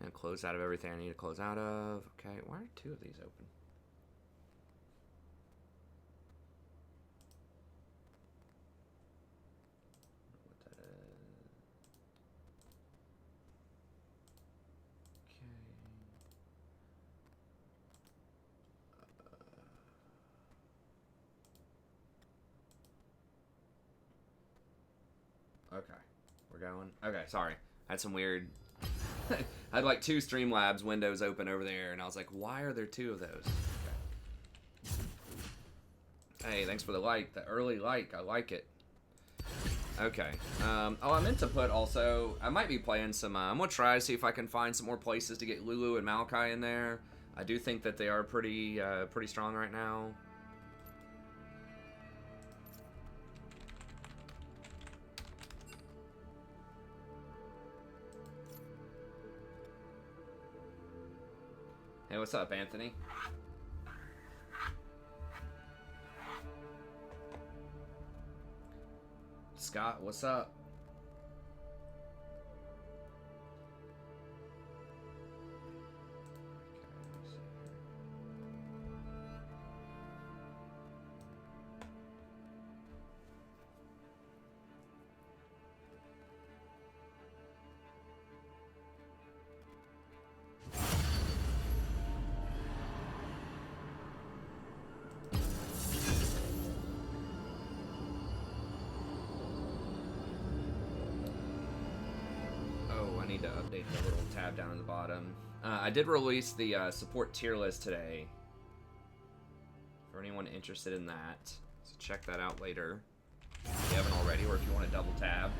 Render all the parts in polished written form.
And close out of everything I need to close out of. Okay, why are 2 of these open? What that is. Okay. Okay, we're going. Okay, sorry. I had some weird. I had like 2 Streamlabs windows open over there, and I was like, why are there 2 of those? Okay. Hey, thanks for the like. The early like. I like it. Okay. Oh, I meant to put also... I might be playing some... I'm going to try to see if I can find some more places to get Lulu and Maokai in there. I do think that they are pretty strong right now. Hey, what's up, Anthony? Scott, what's up? To update the little tab down at the bottom. I did release the support tier list today for anyone interested in that, so check that out later if you haven't already, or if you want to double tab,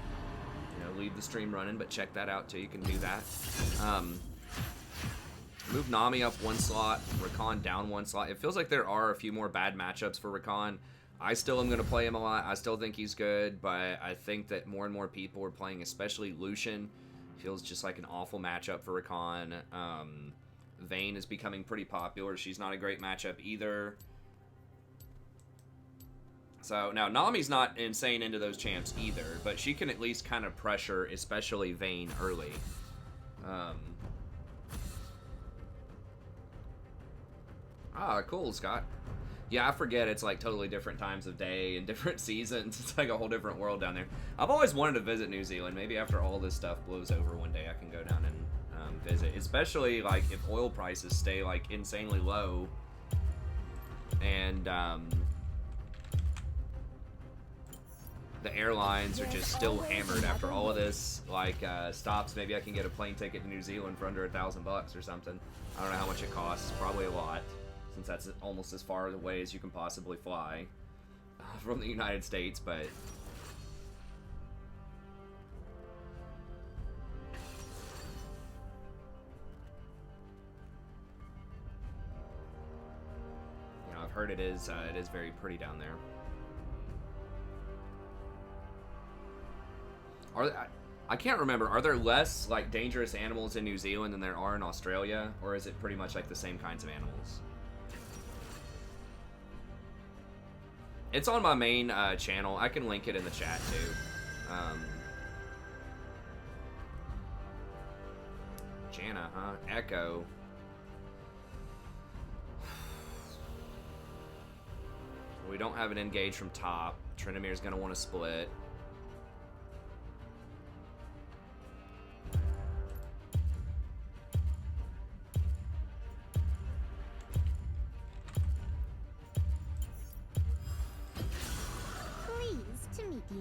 you know, leave the stream running, but check that out too. You can do that. Move Nami up 1 slot, Rakan down 1 slot. It feels like there are a few more bad matchups for Rakan. I still am going to play him a lot. I still think he's good, but I think that more and more people are playing, especially Lucian. Feels just like an awful matchup for Rakan. Vayne is becoming pretty popular. She's not a great matchup either. So, now, Nami's not insane into those champs either, but she can at least kind of pressure, especially Vayne, early. Cool, Scott. Yeah, I forget it's like totally different times of day and different seasons. It's like a whole different world down there. I've always wanted to visit New Zealand. Maybe after all this stuff blows over one day I can go down and visit. Especially like if oil prices stay like insanely low and the airlines are just still hammered after all of this like stops. Maybe I can get a plane ticket to New Zealand for under $1,000 or something. I don't know how much it costs. Probably a lot, since that's almost as far away as you can possibly fly from the United States, but... You know, I've heard it is very pretty down there. I can't remember, are there less, like, dangerous animals in New Zealand than there are in Australia? Or is it pretty much, like, the same kinds of animals? It's on my main channel. I can link it in the chat, too. Janna, huh? Echo. We don't have an engage from top. Trinimir's going to want to split. You.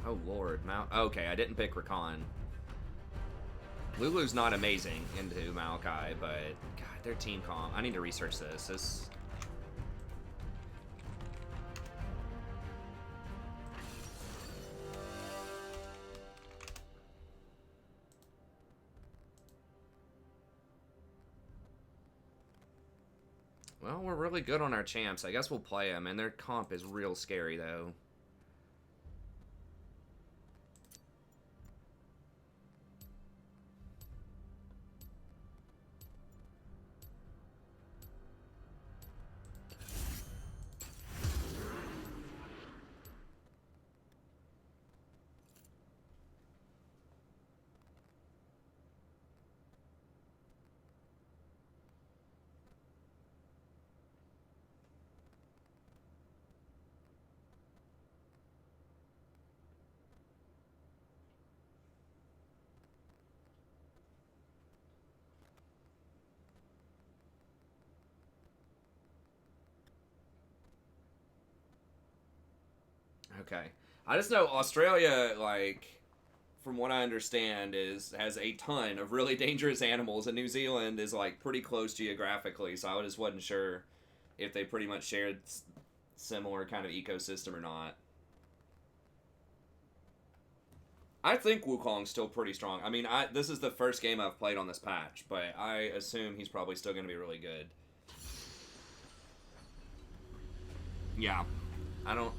Oh lord, okay, I didn't pick Rakan. Lulu's not amazing into Maokai, but God, their team comp. I need to research this. Well, we're really good on our champs. I guess we'll play them, and their comp is real scary, though. Okay. I just know Australia, like, from what I understand, has a ton of really dangerous animals, and New Zealand is, like, pretty close geographically, so I just wasn't sure if they pretty much shared similar kind of ecosystem or not. I think Wukong's still pretty strong. I mean, this is the first game I've played on this patch, but I assume he's probably still going to be really good. Yeah. I don't...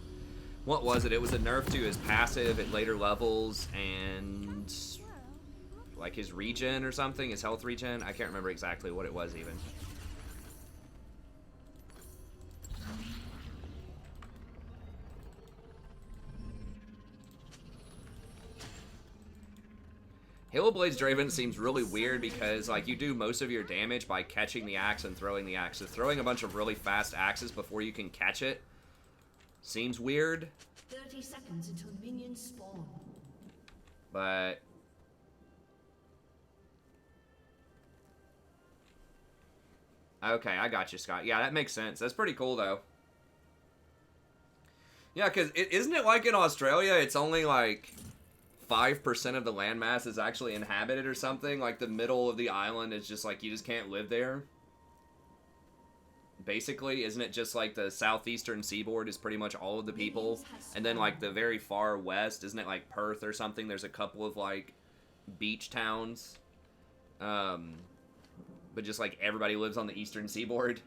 What was it? It was a nerf to his passive at later levels and like his regen or something, his health regen. I can't remember exactly what it was even. Halo Blade's Draven seems really weird because like you do most of your damage by catching the axe and throwing the axe. So throwing a bunch of really fast axes before you can catch it seems weird. 30 seconds until minions spawn. But okay, I got you, Scott. Yeah, that makes sense. That's pretty cool though. Yeah, because isn't it like in Australia, it's only like 5% of the landmass is actually inhabited or something? Like the middle of the island is just like you just can't live there. Basically, isn't it just like the southeastern seaboard is pretty much all of the people, and then like the very far west, isn't it like Perth or something? There's a couple of like beach towns, but just like everybody lives on the eastern seaboard,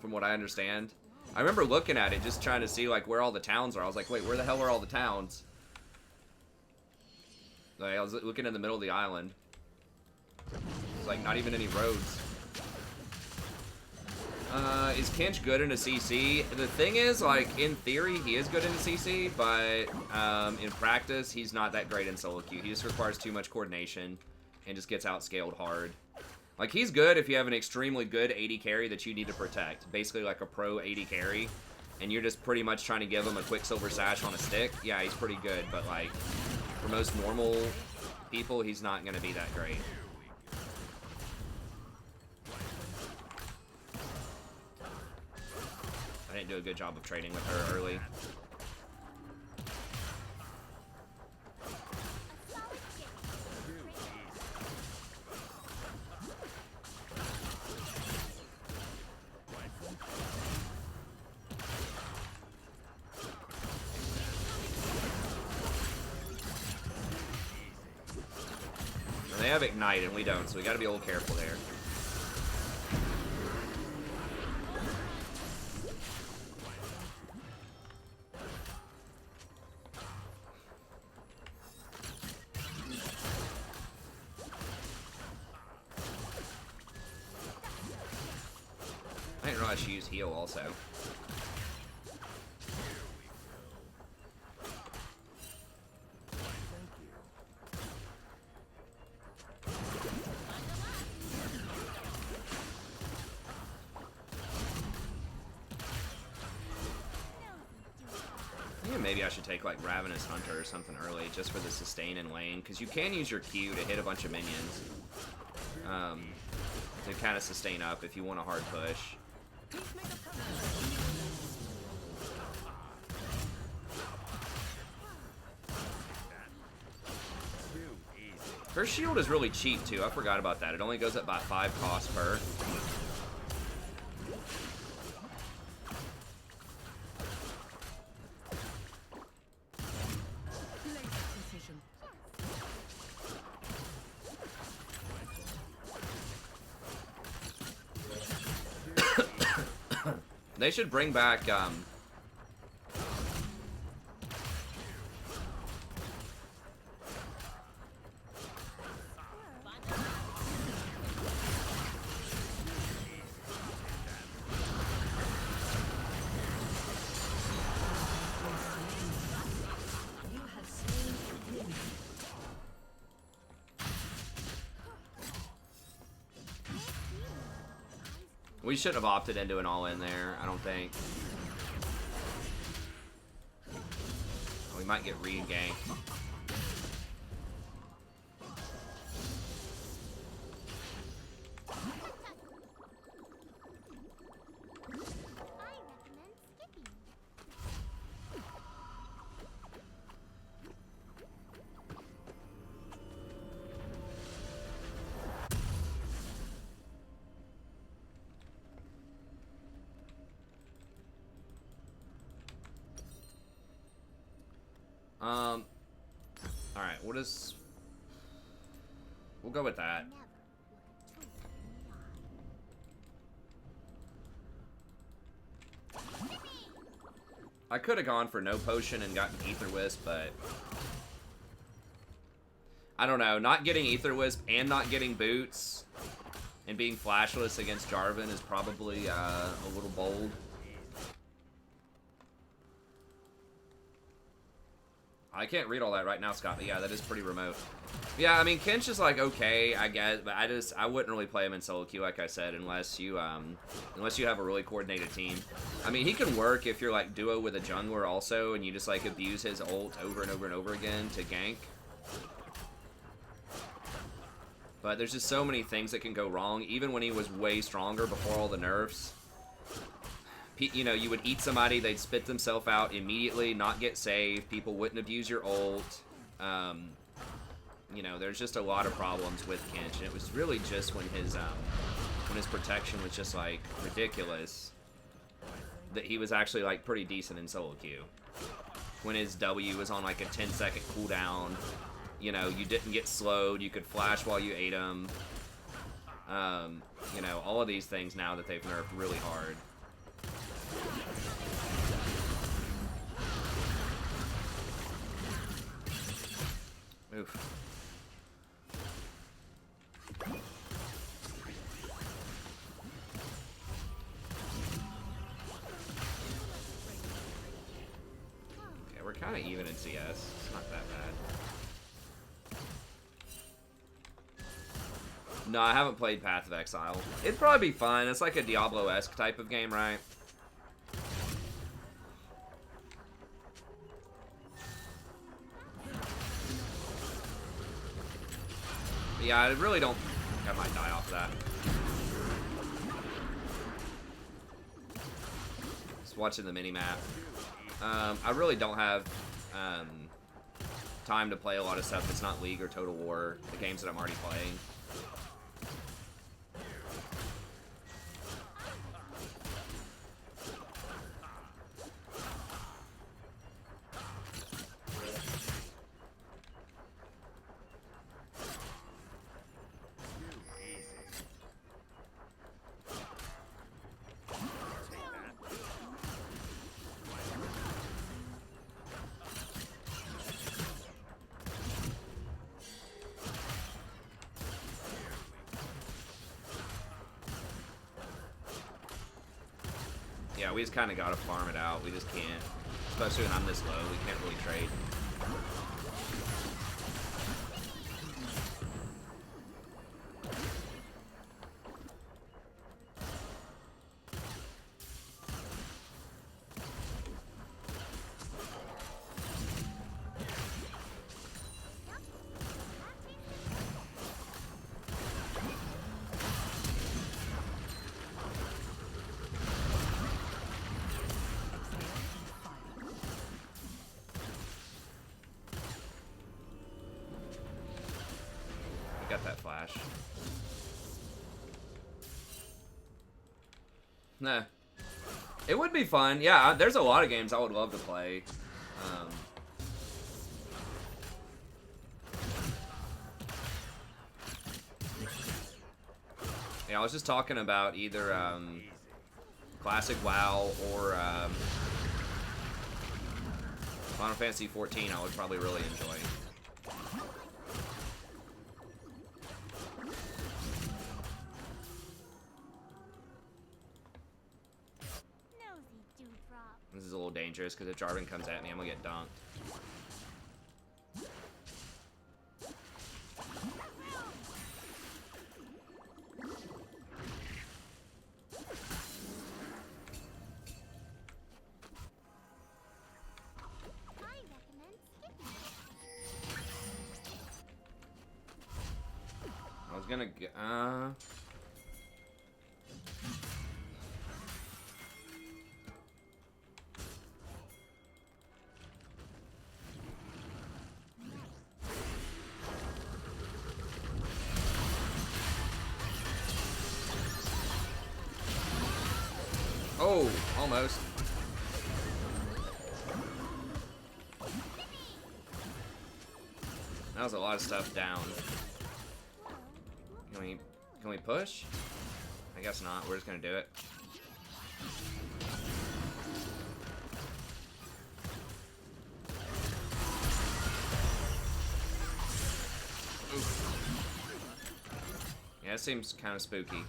from what I understand. I remember looking at it, just trying to see like where all the towns are. I was like, wait, where the hell are all the towns? Like, I was looking in the middle of the island. It's like not even any roads. Is Kench good in a CC? The thing is, like, in theory, he is good in a CC, but in practice, he's not that great in solo queue. He just requires too much coordination and just gets outscaled hard. Like, he's good if you have an extremely good AD carry that you need to protect. Basically, like a pro AD carry, and you're just pretty much trying to give him a Quicksilver Sash on a stick. Yeah, he's pretty good, but, like, for most normal people, he's not going to be that great. I didn't do a good job of trading with her early. They have Ignite and we don't, so we gotta be a little careful there. I didn't realize she used heal also. Maybe I should take like Ravenous Hunter or something early just for the sustain in lane, because you can use your Q to hit a bunch of minions to kind of sustain up if you want a hard push. Her shield is really cheap too. I forgot about that. It only goes up by 5 cost per. They should bring back, we should have opted into an all-in there, I don't think. We might get re-ganked. Alright, what is... We'll go with that. I could have gone for no potion and gotten Ether Wisp, but... I don't know, not getting Ether Wisp and not getting boots and being flashless against Jarvan is probably a little bold. I can't read all that right now, Scott, but yeah, that is pretty remote. Yeah, I mean, Kench is like okay, I guess, but I wouldn't really play him in solo queue, like I said, unless you have a really coordinated team. I mean, he can work if you're like duo with a jungler also, and you just like abuse his ult over and over and over again to gank. But there's just so many things that can go wrong, even when he was way stronger before all the nerfs. You know, you would eat somebody, they'd spit themselves out immediately, not get saved, people wouldn't abuse your ult. You know, there's just a lot of problems with Kench, and it was really just when his protection was just, like, ridiculous that he was actually, like, pretty decent in solo queue. When his W was on, like, a 10-second cooldown, you know, you didn't get slowed, you could flash while you ate him. You know, all of these things now that they've nerfed really hard. Oof. Okay, we're kind of even in CS. It's not that bad. No, I haven't played Path of Exile. It'd probably be fun. It's like a Diablo-esque type of game, right? Yeah, I really don't think I might die off of that. Just watching the mini-map. I really don't have time to play a lot of stuff that's not League or Total War, the games that I'm already playing. Yeah, we just kind of got to farm it out. We just can't. Especially when I'm this low, we can't really trade. Got that flash. Nah. It would be fun. Yeah, there's a lot of games I would love to play. Yeah, I was just talking about either Classic WoW or Final Fantasy 14, I would probably really enjoy. This is a little dangerous because if Jarvan comes at me, I'm gonna get dunked. I was gonna get, oh, almost. That was a lot of stuff down. Can we push? I guess not. We're just gonna do it. Oof. Yeah, it seems kind of spooky.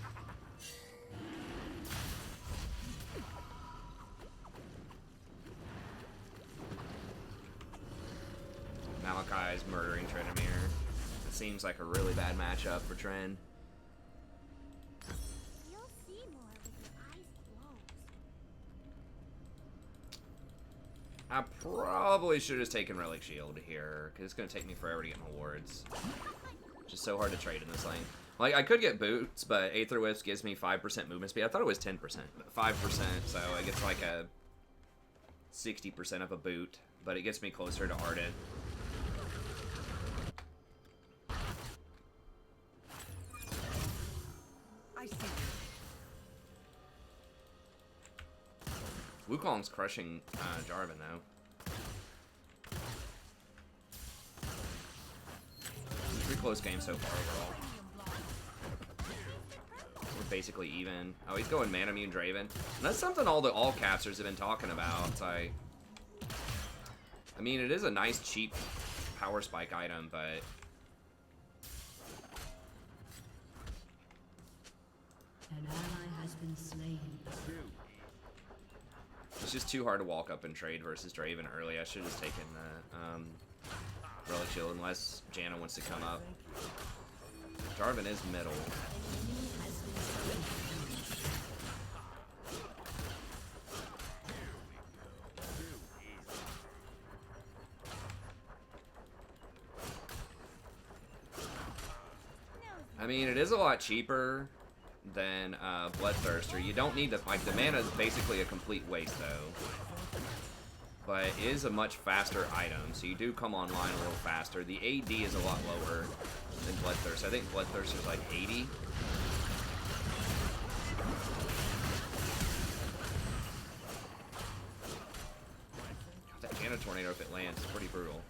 Malachi is murdering Tryndamere. It seems like a really bad matchup for Trynd. You'll see more with your eyes closed. I probably should have taken Relic Shield here, because it's going to take me forever to get my wards. Just so hard to trade in this lane. Like, I could get boots, but Aether Wisps gives me 5% movement speed. I thought it was 10%, but 5%, so it gets like a 60% of a boot, but it gets me closer to Ardent. I see. Wukong's crushing Jarvan, though. Pretty close game so far overall. We're basically even. Oh, he's going Manamune Draven. And that's something all the all-casters have been talking about. It's like, I mean, it is a nice, cheap power spike item, but An ally has been slain. it's just too hard to walk up and trade versus Draven early. I should have just taken the Relic Shield unless Janna wants to come up. Jarvan is middle. I mean, it is a lot cheaper than Bloodthirster. You don't need to, like, the mana is basically a complete waste, though. But it is a much faster item, so you do come online a little faster. The AD is a lot lower than Bloodthirster. I think Bloodthirster is like 80. God, that Janna Tornado, if it lands, is pretty brutal.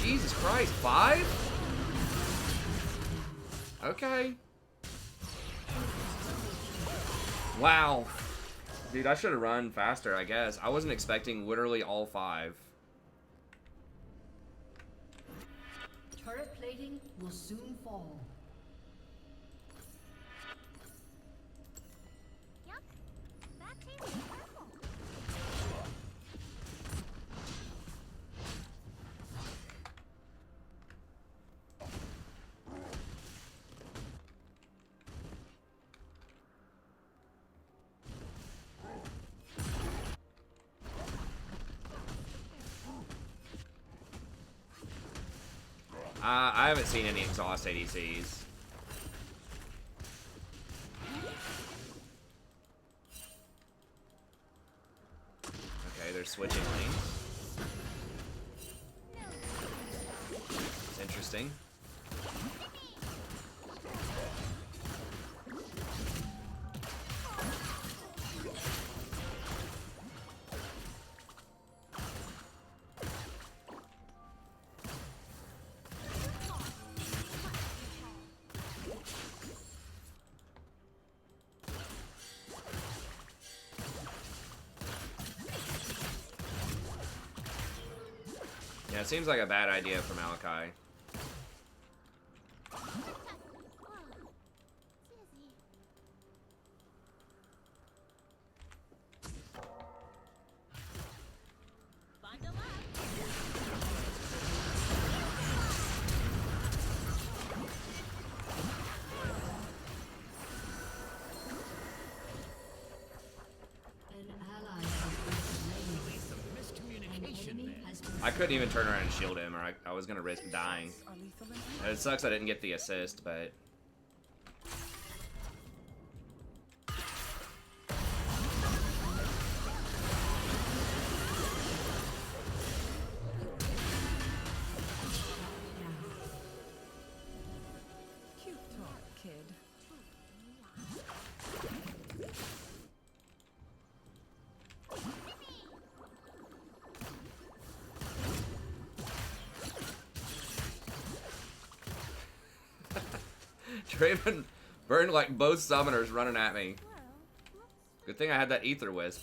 Jesus Christ, 5? Okay. Wow. Dude, I should have run faster, I guess. I wasn't expecting literally all 5. Turret plating will soon fall. Yup. That tastes purple. I haven't seen any exhaust ADCs. Okay, they're switching lanes. It's interesting. Yeah, it seems like a bad idea for Malachi. I couldn't even turn around and shield him, or I was gonna risk dying. It sucks I didn't get the assist, but... Cute talk, kid. Draven burned like both summoners running at me. Good thing I had that Ether Wisp.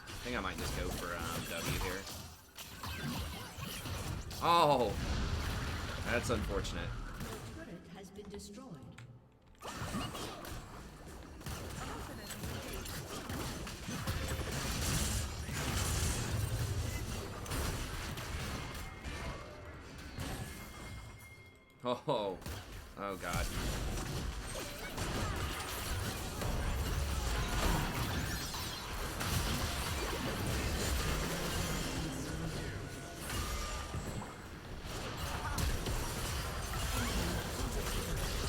I think I might just go for W here. Oh, that's unfortunate. The turret has been destroyed. Oh, oh God.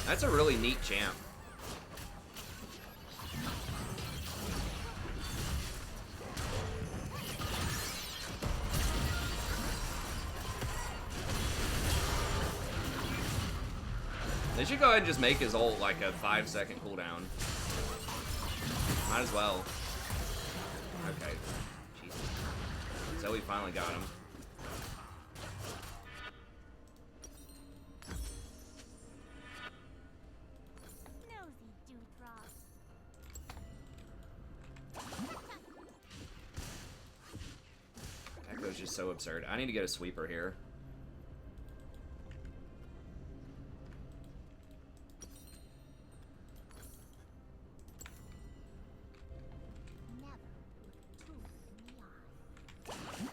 That's a really neat champ. They should go ahead and just make his ult like a 5-second cooldown. Might as well. Okay. Jesus. So we finally got him. Echo's just so absurd. I need to get a sweeper here.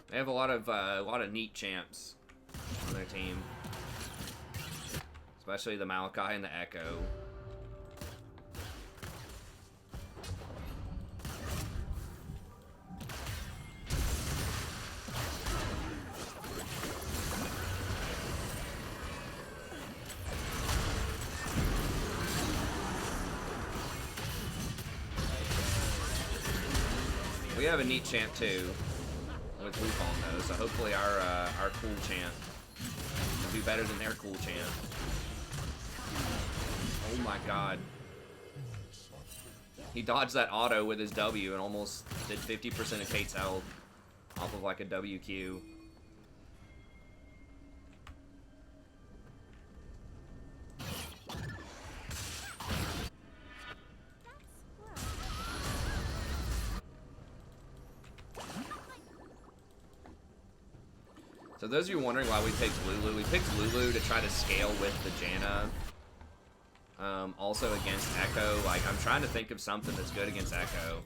They have a lot of neat champs on their team, especially the Malachi and the Echo. We have a neat champ too, with Wukong though, so hopefully our cool champ will do better than their cool champ. Oh my God. He dodged that auto with his W and almost did 50% of Kate's health off of like a WQ. So those of you wondering why we picked Lulu to try to scale with the Janna. Also against Echo. Like, I'm trying to think of something that's good against Echo.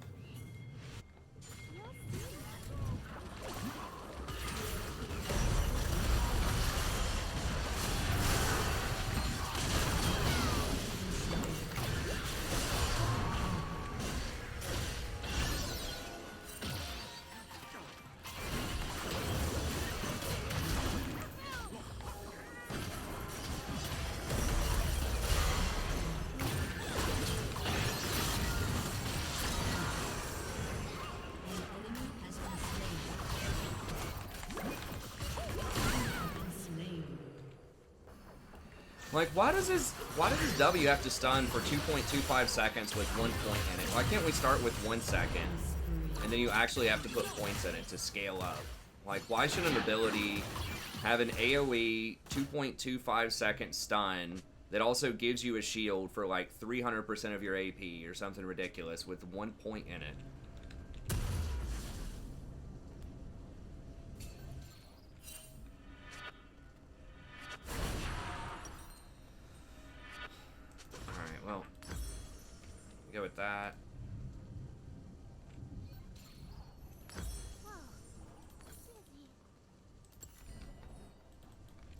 Like, why does his W have to stun for 2.25 seconds with 1 point in it? Why can't we start with 1 second, and then you actually have to put points in it to scale up? Like, why should an ability have an AoE 2.25 second stun that also gives you a shield for like 300% of your AP or something ridiculous with 1 point in it? Well, go with that.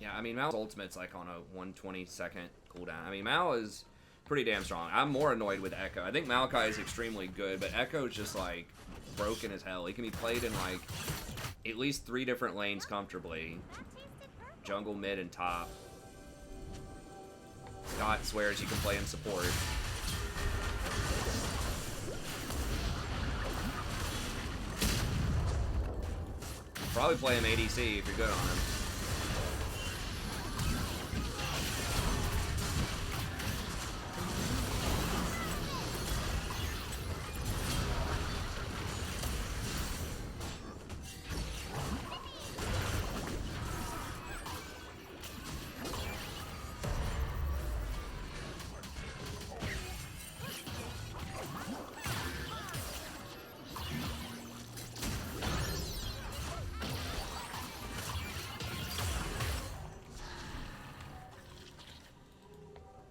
Yeah, I mean, Mal's ultimate's like on a 120-second cooldown. I mean, Mal is pretty damn strong. I'm more annoyed with Echo. I think Maokai is extremely good, but Echo's just like broken as hell. He can be played in like at least 3 different lanes comfortably. Jungle, mid, and top. Scott swears you can play him support. Probably play him ADC if you're good on him.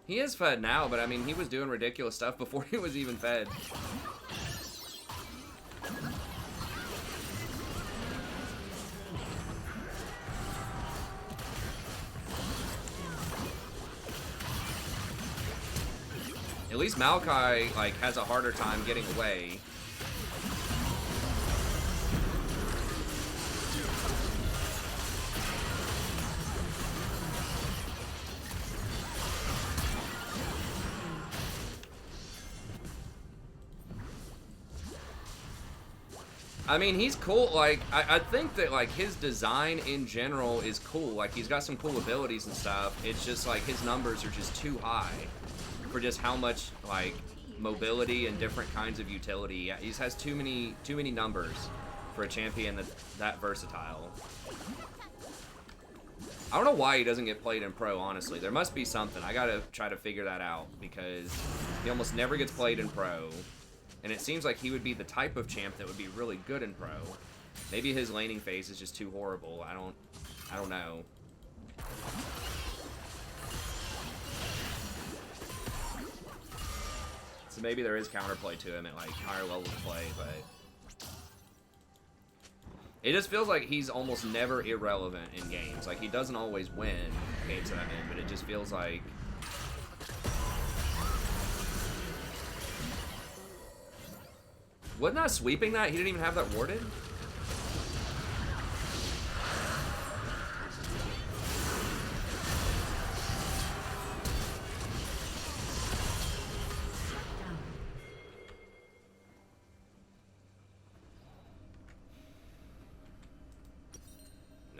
He is fed now, but I mean, he was doing ridiculous stuff before he was even fed. At least Maokai, like, has a harder time getting away. I mean, he's cool. Like, I think that, like, his design in general is cool. Like, he's got some cool abilities and stuff. It's just, like, his numbers are just too high for just how much, like, mobility and different kinds of utility. He just has too many numbers for a champion that versatile. I don't know why he doesn't get played in pro, honestly. There must be something. I gotta try to figure that out because he almost never gets played in pro. And it seems like he would be the type of champ that would be really good in pro. Maybe his laning phase is just too horrible. I don't know. So maybe there is counterplay to him at like higher levels of play, but it just feels like he's almost never irrelevant in games. Like, he doesn't always win games that I'm in, but it just feels like wasn't that sweeping that? He didn't even have that warded?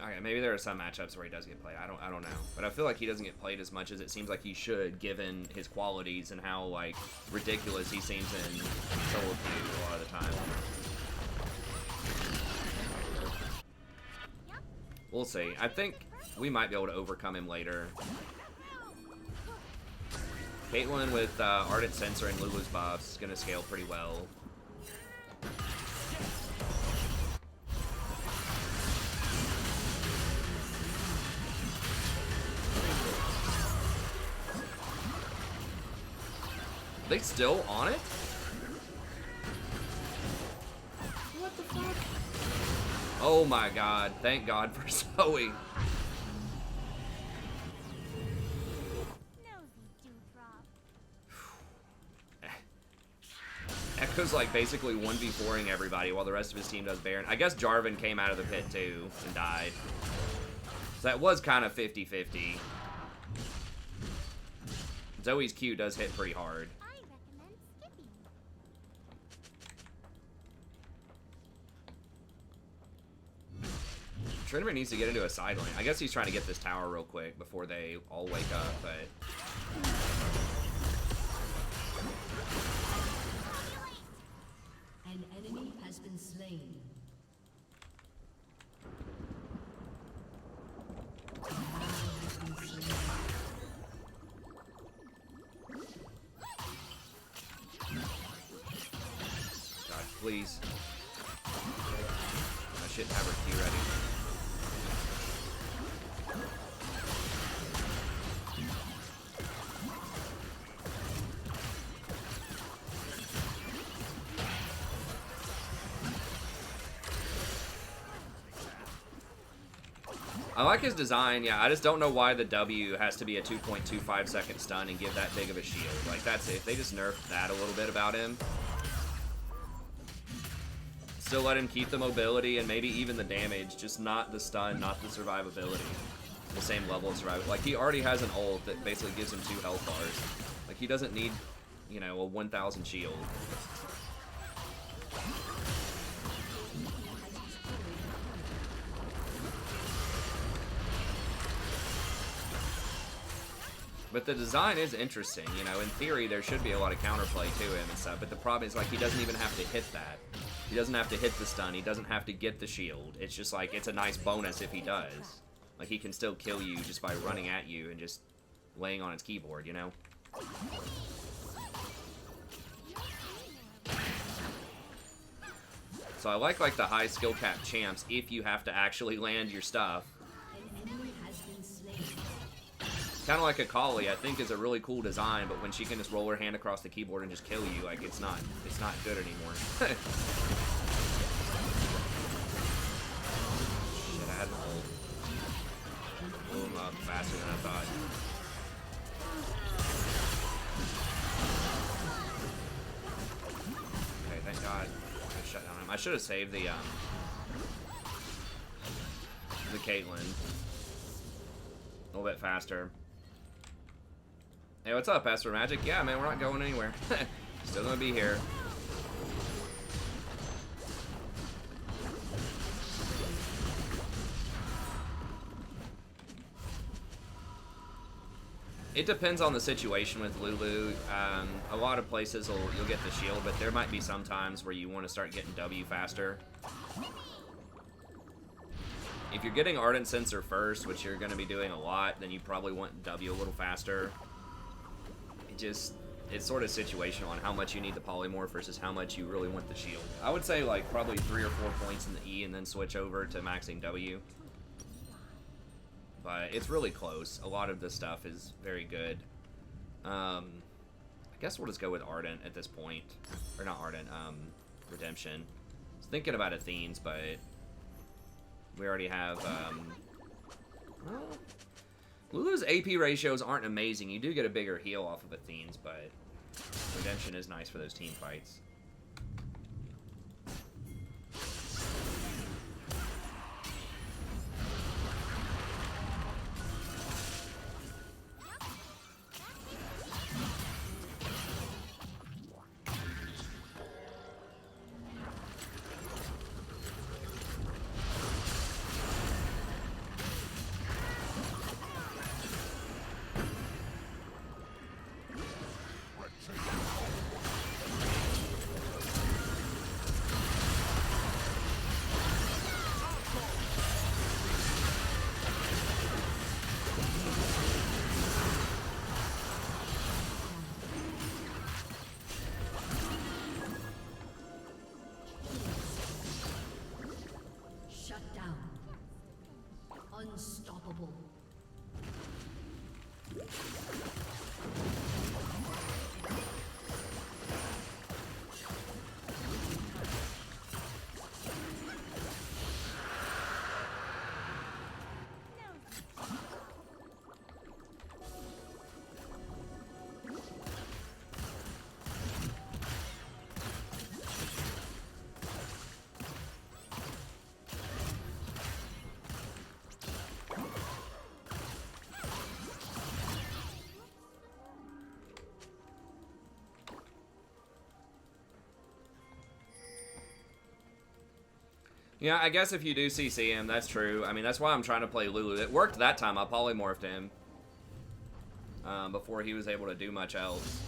Okay, maybe there are some matchups where he does get played. I don't know. But I feel like he doesn't get played as much as it seems like he should, given his qualities and how, like, ridiculous he seems in solo queue a lot of the time. We'll see. I think we might be able to overcome him later. Caitlyn with Ardent Sensor and Lulu's buffs is going to scale pretty well. they still on it? What the fuck? Oh my god. Thank God for Zoe. Nosy dewdrop. Echo's like basically 1v4ing everybody while the rest of his team does Baron. I guess Jarvan came out of the pit too and died. So that was kind of 50-50. Zoe's Q does hit pretty hard. I recommend skipping. Tournament needs to get into a side lane. I guess he's trying to get this tower real quick before they all wake up, but... An enemy has been slain. An ally has been slain. God, please. I shouldn't have her Q ready. I like his design, yeah. I just don't know why the W has to be a 2.25 second stun and give that big of a shield. Like, that's it. If they just nerfed that a little bit about him. Still let him keep the mobility and maybe even the damage, just not the stun, not the survivability. The same level of survivability. Like, he already has an ult that basically gives him 2 health bars. Like, he doesn't need, you know, a 1,000 shield. But the design is interesting, you know. In theory, there should be a lot of counterplay to him and stuff, but the problem is, like, he doesn't even have to hit that. He doesn't have to hit the stun. He doesn't have to get the shield. It's just, like, it's a nice bonus if he does. Like, he can still kill you just by running at you and just laying on his keyboard, you know? So I like the high skill cap champs if you have to actually land your stuff. An enemy has been slain. Kind of like a Kali, I think, is a really cool design, but when she can just roll her hand across the keyboard and just kill you, like, it's not good anymore. Shit, I had an ult. Blew him up faster than I thought. Okay, thank God. I shut down him. I should have saved the Caitlyn a little bit faster. Hey, what's up, Pastor Magic? Yeah, man, we're not going anywhere. Still gonna be here. It depends on the situation with Lulu. A lot of places you'll get the shield, but there might be some times where you want to start getting W faster. If you're getting Ardent Sensor first, which you're going to be doing a lot, then you probably want W a little faster. It's sort of situational on how much you need the polymorph versus how much you really want the shield. I would say like probably 3 or 4 points in the E and then switch over to maxing W. But it's really close. A lot of the stuff is very good. I guess we'll just go with Ardent at this point. Or not Ardent, Redemption. I was thinking about Athene's, but we already have, well, Lulu's AP ratios aren't amazing. You do get a bigger heal off of Athene's, but Redemption is nice for those team fights. Shut down. Unstoppable. Yeah, I guess if you do CC him, that's true. I mean, that's why I'm trying to play Lulu. It worked that time. I polymorphed him before he was able to do much else.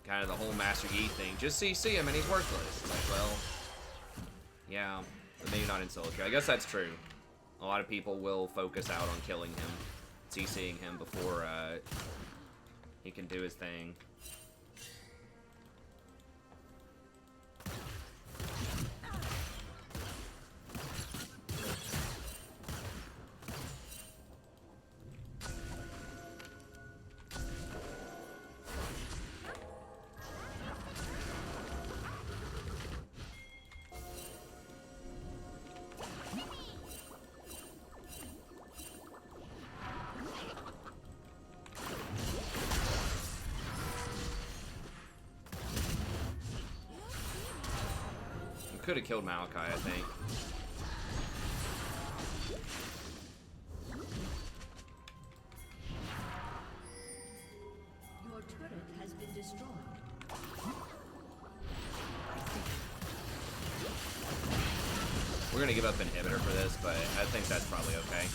Kind of the whole Master Yi thing. Just CC him and he's worthless. It's like, well, yeah, but maybe not in solo queue. I guess that's true. A lot of people will focus out on killing him, CCing him before he can do his thing. Could have killed Malachi, I think. Your turret has been destroyed. We're gonna give up inhibitor for this, but I think that's probably okay.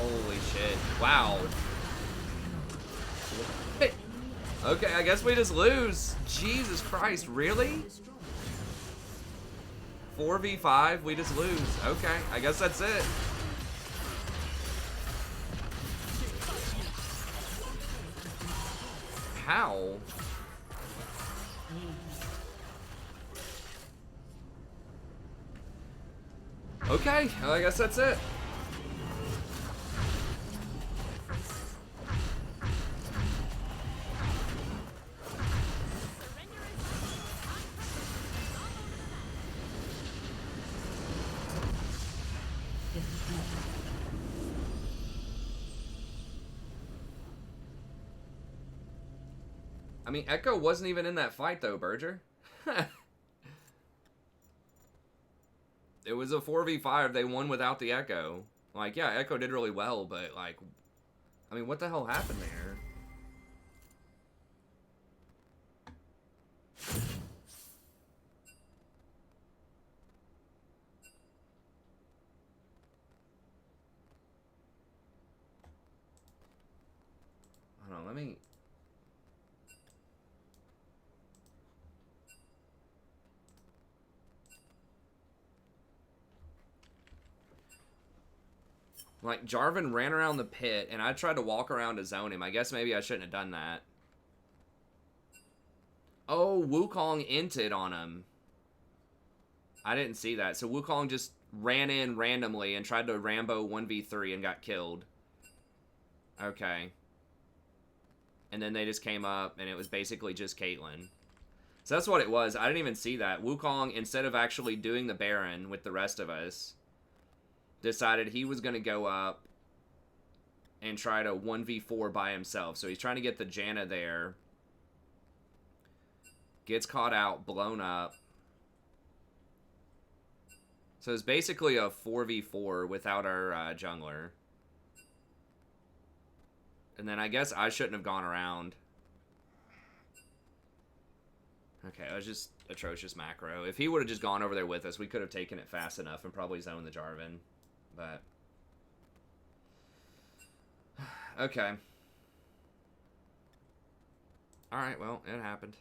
Holy shit. Wow. Okay, I guess we just lose. Jesus Christ, really? 4v5, we just lose. Okay, I guess that's it. How? Okay, well, I guess that's it. I mean, Echo wasn't even in that fight, though, Berger. It was a 4v5. They won without the Echo. Like, yeah, Echo did really well, but, like, I mean, what the hell happened there? Hold on, let me... Like, Jarvan ran around the pit, and I tried to walk around to zone him. I guess maybe I shouldn't have done that. Oh, Wukong inted on him. I didn't see that. So Wukong just ran in randomly and tried to Rambo 1v3 and got killed. Okay. And then they just came up, and it was basically just Caitlyn. So that's what it was. I didn't even see that. Wukong, instead of actually doing the Baron with the rest of us, decided he was going to go up and try to 1v4 by himself. So he's trying to get the Janna there. Gets caught out, blown up. So it's basically a 4v4 without our jungler. And then I guess I shouldn't have gone around. Okay, it was just atrocious macro. If he would have just gone over there with us, we could have taken it fast enough and probably zoned the Jarvan. But... okay. Alright, well, it happened.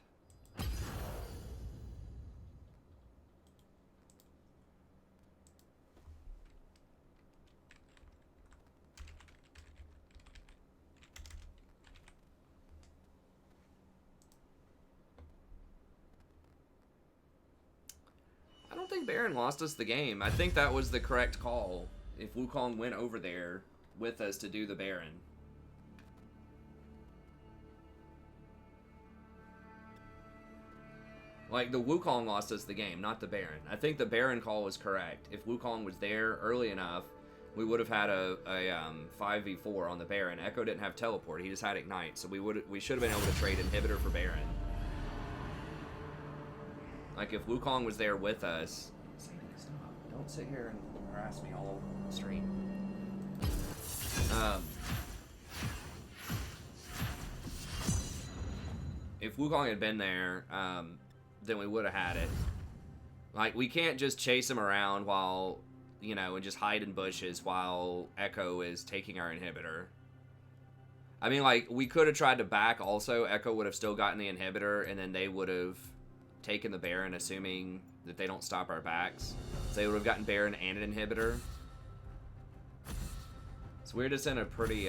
I don't think Baron lost us the game. I think that was the correct call. If Wukong went over there with us to do the Baron. Like, the Wukong lost us the game, not the Baron. I think the Baron call was correct. If Wukong was there early enough, we would have had a 5v4 on the Baron. Echo didn't have teleport, he just had Ignite, so we should have been able to trade inhibitor for Baron. Like, if Wukong was there with us... Sadie, stop. Don't sit here and harass me all stream. If Wukong had been there, then we would have had it. Like, we can't just chase him around while, you know, and just hide in bushes while Echo is taking our inhibitor. I mean, like, we could have tried to back also. Echo would have still gotten the inhibitor, and then they would have taken the Baron, assuming that they don't stop our backs. So they would have gotten Baron and an inhibitor. So we're just in a pretty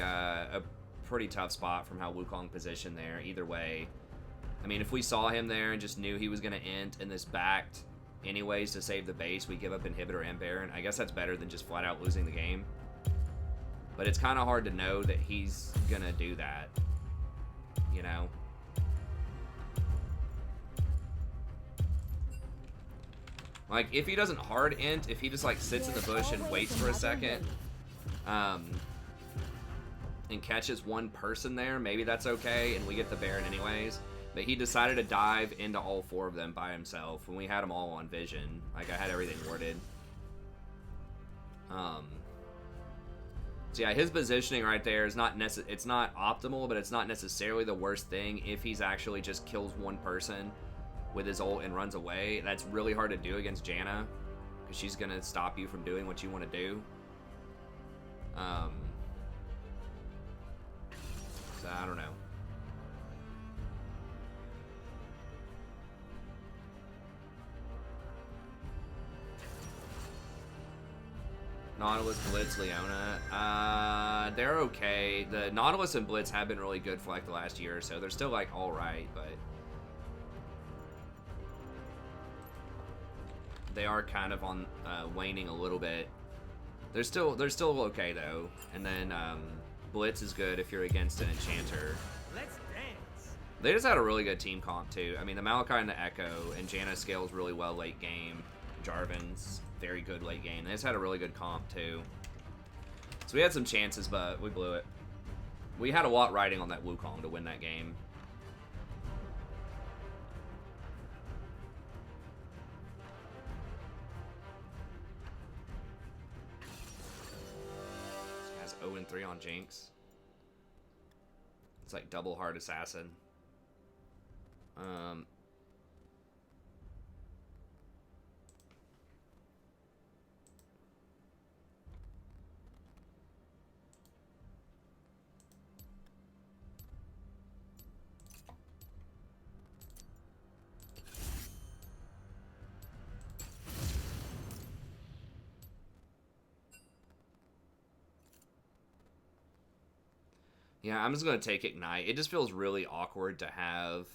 tough spot from how Wukong positioned there, either way. I mean, if we saw him there and just knew he was going to int and this backed anyways to save the base, we give up inhibitor and Baron. I guess that's better than just flat out losing the game. But it's kind of hard to know that he's going to do that, you know? Like, if he doesn't hard int, if he just, like, sits in the bush and waits for a second, and catches one person there, maybe that's okay, and we get the Baron anyways. But he decided to dive into all four of them by himself when we had them all on vision. Like, I had everything worded. So yeah, his positioning right there is it's not optimal, but it's not necessarily the worst thing if he's actually just kills one person with his ult and runs away. That's really hard to do against Janna, because she's gonna stop you from doing what you want to do. So I don't know. Nautilus, Blitz, Leona. They're okay. The Nautilus and Blitz have been really good for like the last year or so. They're still like alright, but they are kind of on waning a little bit. They're still okay though. And then Blitz is good if you're against an Enchanter. Let's dance. They just had a really good team comp too. I mean, the Maokai and the Echo, and Janna scales really well late game. Jarvan's very good late game. They just had a really good comp too. So we had some chances, but we blew it. We had a lot riding on that Wukong to win that game. This guy's 0-3 on Jinx. It's like double hard assassin. Yeah, I'm just going to take Ignite. It just feels really awkward to have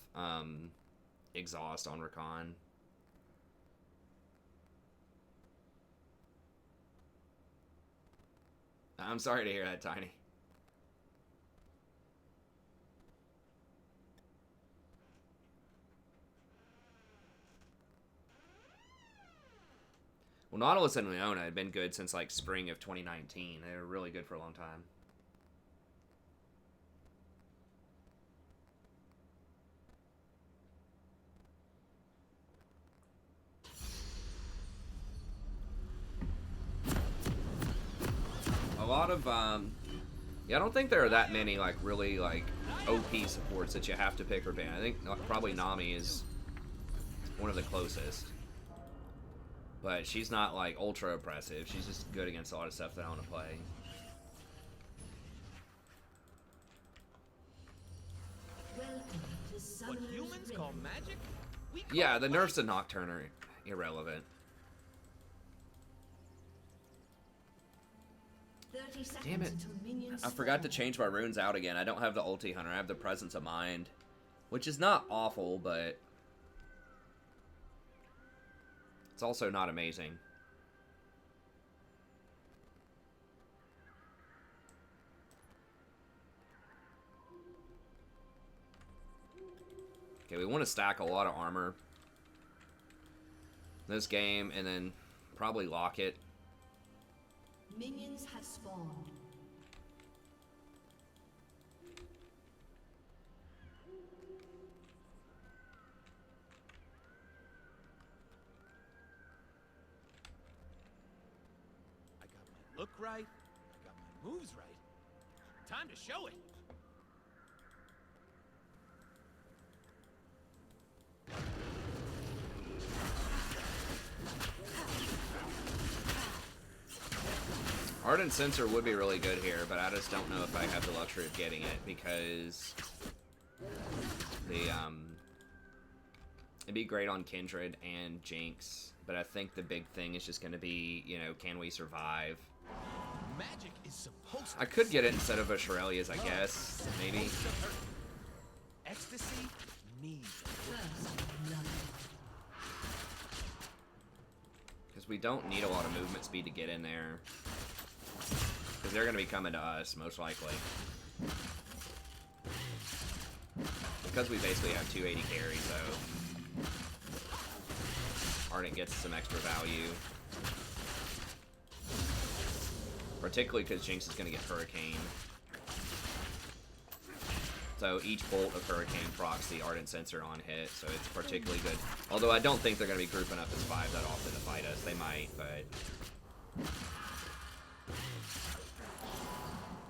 Exhaust on Rakan. I'm sorry to hear that, Tiny. Well, Nautilus and Leona had been good since like spring of 2019. They were really good for a long time. A lot of, yeah, I don't think there are that many, like, really, like, OP supports that you have to pick or ban. I think probably Nami is one of the closest. But she's not, like, ultra oppressive. She's just good against a lot of stuff that I want to play. What humans call magic? We call Yeah, the nerfs to Nocturne are irrelevant. Damn it. I forgot to change my runes out again. I don't have the ulti hunter. I have the presence of mind. Which is not awful, but it's also not amazing. Okay, we want to stack a lot of armor this game and then probably lock it. Minions have spawned. I got my look right. I got my moves right. Time to show it. Ardent Sensor would be really good here, but I just don't know if I have the luxury of getting it because the it'd be great on Kindred and Jinx, but I think the big thing is just going to be, you know, can we survive? Magic is supposed to I could get it instead of a Shirelia's, I guess, maybe. Ecstasy needs Because we don't need a lot of movement speed to get in there. Because they're going to be coming to us, most likely. Because we basically have 280 carry, so Ardent gets some extra value. Particularly because Jinx is going to get Hurricane. So each bolt of Hurricane procs the Ardent Sensor on hit, so it's particularly good. Although I don't think they're going to be grouping up as 5 that often to fight us. They might, but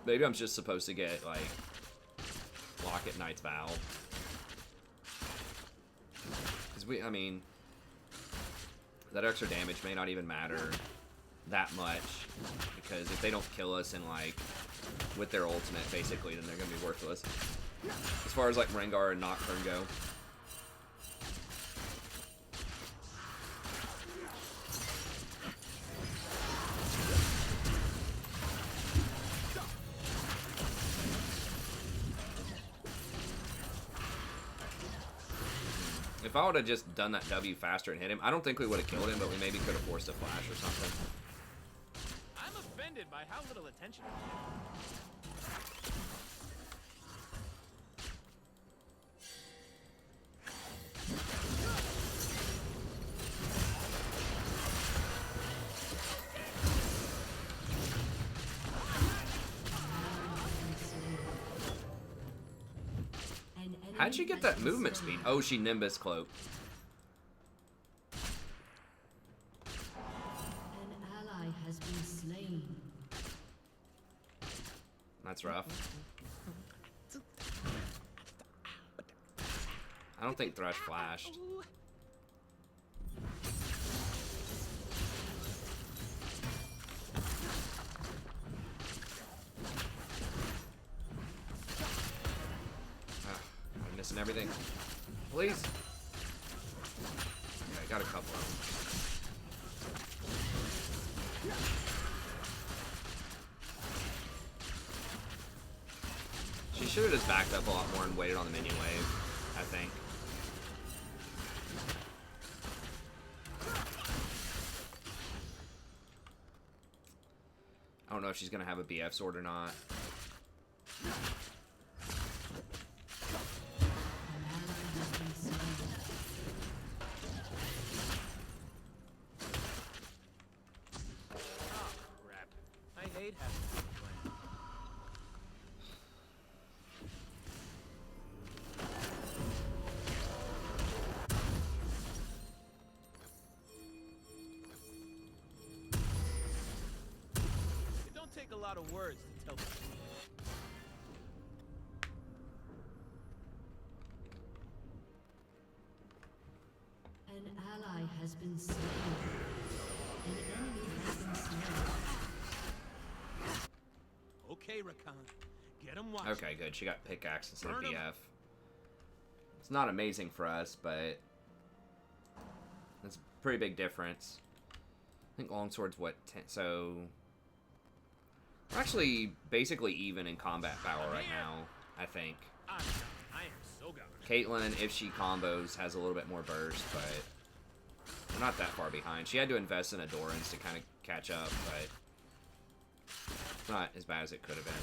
maybe I'm just supposed to get, like, Locket Knight's Vow. Because I mean, that extra damage may not even matter that much. Because if they don't kill us in, like, with their ultimate, basically, then they're going to be worthless. As far as, like, Rengar and Nocturne go. If I would have just done that W faster and hit him, I don't think we would have killed him, but we maybe could have forced a flash or something. I'm offended by how little attention I get. How'd she get that movement speed? Oh, she Nimbus cloaked. An ally has been slain. That's rough. I don't think Thresh flashed. I'm missing everything. Please. Okay, I got a couple of them. She should have just backed up a lot more and waited on the minion wave, I think. I don't know if she's gonna have a BF sword or not. Crap. I hate having to plan. It don't take a lot of words to tell the truth. An ally has been slain. An enemy has been slain. Okay, Rakan. Get him watching. Okay, good. She got pickaxe instead of Burn 'em. BF. It's not amazing for us, but it's a pretty big difference. I think longsword's what, 10, so we're actually basically even in combat power right now, I think. I am so gone. Caitlyn, if she combos, has a little bit more burst, but we're not that far behind. She had to invest in Adorance to kind of catch up, but it's not as bad as it could have been.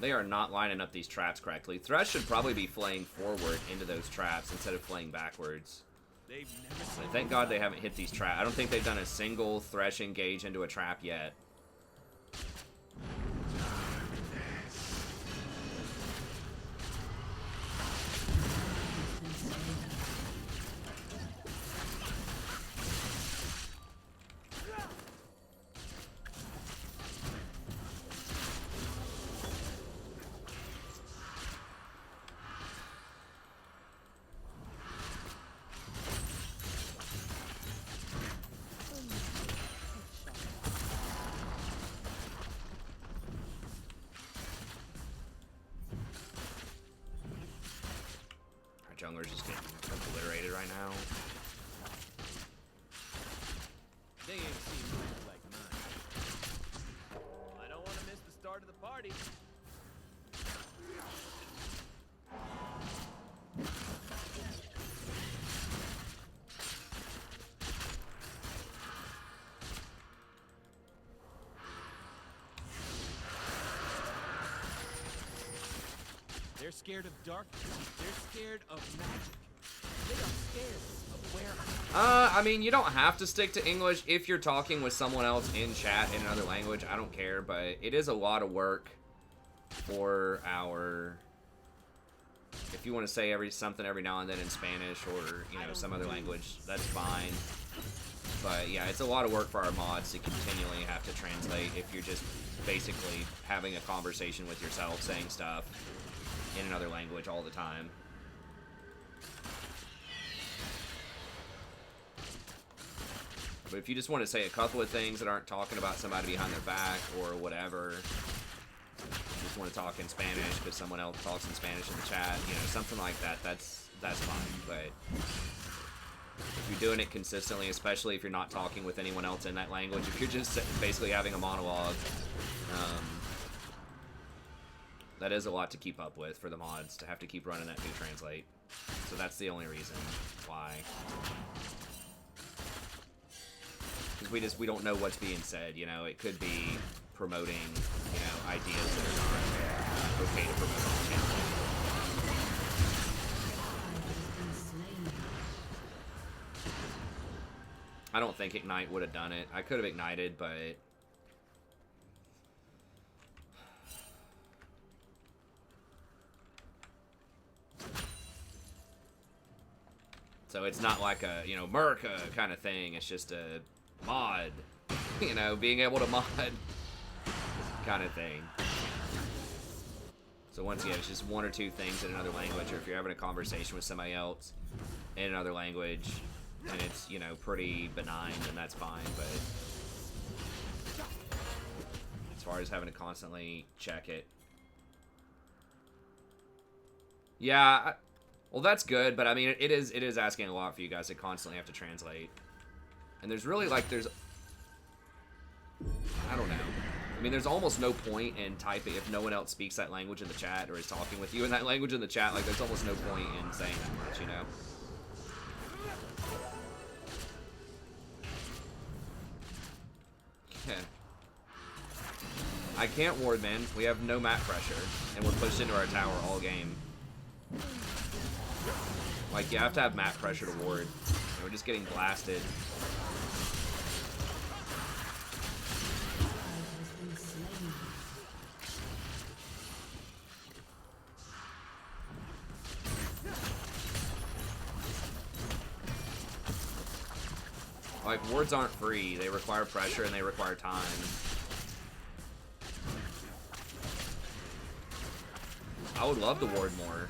They are not lining up these traps correctly. Thresh should probably be flaying forward into those traps instead of flaying backwards. They've never So seen thank God they haven't hit these traps. I don't think they've done a single Thresh engage into a trap yet. Jungler's just getting obliterated right now. They ain't seen moves like mine. I don't want to miss the start of the party. They're scared of darkness. They're scared of magic. They are scared of where I mean, you don't have to stick to English if you're talking with someone else in chat in another language. I don't care, but it is a lot of work for our... If you want to say something every now and then in Spanish or, you know, some other language, that's fine. But yeah, it's a lot of work for our mods to continually have to translate if you're just basically having a conversation with yourself, saying stuff in another language all the time. But if you just want to say a couple of things that aren't talking about somebody behind their back or whatever, you just want to talk in Spanish because someone else talks in Spanish in the chat, you know, something like that, that's fine. But if you're doing it consistently, especially if you're not talking with anyone else in that language, if you're just basically having a monologue, that is a lot to keep up with for the mods, to have to keep running that new translate. So that's the only reason why. Because we don't know what's being said, you know. It could be promoting, you know, ideas that are not okay to promote on the channel. I don't think Ignite would have done it. I could have ignited, but... So it's not like a, you know, Merca kind of thing. It's just a mod, you know, being able to mod kind of thing. So once again, it's just one or two things in another language, or if you're having a conversation with somebody else in another language, and it's, you know, pretty benign, then that's fine. But as far as having to constantly check it, yeah. Well, that's good, but I mean, it is asking a lot for you guys to constantly have to translate. And there's really, like, I don't know. I mean, there's almost no point in typing if no one else speaks that language in the chat or is talking with you in that language in the chat. Like, there's almost no point in saying that much, you know? Yeah. I can't ward, man. We have no map pressure, and we're pushed into our tower all game. Like, you have to have map pressure to ward. And we're just getting blasted. Like, wards aren't free. They require pressure and they require time. I would love to ward more.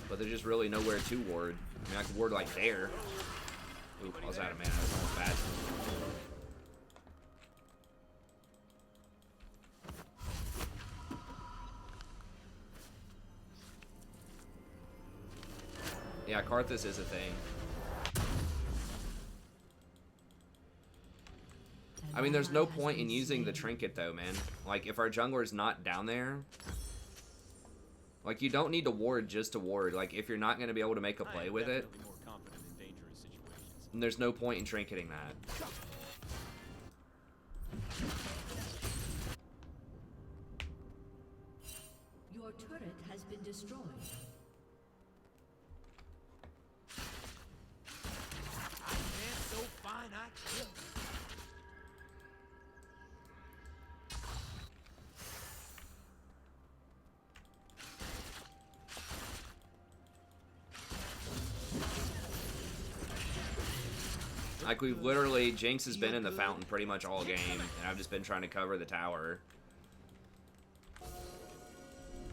But there's just really nowhere to ward. I mean, I could ward like there. Ooh, I was out of mana. That was almost bad. Yeah, Karthus is a thing. I mean, there's no point in using the trinket though, man. Like, if our jungler's not down there, like, you don't need to ward just to ward. Like, if you're not going to be able to make a play with it, more confident in dangerous situations. then there's no point in trinketing that. Your turret has been destroyed. I can't so fine I kill. Like, we've literally, Jinx has been in the fountain pretty much all game, and I've just been trying to cover the tower.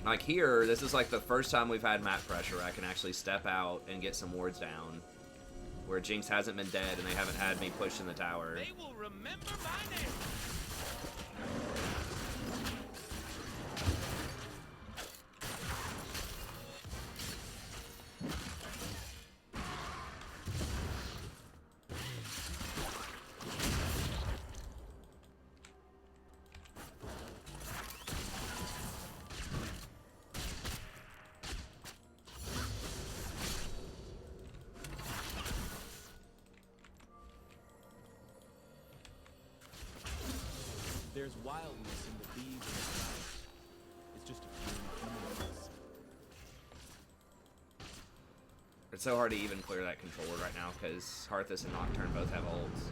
Like here, this is like the first time we've had map pressure. I can actually step out and get some wards down. Where Jinx hasn't been dead and they haven't had me pushed in the tower. They will remember my name. There's wildness in the bees and the flowers. It's just a few humans. It's so hard to even clear that controller right now because Hearthus and Nocturne both have ults.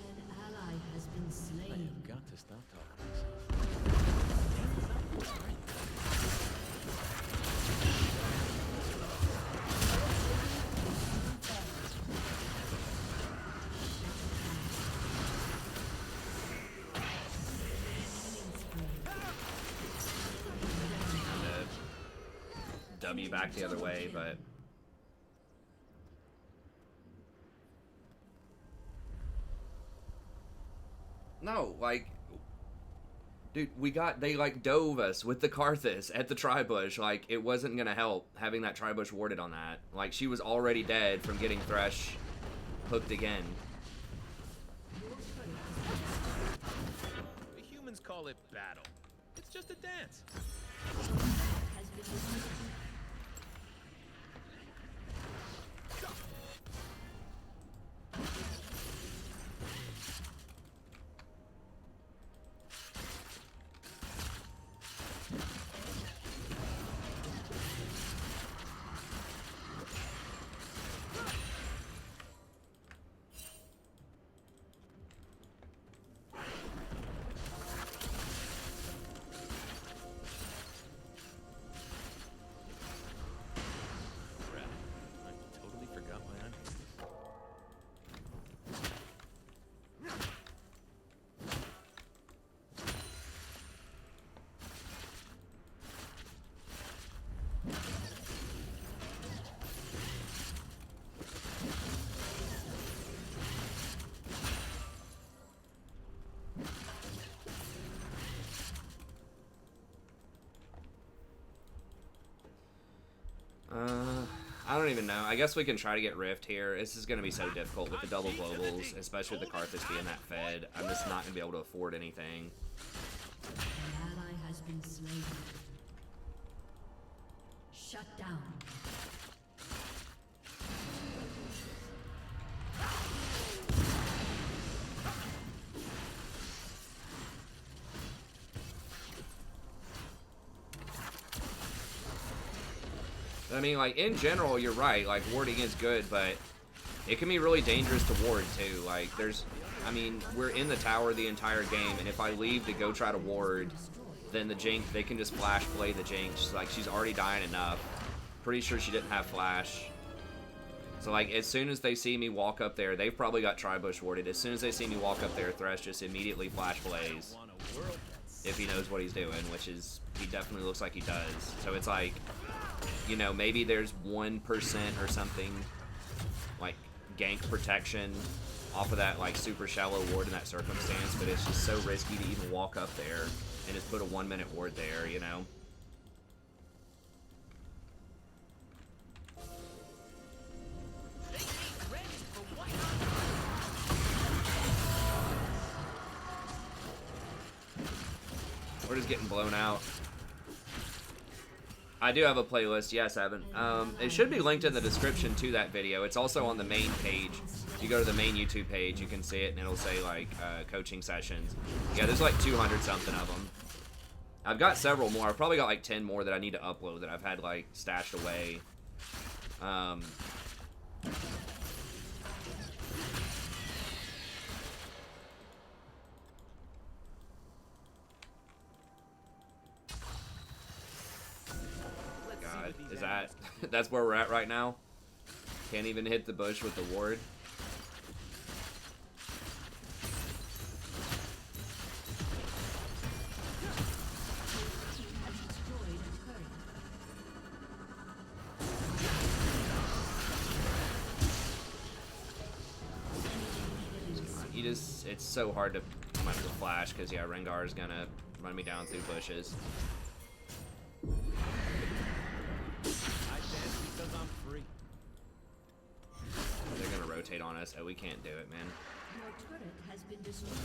An ally has been slain. I've got to stop talking to myself. W back the other way, but no, like, dude, they like dove us with the Karthus at the Tribush. Like, it wasn't gonna help having that Tribush warded on that. Like, she was already dead from getting Thresh hooked again. The humans call it battle. It's just a dance. Has been destroyed. Crap. I totally forgot my onions. I don't even know. I guess we can try to get Rift here. This is going to be so difficult with the double globals, especially with the Karthus being that fed. I'm just not going to be able to afford anything. An ally has been slain. Shut down. I mean, like, in general, you're right. Like, warding is good, but it can be really dangerous to ward, too. Like, I mean, we're in the tower the entire game, and if I leave to go try to ward, then the Jinx, they can just flash play the Jinx. Like, she's already dying enough. Pretty sure she didn't have flash. So, like, as soon as they see me walk up there, they've probably got Tribush warded. As soon as they see me walk up there, Thresh just immediately flash plays. If he knows what he's doing, which is, he definitely looks like he does. So it's like, you know, maybe there's 1% or something, like, gank protection off of that, like, super shallow ward in that circumstance, but it's just so risky to even walk up there and just put a 1-minute ward there, you know? We're just getting blown out. I do have a playlist, yes, Evan. It should be linked in the description to that video. It's also on the main page you go to the main YouTube page, you can see it, and it'll say like coaching sessions. Yeah, there's like 200 something of them. I've got several more. I've probably got like 10 more that I need to upload that I've had like stashed away. God, is that that's where we're at right now? Can't even hit the bush with the ward. It's so hard to come up with flash because yeah, Rengar is gonna run me down through bushes. I dance because I'm free. They're gonna rotate on us. Oh, we can't do it, man. Your turret has been destroyed.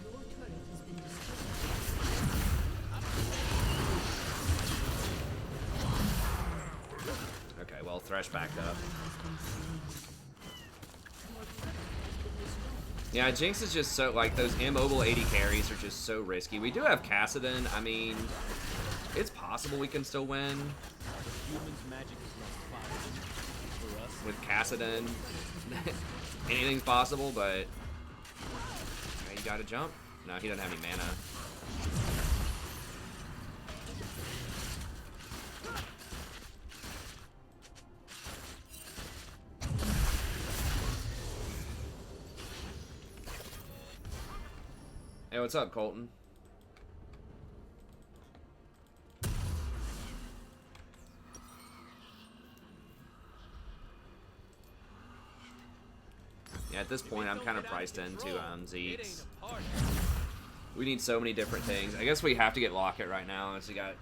Your turret has been destroyed. Okay, well, Thresh backed up. Yeah, Jinx is just so, like, those immobile 80 carries are just so risky. We do have Kassadin. I mean, it's possible we can still win. Humans' magic is not fire. For us, With Kassadin. Anything's possible, but... Okay, you gotta jump. No, he doesn't have any mana. Hey, what's up, Colton? Yeah, at this point, I'm kind of priced into Zeke's. We need so many different things. I guess we have to get Locket right now, as we got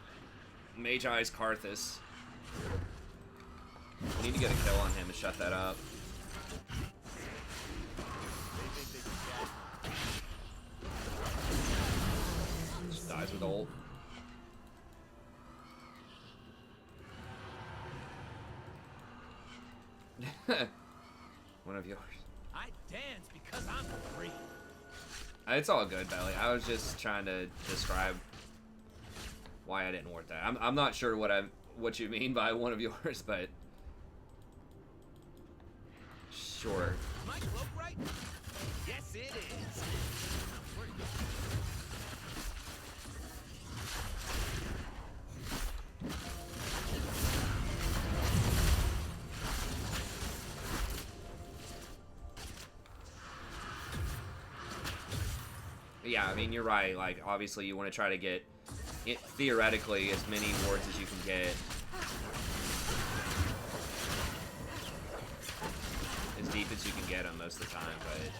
Mage Eyes Karthus. We need to get a kill on him and shut that up. Just dies with ult. One of yours. I dance because I'm free. It's all good, Belly. I was just trying to describe why I didn't ward that. I'm not sure what you mean by one of yours, but sure. Am I cloak right? Yes, it is. Where you Yeah, I mean, you're right. Like, obviously, you want to try to get, theoretically, as many wards as you can get. As deep as you can get them most of the time, but...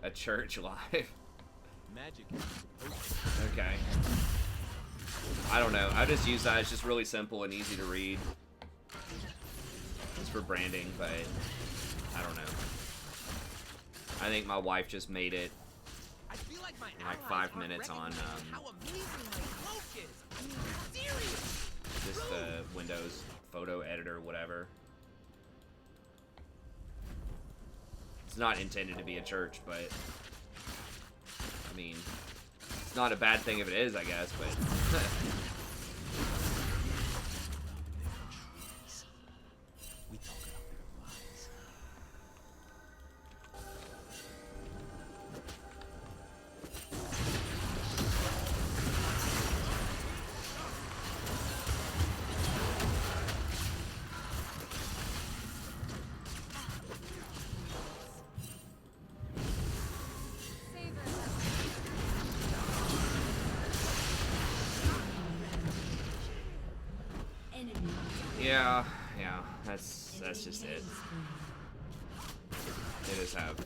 A church live. magic is supposed to. Okay. I don't know. I just use that. It's just really simple and easy to read. It's for branding, but I don't know. I think my wife just made it I feel like my in like allies 5 aren't minutes on recognizing how amazing my cloak is. I mean, serious. just the Windows photo editor, whatever. It's not intended to be a church, but I mean, it's not a bad thing if it is, I guess, but We talk about their lives. yeah, that's just it. They just have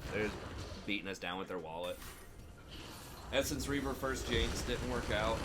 beating us down with their wallet. Essence Reaver first Jinx didn't work out.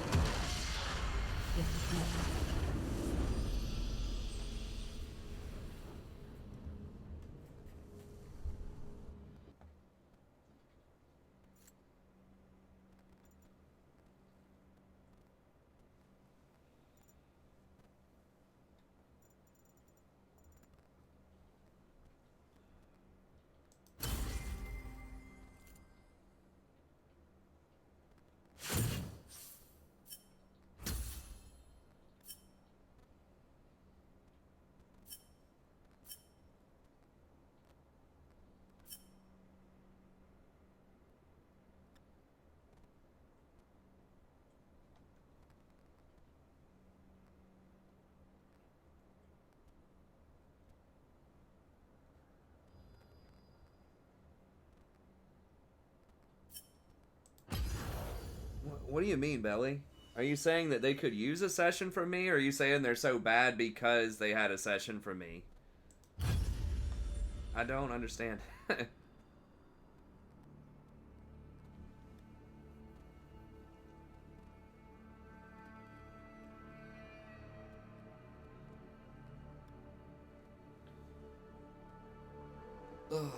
What do you mean, Belly? Are you saying that they could use a session from me, or are you saying they're so bad because they had a session from me? I don't understand. Ugh.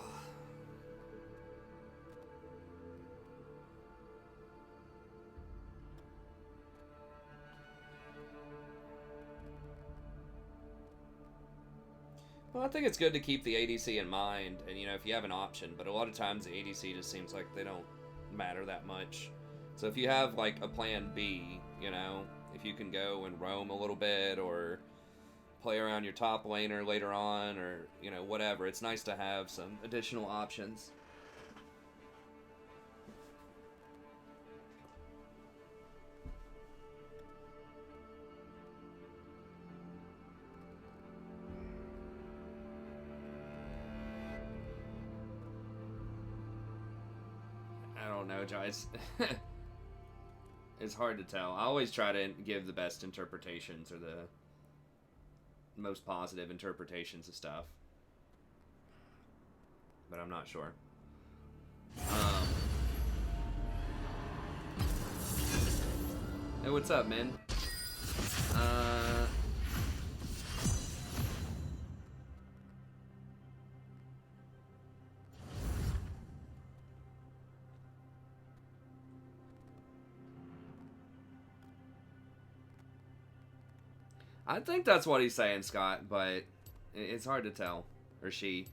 Well, I think it's good to keep the ADC in mind, and you know, if you have an option, but a lot of times the ADC just seems like they don't matter that much. So if you have like a plan B, you know, if you can go and roam a little bit or play around your top laner later on, or you know, whatever, it's nice to have some additional options. I don't know, guys. It's hard to tell. I always try to give the best interpretations or the most positive interpretations of stuff, but I'm not sure. Hey, what's up, man? I think that's what he's saying, Scott, but it's hard to tell. Or she.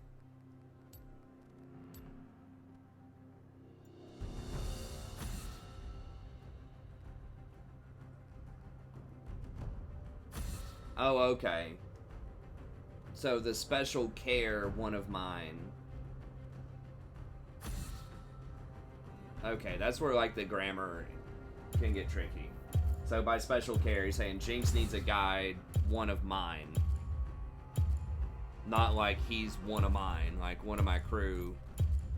Oh, okay. So the special care, one of mine. Okay, that's where like the grammar can get tricky. So by special care, he's saying Jinx needs a guide, one of mine. Not like he's one of mine, like one of my crew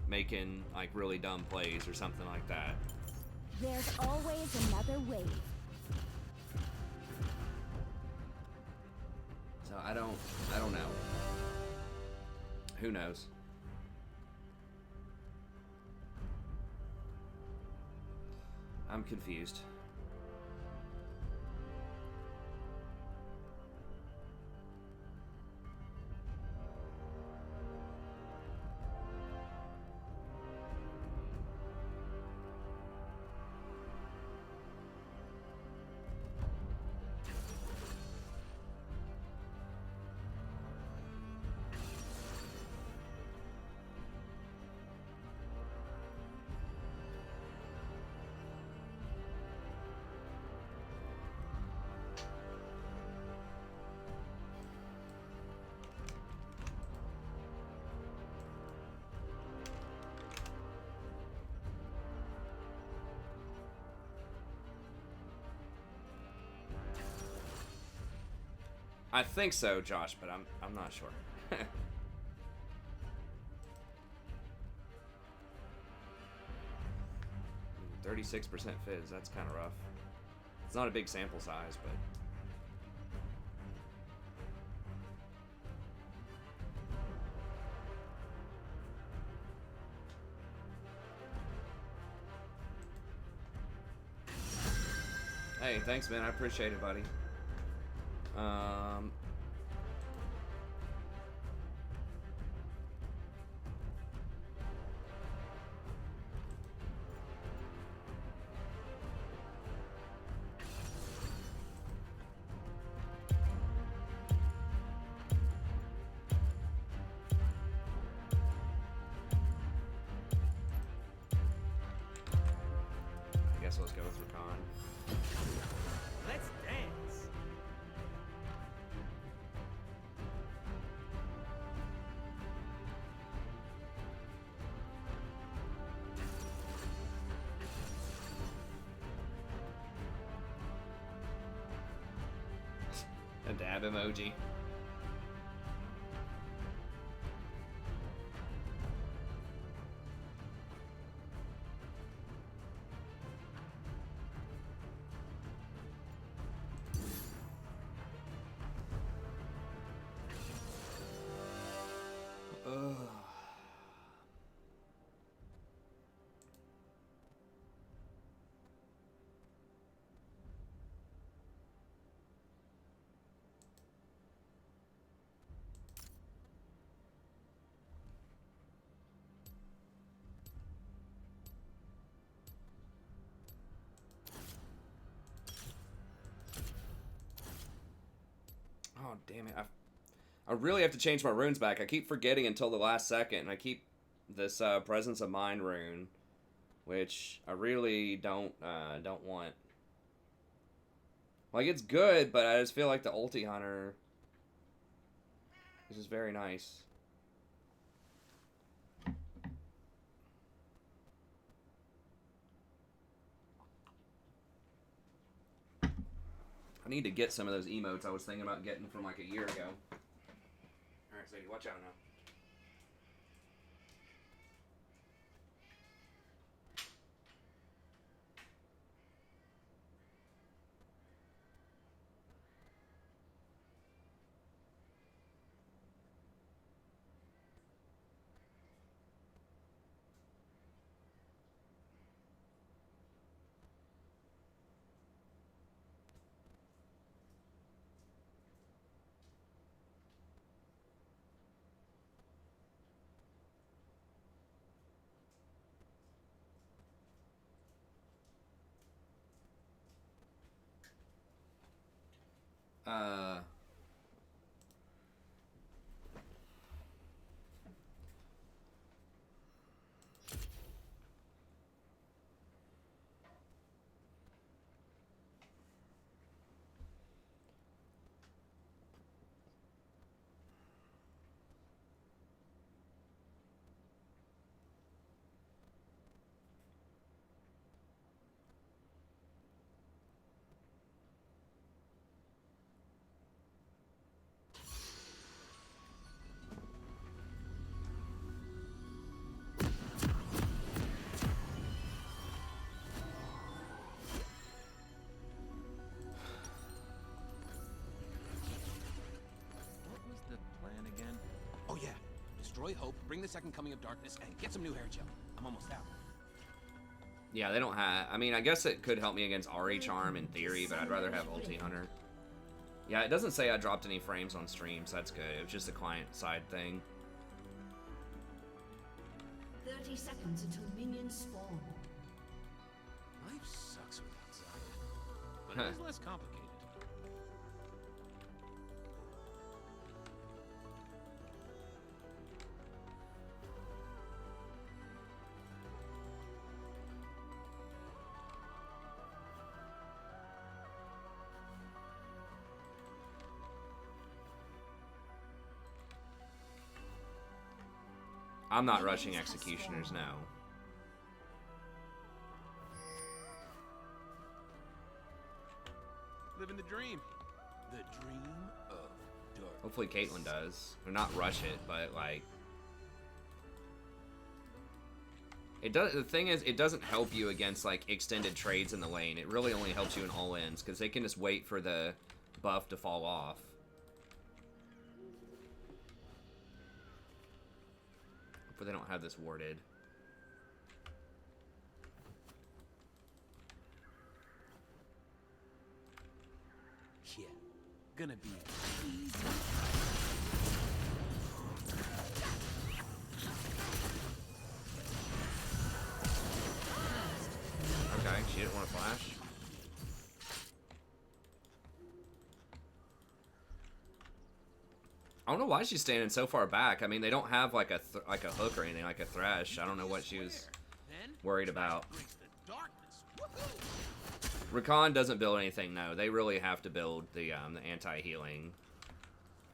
making like really dumb plays or something like that. There's always another way. So I don't know. Who knows? I'm confused. I think so, Josh, but I'm not sure. 36% fizz, that's kind of rough. It's not a big sample size, but... Hey, thanks, man. I appreciate it, buddy. I guess let's go with Recon. Let's dance. A dab emoji. Ugh. Oh, damn it. I really have to change my runes back. I keep forgetting until the last second, and I keep this Presence of Mind rune, which I really don't want. Like, it's good, but I just feel like the Ulti Hunter is just very nice. I need to get some of those emotes I was thinking about getting from like a year ago. Alright, Sadie, watch out now. Uh... What was the plan again? Oh yeah. Destroy Hope, bring the second coming of darkness, and get some new hair gel. I'm almost out. Yeah, they don't have... I mean, I guess it could help me against RE Charm in theory, but I'd rather have Ulti Hunter. Yeah, it doesn't say I dropped any frames on stream, so that's good. It was just a client-side thing. 30 seconds until minions spawn. Life sucks without Zaya, but it is less complicated. I'm not rushing Executioners now. Living the dream. The dream of darkness. Hopefully Caitlyn does. Or not rush it, but like... It does. The thing is, it doesn't help you against like extended trades in the lane. It really only helps you in all-ins, because they can just wait for the buff to fall off. But they don't have this warded. Yeah, gonna be easy. Okay, she didn't want to flash. I don't know why she's standing so far back. I mean, they don't have like a hook or anything, like a thresh. I don't know what she was worried about. Rakan doesn't build anything. No, they really have to build the anti-healing.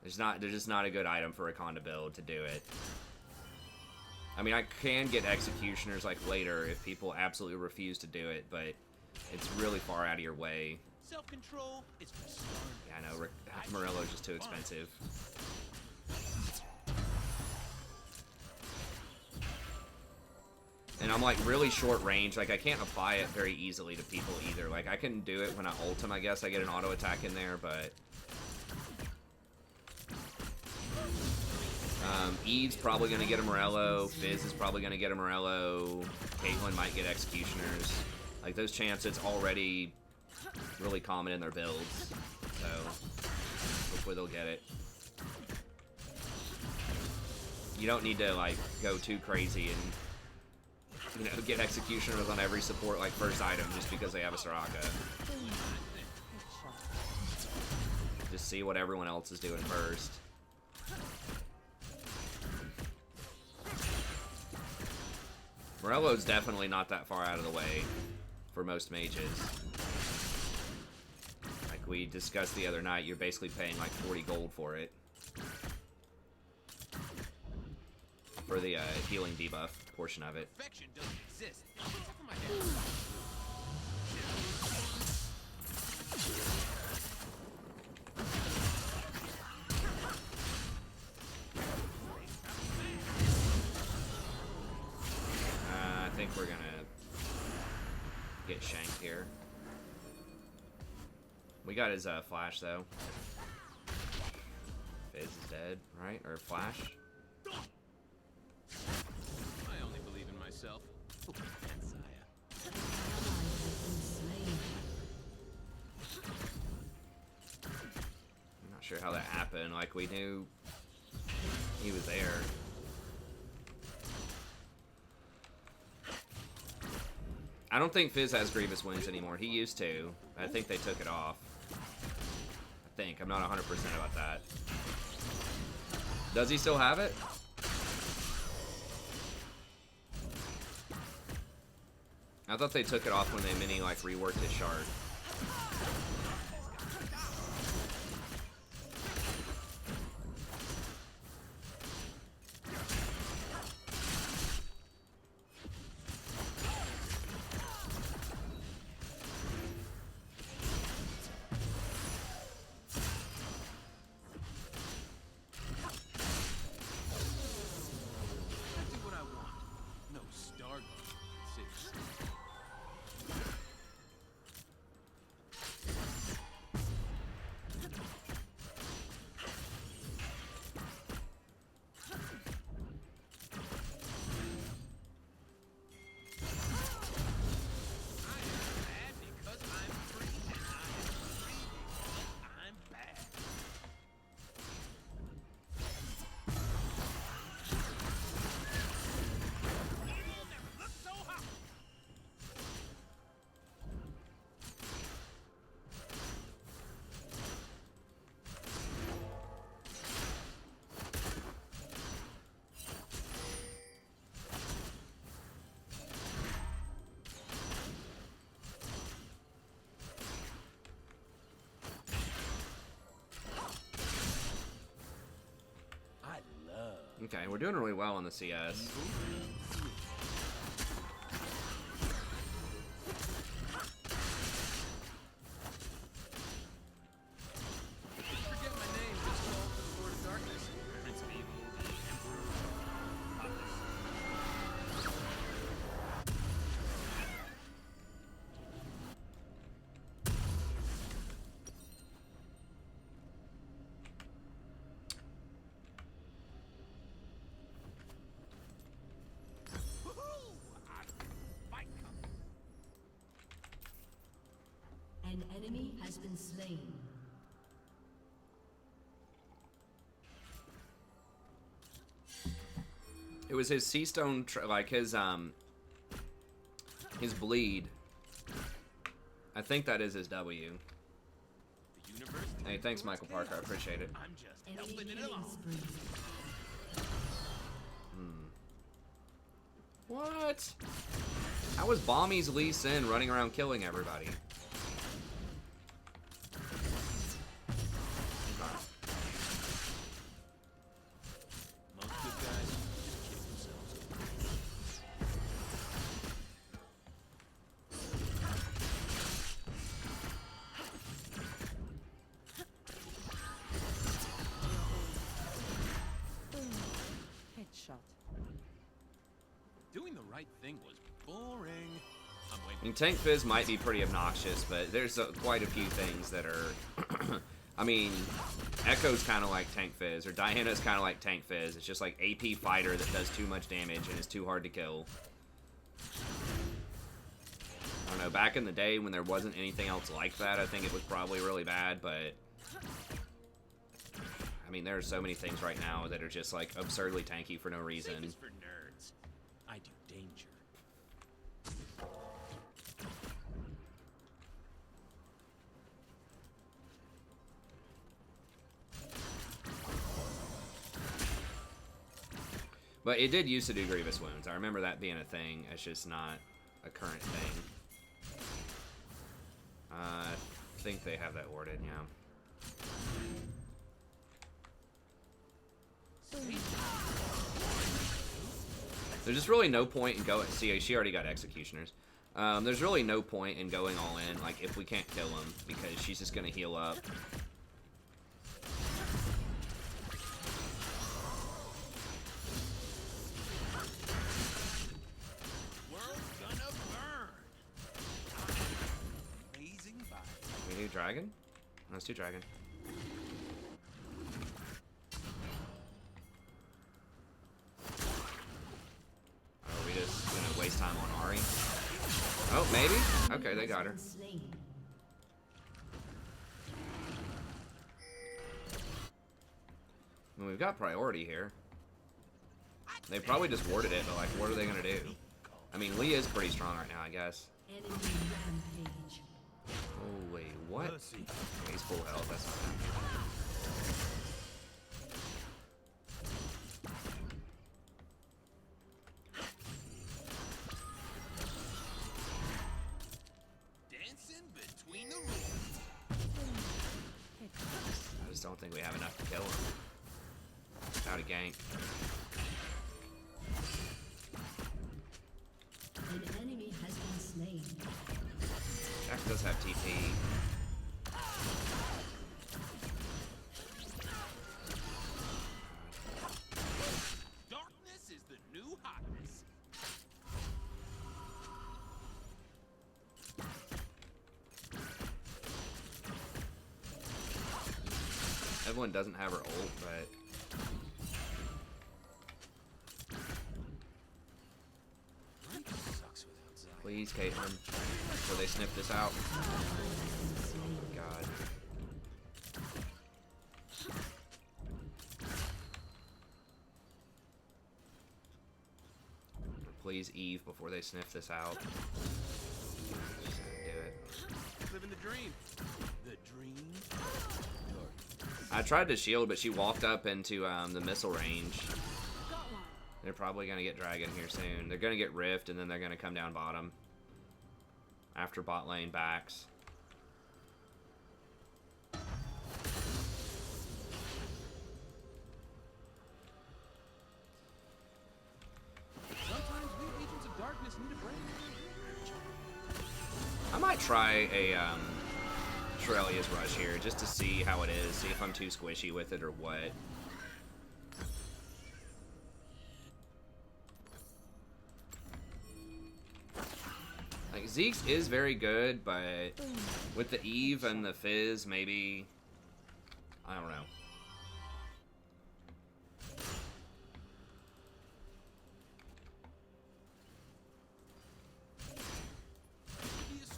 There's just not a good item for Rakan to build to do it. I mean, I can get executioners like later if people absolutely refuse to do it, but it's really far out of your way. Self-control is for starting. Yeah, I know. Morello's just too expensive. And I'm like really short range. Like I can't apply it very easily to people either. Like I can do it when I ult him, I guess. I get an auto attack in there, but Eve's probably going to get a Morello. Fizz is probably going to get a Morello. Caitlyn might get Executioners. Like, those champs, it's already really common in their builds. So, hopefully they'll get it. You don't need to, like, go too crazy and, you know, get Executioners on every support, like, first item just because they have a Soraka. Just see what everyone else is doing first. Morello's definitely not that far out of the way for most mages. Like we discussed the other night, you're basically paying like 40 gold for it. For the healing debuff portion of it. Perfection doesn't exist. I think we're gonna get shanked here. We got his flash though. Fizz is dead, right? Or flash? I only believe in myself. And Saya. I'm not sure how that happened. Like we knew he was there. I don't think Fizz has Grievous Wounds anymore. He used to. I think they took it off. I think. I'm not 100% about that. Does he still have it? I thought they took it off when they mini, like, reworked his shard. Okay, we're doing really well on the CS. Forget my name, just call for the Lord of Darkness. Prince of Evil, the Emperor. An enemy has been slain. It was his sea stone, like his bleed. I think that is his W. The universe Hey, thanks, Michael Parker. I appreciate it. I'm just Enemy helping it killing along. spree. What? How was Bommy's Lee Sin running around killing everybody? Most good guys just kill themselves. Headshot. Doing the right thing was boring. I'm I waiting. mean, Tank Fizz might be pretty obnoxious, but there's quite a few things that are... I mean, Echo's kind of like Tank Fizz, or Diana's kind of like Tank Fizz. It's just like AP fighter that does too much damage and is too hard to kill. I don't know, back in the day when there wasn't anything else like that, I think it was probably really bad, but... I mean, there are so many things right now that are just, like, absurdly tanky for no Safe reason. is for nerds. I do danger. But it did used to do Grievous Wounds. I remember that being a thing. It's just not a current thing. I think they have that worded, yeah. There's just really no point in going... See, she already got Executioners. There's really no point in going all in, like, if we can't kill him, because she's just gonna heal up. World's gonna burn. Amazing vibe. We do Dragon? Let's do Dragon. Are we just gonna waste time on Ari? Oh, maybe? Okay, they got her. Slain. I mean, we've got priority here. They probably just warded it, but like, what are they gonna do? I mean, Lee is pretty strong right now, I guess. Enemy rampage. Oh, wait, what? Okay, he's full health, that's not Dancing between the rules. I just don't think we have enough to kill him. Without a gank. An enemy has been slain. Jack does have TP. Darkness is the new hotness. Everyone doesn't have her ult, but... Sucks without Zion. Please, Caitlyn, before they snip this out. Oh, God. Please, Eve, before they sniff this out. Just gonna do it. Living the dream. The dream. I tried to shield, but she walked up into the missile range. They're probably going to get Dragon here soon. They're going to get Rift, and then they're going to come down bottom. After bot lane backs. Sometimes we agents of darkness need a break. I might try a Shurelya's Rush here, just to see how it is, see if I'm too squishy with it or what. Like, Zeke's is very good, but with the Eve and the Fizz, maybe... I don't know.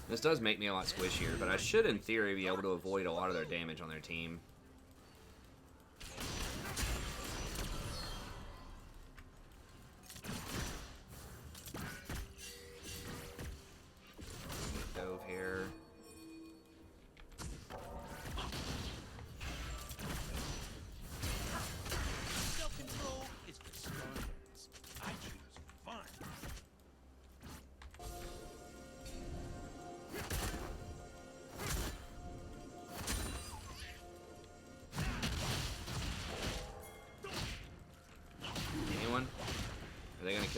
This does make me a lot squishier, but I should, in theory, be able to avoid a lot of their damage on their team.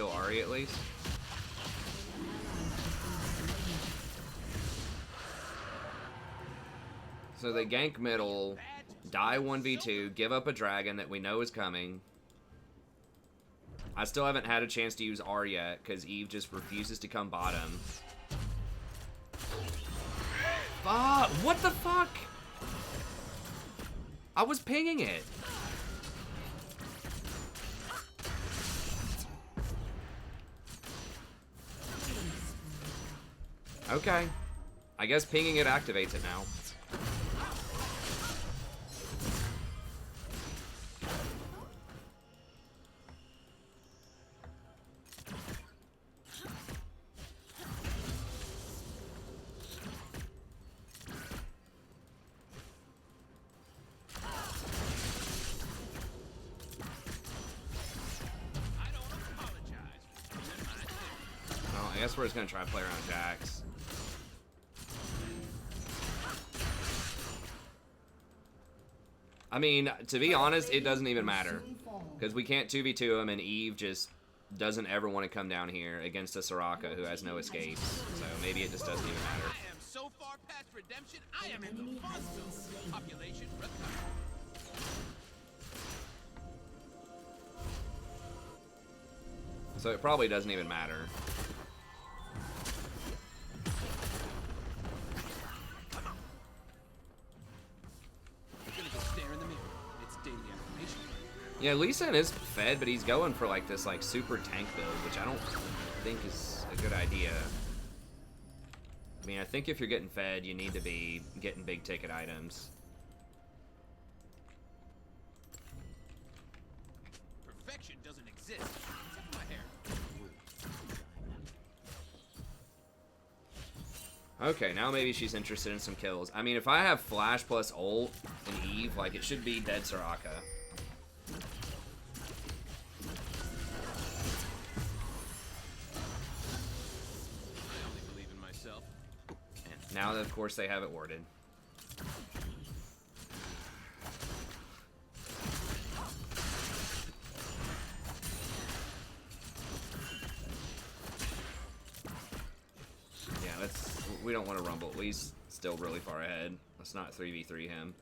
kill Ari at least. So they gank middle, die 1v2, give up a dragon that we know is coming. I still haven't had a chance to use R yet, because Eve just refuses to come bottom. Fuck! What the fuck? I was pinging it. Okay. I guess pinging it activates it now. Well, I guess we're just gonna try to play around Jax. I mean, to be honest, it doesn't even matter. Because we can't 2v2 him, and Eve just doesn't ever want to come down here against a Soraka who has no escapes. So maybe it just doesn't even matter. I am so far past redemption, I am in the fun zone. Population recovered. So it probably doesn't even matter. Yeah, Lee Sin is fed, but he's going for like this like super tank build, which I don't think is a good idea. I mean, I think if you're getting fed, you need to be getting big ticket items. Perfection doesn't exist, except for my hair. Okay, now maybe she's interested in some kills. I mean, if I have Flash plus ult and Eve, like it should be dead Soraka. Now, of course, they have it warded. Yeah, we don't want to rumble. Lee's still really far ahead. Let's not 3v3 him.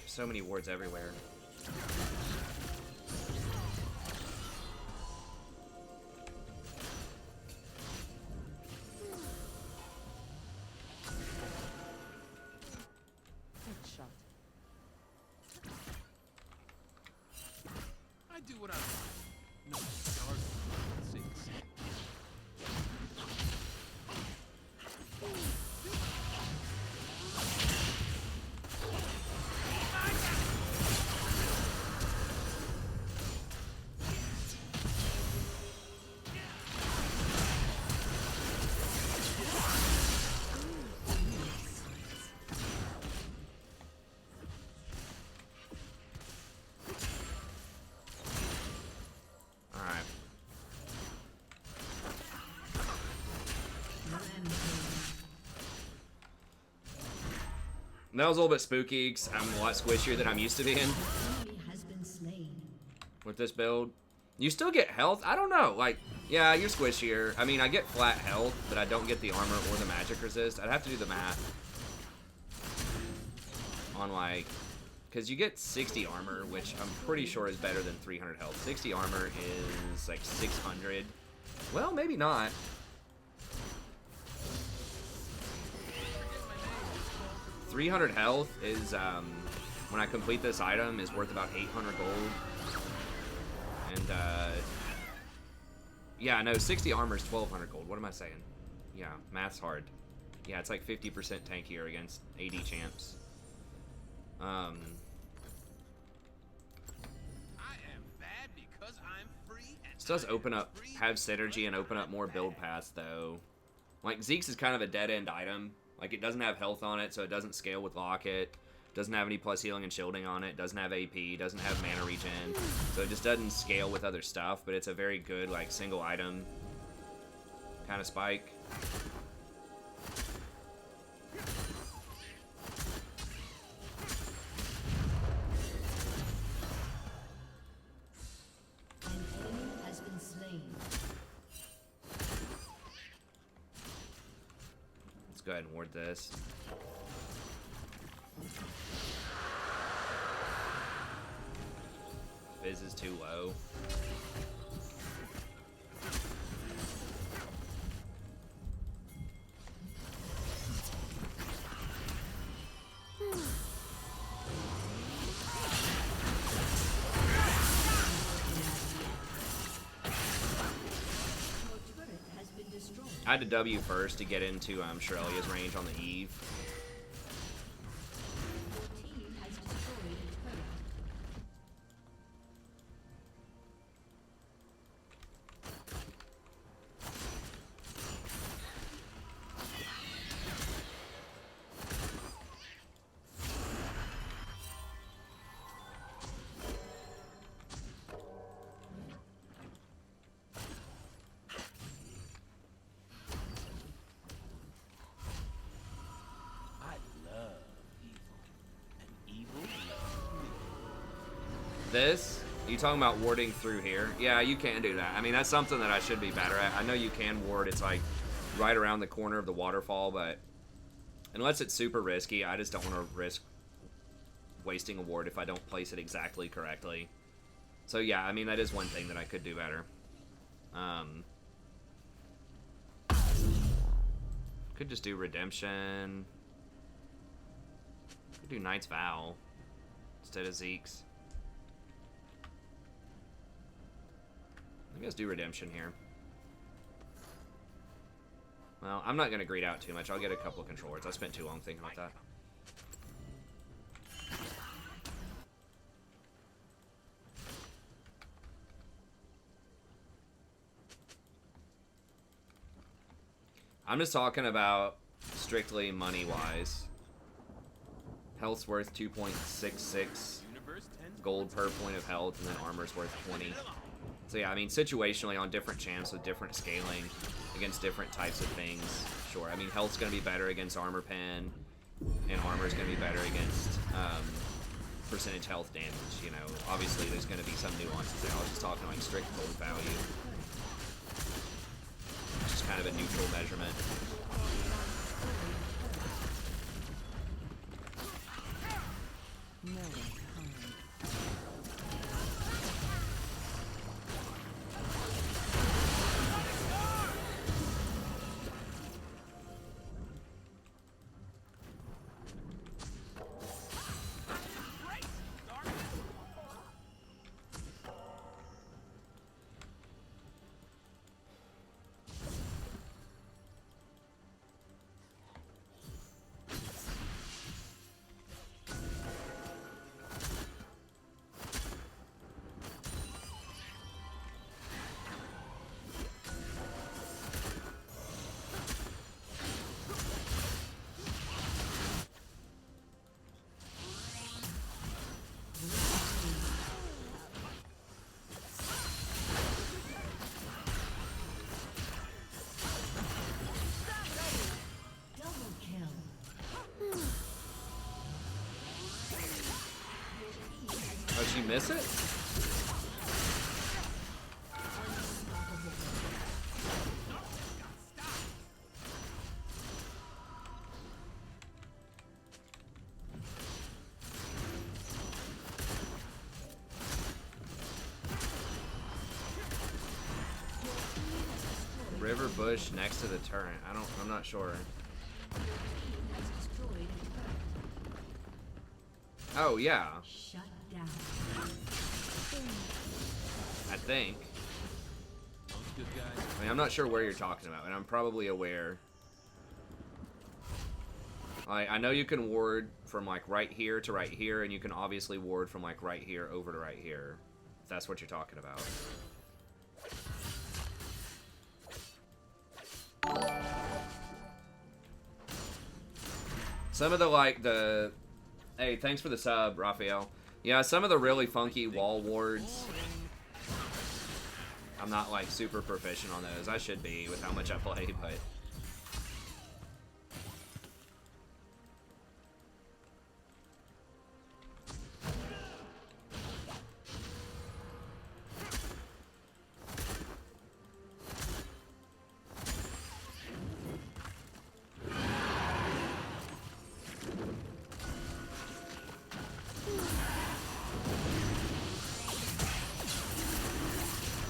So many wards everywhere. Headshot. I do what I want. No stars. Six. That was a little bit spooky because I'm a lot squishier than I'm used to being with this build. You still get health? I don't know. Like, yeah, you're squishier. I mean, I get flat health, but I don't get the armor or the magic resist. I'd have to do the math on, like, because you get 60 armor, which I'm pretty sure is better than 300 health. 60 armor is, like, 600. Well, maybe not. $300 health is, when I complete this item, is worth about 800 gold. And, yeah, no, 60 armor is 1,200 gold. What am I saying? Yeah, math's hard. Yeah, it's like 50% tankier against AD champs. I am bad because I'm free. And This does open up, have synergy and open up more build paths, though. Like, Zeke's is kind of a dead-end item. Like, it doesn't have health on it, so it doesn't scale with Locket. Doesn't have any plus healing and shielding on it. Doesn't have AP. Doesn't have mana regen. So it just doesn't scale with other stuff. But it's a very good like single item kind of spike. Go ahead and ward this. Fizz is too low. I had to W first to get into Shirelia's range on the Eve. This? You talking about warding through here? Yeah, you can do that. I mean, that's something that I should be better at. I know you can ward. It's like right around the corner of the waterfall, but unless it's super risky, I just don't want to risk wasting a ward if I don't place it exactly correctly. So yeah, I mean, that is one thing that I could do better. Could just do Redemption. Could do Knight's Vow instead of Zeke's. I guess do Redemption here. Well, I'm not going to greed out too much. I'll get a couple of control words. I spent too long thinking about that. I'm just talking about strictly money-wise. Health's worth 2.66 gold per point of health, and then armor's worth 20. So yeah, I mean, situationally on different champs with different scaling against different types of things, sure. I mean, health's going to be better against armor pen, and armor's going to be better against percentage health damage, you know. Obviously, there's going to be some nuances there. I was just talking like strict gold value. It's just kind of a neutral measurement. Oh, she miss it? River bush next to the turret. I'm not sure. Oh yeah. Shut down. I think. I mean, I'm not sure where you're talking about, and I'm probably aware. I know you can ward from like right here to right here, and you can obviously ward from like right here over to right here. If that's what you're talking about. Some of the Hey, thanks for the sub, Raphael. Yeah, some of the really funky wall wards, I'm not like super proficient on those. I should be with how much I play, but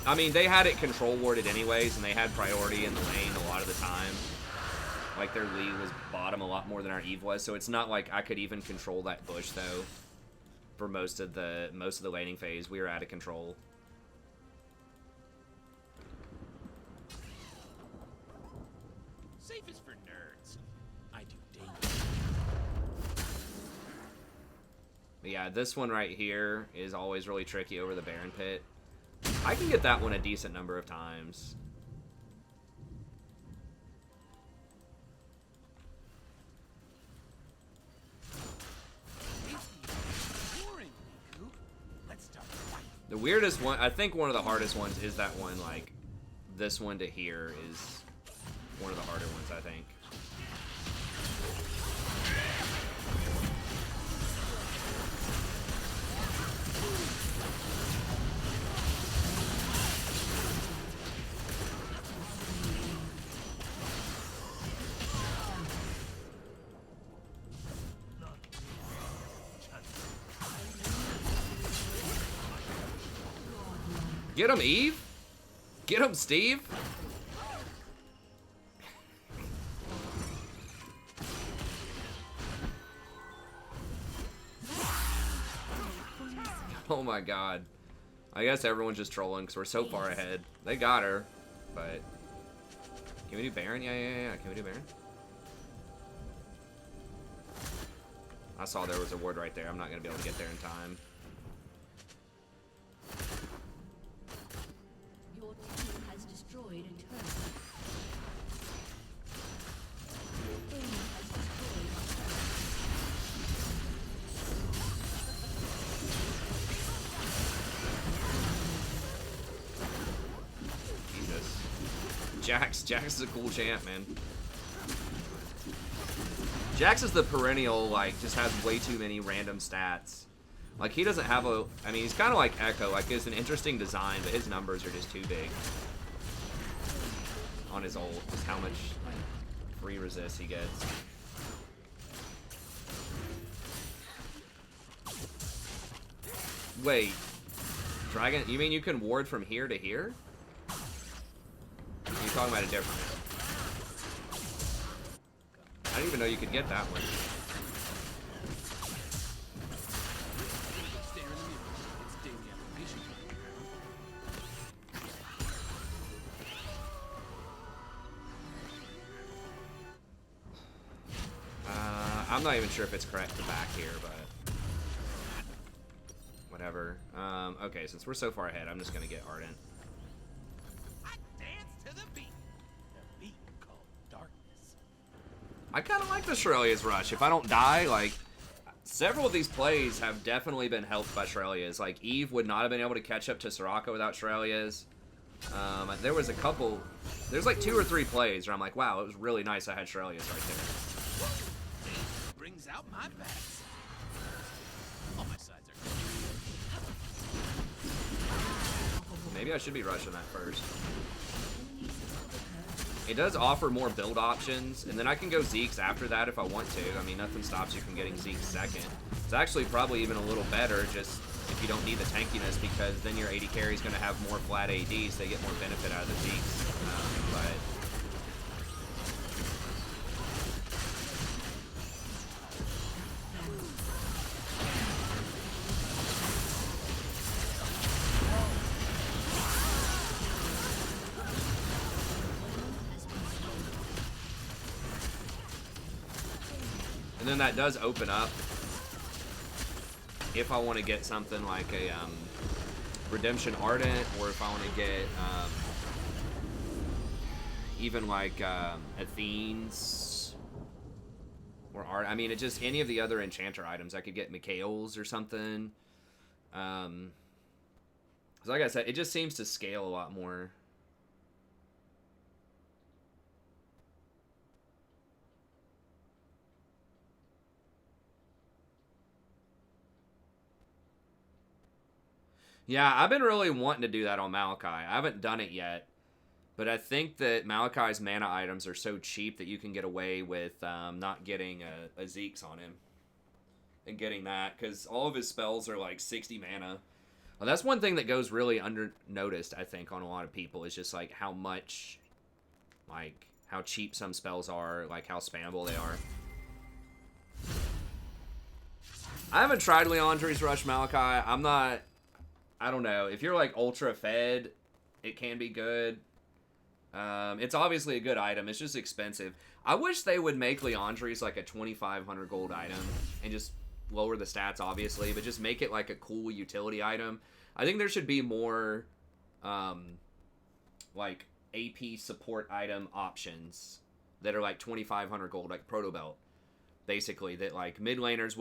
I mean, they had it control warded anyways, and they had priority in the lane a lot of the time. Like, their Lee was bottom a lot more than our Eve was, so it's not like I could even control that bush, though. For most of the laning phase, we were out of control. Safe is for nerds. I do danger. But yeah, this one right here is always really tricky over the Baron Pit. I can get that one a decent number of times. The weirdest one, I think one of the hardest ones is that one, like, this one to here is one of the harder ones, I think. Get him, Eve! Get him, Steve! Oh my god. I guess everyone's just trolling because we're so far ahead. They got her, but... Can we do Baron? Yeah. Can we do Baron? I saw there was a ward right there. I'm not going to be able to get there in time. Your team has destroyed a turret. Your team has destroyed a Jesus. Jax is a cool champ, man. Jax is the perennial, like, just has way too many random stats. Like, he doesn't have a... I mean, he's kind of like Echo. Like, it's an interesting design, but his numbers are just too big. On his ult, just how much free resist he gets. Wait. Dragon... You mean you can ward from here to here? You're talking about a different... I didn't even know you could get that one. I'm not even sure if it's correct to back here, but whatever. Okay, since we're so far ahead, I'm just gonna get Ardent. I dance to the beat called darkness. I kind of like the Shurelya's Rush. If I don't die, like, several of these plays have definitely been helped by Shurelya's. Like, Eve would not have been able to catch up to Soraka without Shurelya's. There was a couple, there's like 2 or 3 plays where I'm like, wow, it was really nice I had Shurelya's right there. Brings out my bats. All my sides are good. Maybe I should be rushing that first. It does offer more build options, and then I can go Zeke's after that if I want to. I mean, nothing stops you from getting Zeke second. It's actually probably even a little better just if you don't need the tankiness, because then your AD carry is going to have more flat ADs. So they get more benefit out of the Zeke's. And then that does open up if I want to get something like a Redemption Ardent, or if I want to get even like Athene's Or art. I mean, it just any of the other enchanter items. I could get Mikhail's or something. So like I said, it just seems to scale a lot more. Yeah, I've been really wanting to do that on Malachi. I haven't done it yet. But I think that Malachi's mana items are so cheap that you can get away with not getting a Zeke's on him. And getting that, because all of his spells are like 60 mana. Well, that's one thing that goes really under noticed, I think, on a lot of people, is just like how much, like, how cheap some spells are, like how spammable they are. I haven't tried Leandri's Rush Malachi. I don't know. If you're like ultra fed, it can be good. It's obviously a good item. It's just expensive. I wish they would make Leandri's like a 2,500 gold item and just lower the stats, obviously, but just make it like a cool utility item. I think there should be more, like AP support item options that are like 2,500 gold, like Proto Belt, basically. That like mid laners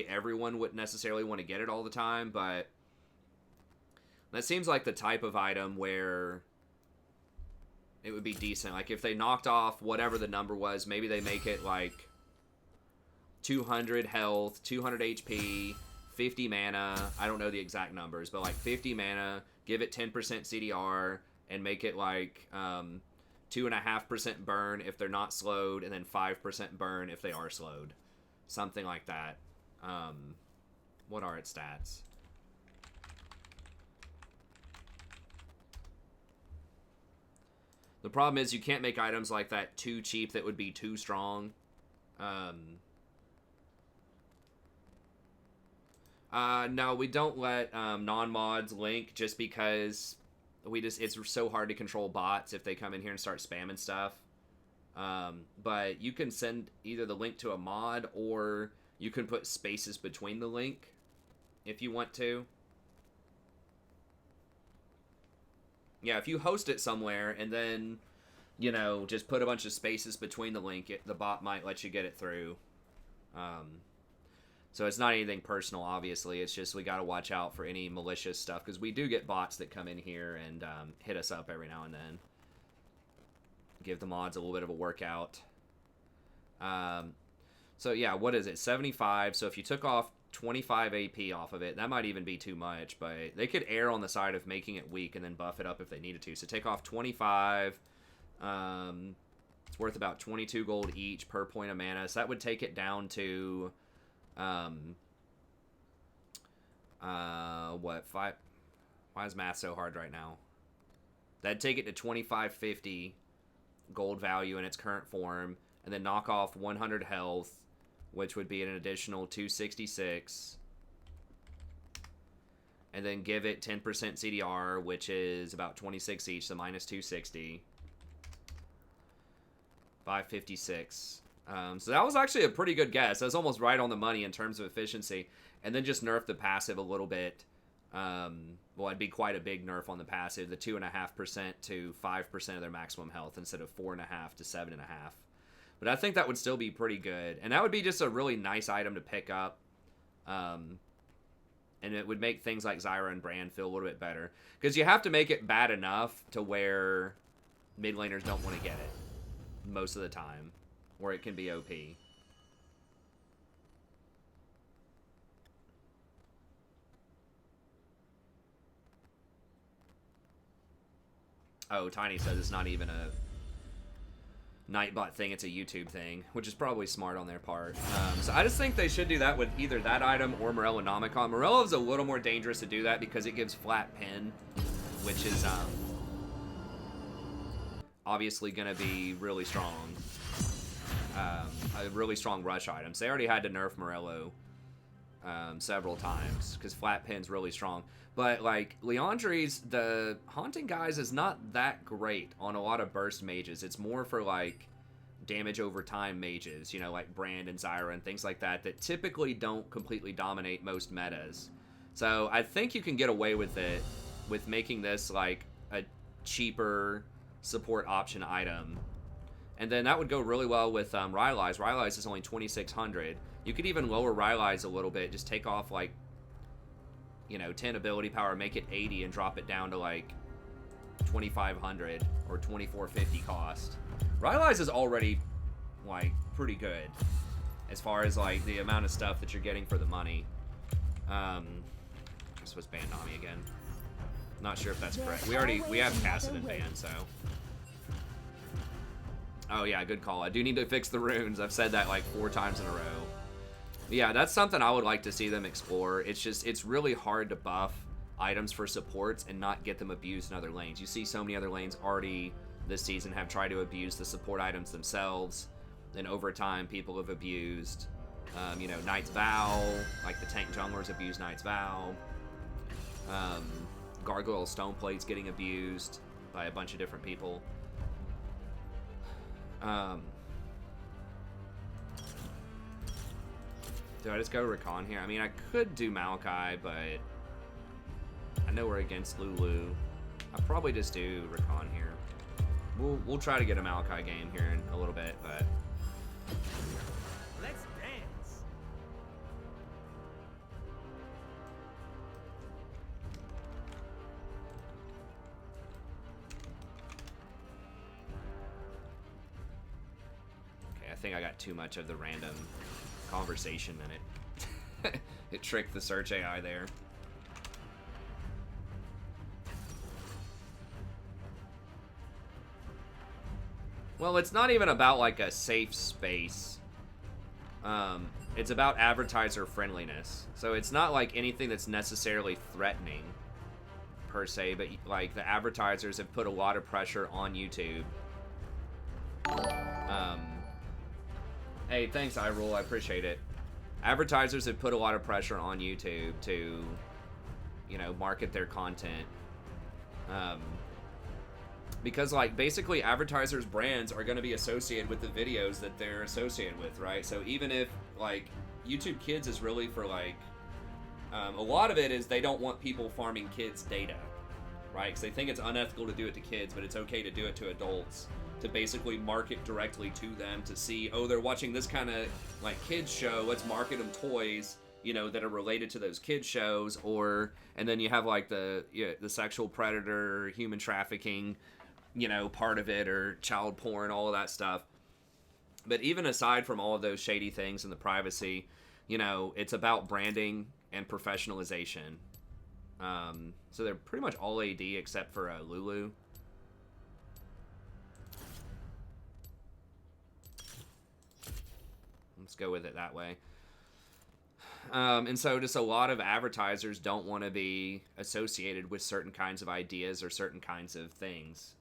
everyone wouldn't necessarily want to get it all the time, but that seems like the type of item where it would be decent. Like if they knocked off whatever the number was, maybe they make it like 200 health, 200 HP, 50 mana. I don't know the exact numbers, but like 50 mana, give it 10% CDR, and make it like 2.5% burn if they're not slowed, and then 5% burn if they are slowed. Something like that. What are its stats? The problem is you can't make items like that too cheap that would be too strong. No, we don't let non-mods link just because it's so hard to control bots if they come in here and start spamming stuff. But you can send either the link to a mod, or you can put spaces between the link if you want to. Yeah, if you host it somewhere and then, you know, just put a bunch of spaces between the link, the bot might let you get it through. So it's not anything personal, obviously. It's just we got to watch out for any malicious stuff, because we do get bots that come in here and hit us up every now and then. Give the mods a little bit of a workout. So yeah, what is it? 75. So if you took off 25 AP off of it, that might even be too much, but they could err on the side of making it weak and then buff it up if they needed to. So take off 25. It's worth about 22 gold each per point of mana. So that would take it down to what, 5? Why is math so hard right now? That'd take it to 2550 gold value in its current form, and then knock off 100 health, which would be an additional 266, and then give it 10% CDR, which is about 26 each, so minus 260. 556. So that was actually a pretty good guess. That's almost right on the money in terms of efficiency. And then just nerf the passive a little bit. Well, it'd be quite a big nerf on the passive. The 2.5% to 5% of their maximum health instead of 4.5 to 7.5. But I think that would still be pretty good. And that would be just a really nice item to pick up. And it would make things like Zyra and Brand feel a little bit better. Because you have to make it bad enough to where mid laners don't want to get it most of the time, or it can be OP. Oh, Tiny says it's not even a Nightbot thing, it's a YouTube thing, which is probably smart on their part. So I just think they should do that with either that item or Morello Nomicon. Morello is a little more dangerous to do that because it gives flat pin, which is obviously going to be really strong. A really strong rush item. So they already had to nerf Morello several times because flat pin's really strong. But like Leandri's, the Haunting Guise is not that great on a lot of burst mages. It's more for like damage over time mages, you know, like Brand and Zyra and things like that, that typically don't completely dominate most metas. So I think you can get away with it with making this like a cheaper support option item And then that would go really well with Rylai's. Rylai's is only 2,600. You could even lower Rylai's a little bit. Just take off, like, you know, 10 ability power, make it 80, and drop it down to, like, 2,500 or 2,450 cost. Rylai's is already, like, pretty good as far as, like, the amount of stuff that you're getting for the money. This was ban Nami again. Not sure if that's correct. We have Kassadin banned, so. Oh yeah, good call. I do need to fix the runes. I've said that like 4 times in a row. Yeah, that's something I would like to see them explore. It's just, it's really hard to buff items for supports and not get them abused in other lanes. You see so many other lanes already this season have tried to abuse the support items themselves. Then over time, people have abused, you know, Knight's Vow, like the tank junglers abuse Knight's Vow. Gargoyle Stone Plate's getting abused by a bunch of different people. Do I just go Rakan here? I mean, I could do Maokai, but I know we're against Lulu. I'll probably just do Rakan here. We'll try to get a Maokai game here in a little bit, but Let's dance. okay, I think I got too much of the random conversation in it. It tricked the search AI there. Well, it's not even about like a safe space. It's about advertiser friendliness. So it's not like anything that's necessarily threatening per se, but like the advertisers have put a lot of pressure on YouTube. Hey, thanks, iRule. I appreciate it. Advertisers have put a lot of pressure on YouTube to, you know, market their content. Because, like, basically advertisers' brands are going to be associated with the videos that they're associated with, right? So even if, like, YouTube Kids is really for, like, a lot of it is they don't want people farming kids' data, right? Because they think it's unethical to do it to kids, but it's okay to do it to adults. To basically market directly to them to see, oh, they're watching this kind of, like, kids show, let's market them toys, you know, that are related to those kids shows, or, and then you have, like, the sexual predator, human trafficking, you know, part of it, or child porn, all of that stuff. But even aside from all of those shady things and the privacy, you know, it's about branding and professionalization. So they're pretty much all AD except for Lulu. Let's go with it that way. And so just a lot of advertisers don't want to be associated with certain kinds of ideas or certain kinds of things.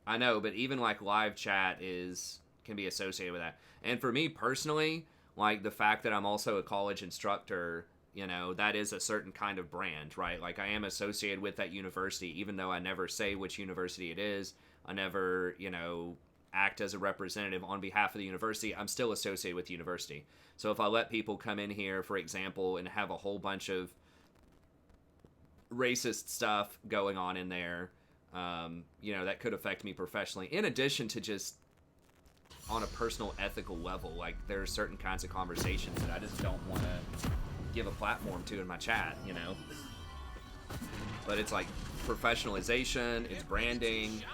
I know, but even like live chat can be associated with that. And for me personally, like the fact that I'm also a college instructor, you know, that is a certain kind of brand, right? Like I am associated with that university, even though I never say which university it is. I never, you know, act as a representative on behalf of the university. I'm still associated with the university. So if I let people come in here, for example, and have a whole bunch of racist stuff going on in there, you know, that could affect me professionally. In addition to just on a personal ethical level, like there are certain kinds of conversations that I just don't want to give a platform to in my chat, you know. But it's like professionalization, it's branding,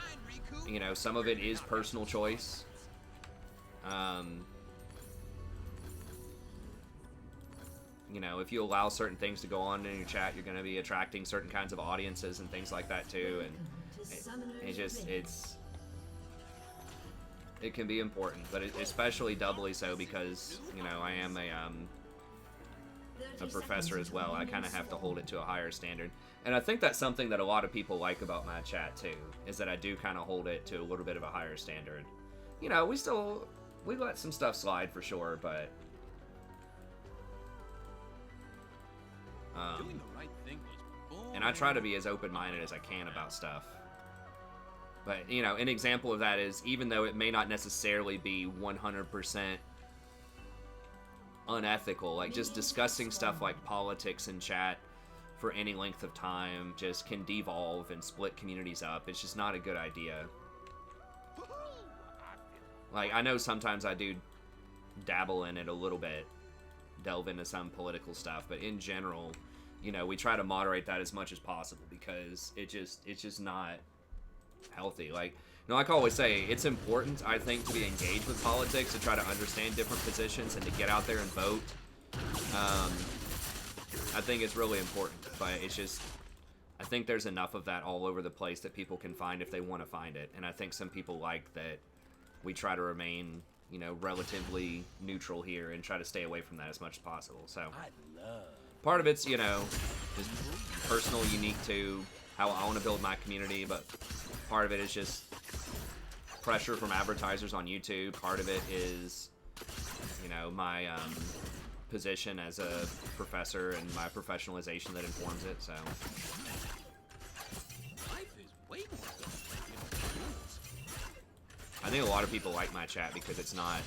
you know, some of it is personal choice. You know, if you allow certain things to go on in your chat, you're going to be attracting certain kinds of audiences and things like that too. And it can be important, but especially doubly so because, you know, I am a professor as well. I kind of have to hold it to a higher standard. And I think that's something that a lot of people like about my chat too, is that I do kind of hold it to a little bit of a higher standard. You know, we let some stuff slide for sure, but Doing the right thing was and I try to be as open-minded as I can about stuff. But, you know, an example of that is, even though it may not necessarily be 100% unethical, like just discussing stuff like politics in chat for any length of time just can devolve and split communities up. It's just not a good idea. Like, I know sometimes I do dabble in it a little bit, delve into some political stuff, but in general, you know, we try to moderate that as much as possible because it's just not healthy. Like, you know, like I always say, it's important, I think, to be engaged with politics, to try to understand different positions and to get out there and vote. I think it's really important, but it's just, I think there's enough of that all over the place that people can find if they want to find it. And I think some people like that we try to remain, you know, relatively neutral here and try to stay away from that as much as possible. So part of it's, you know, just personal, unique to how I want to build my community, but part of it is just pressure from advertisers on YouTube. Part of it is, you know, my position as a professor and my professionalization that informs it. So I think a lot of people like my chat because it's not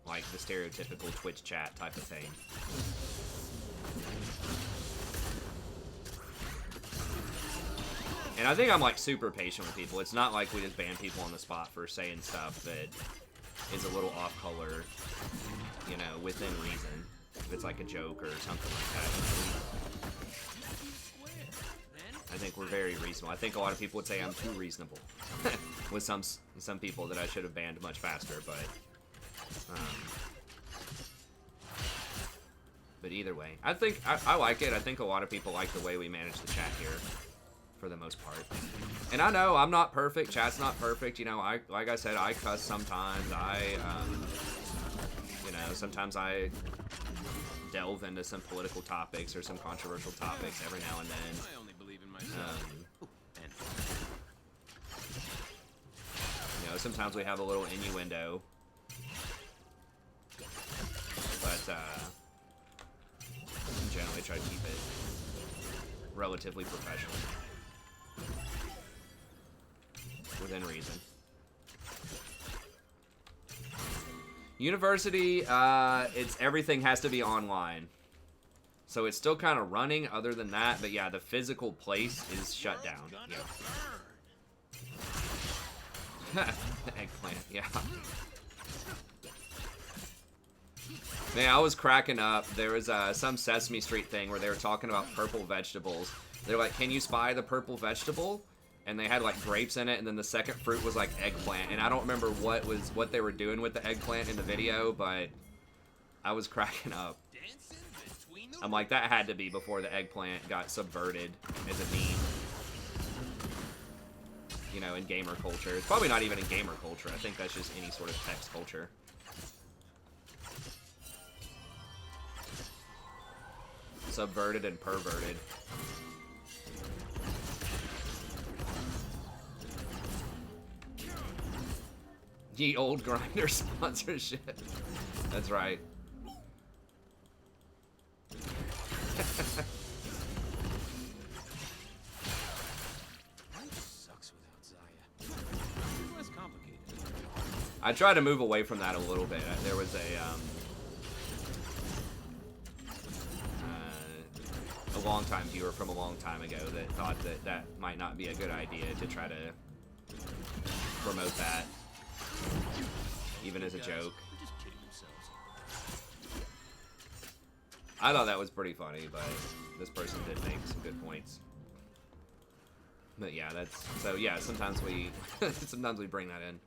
like the stereotypical Twitch chat type of thing. And I think I'm like super patient with people. It's not like we just ban people on the spot for saying stuff that is a little off color, you know, within reason. If it's like a joke or something like that. I think we're very reasonable. I think a lot of people would say I'm too reasonable with some people that I should have banned much faster, but either way, I think I like it. I think a lot of people like the way we manage the chat here, for the most part. And I know I'm not perfect. Chat's not perfect. You know, like I said, I cuss sometimes. You know, sometimes I delve into some political topics or some controversial topics every now and then. I only believe in myself. You know, sometimes we have a little innuendo, but generally try to keep it relatively professional, within reason. University, it's everything has to be online. So it's still kind of running other than that, but yeah, the physical place is shut down. Yeah. Eggplant, yeah. Man, I was cracking up. There was some Sesame Street thing where they were talking about purple vegetables. They're like, can you spy the purple vegetable? And they had like grapes in it, and then the second fruit was like eggplant. And I don't remember what they were doing with the eggplant in the video, but I was cracking up. I'm like, that had to be before the eggplant got subverted as a meme. You know, in gamer culture. It's probably not even in gamer culture. I think that's just any sort of text culture. Subverted and perverted. Ye old grinder sponsorship. That's right. I try to move away from that a little bit. There was a long-time viewer from a long time ago that thought that that might not be a good idea to try to promote that, even as a joke. I thought that was pretty funny, but this person did make some good points. But yeah, that's so. Yeah, sometimes we bring that in.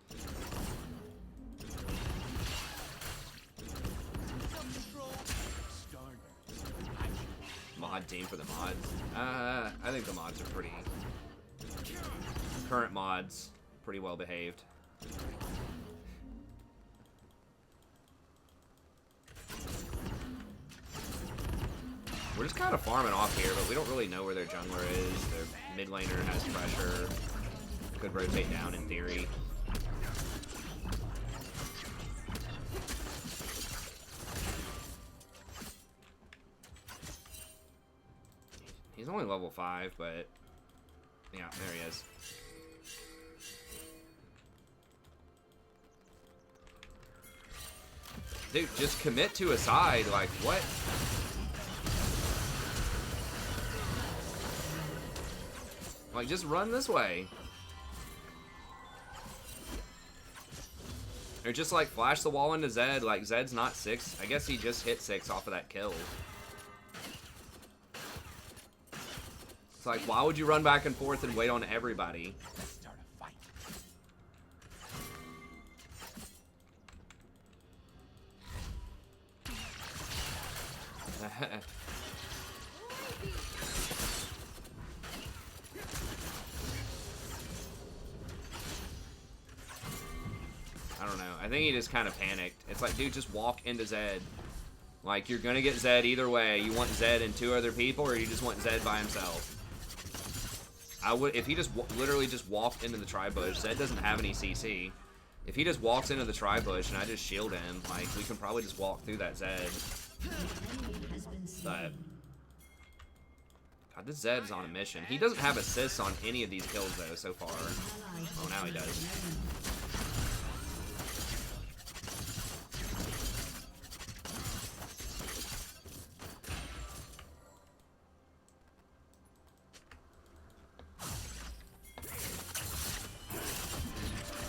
Mod team for the mods. I think the mods are pretty. Current mods, pretty well behaved. We're just kind of farming off here, but we don't really know where their jungler is. Their mid laner has pressure. Could rotate down in theory. He's only level 5, but yeah, there he is. Dude, just commit to a side. Like, what? Like, just run this way. Or just, like, flash the wall into Zed. Like, Zed's not 6. I guess he just hit 6 off of that kill. It's like, why would you run back and forth and wait on everybody? Let's start a fight. I don't know. I think he just kind of panicked. It's like, dude, just walk into Zed. Like, you're gonna get Zed either way. You want Zed and 2 other people, or you just want Zed by himself. I would, if he just literally just walked into the tri-bush. Zed doesn't have any CC. If he just walks into the tri-bush and I just shield him, like, we can probably just walk through that Zed. But God, this Zed's on a mission. He doesn't have assists on any of these kills though so far. Oh, now he does.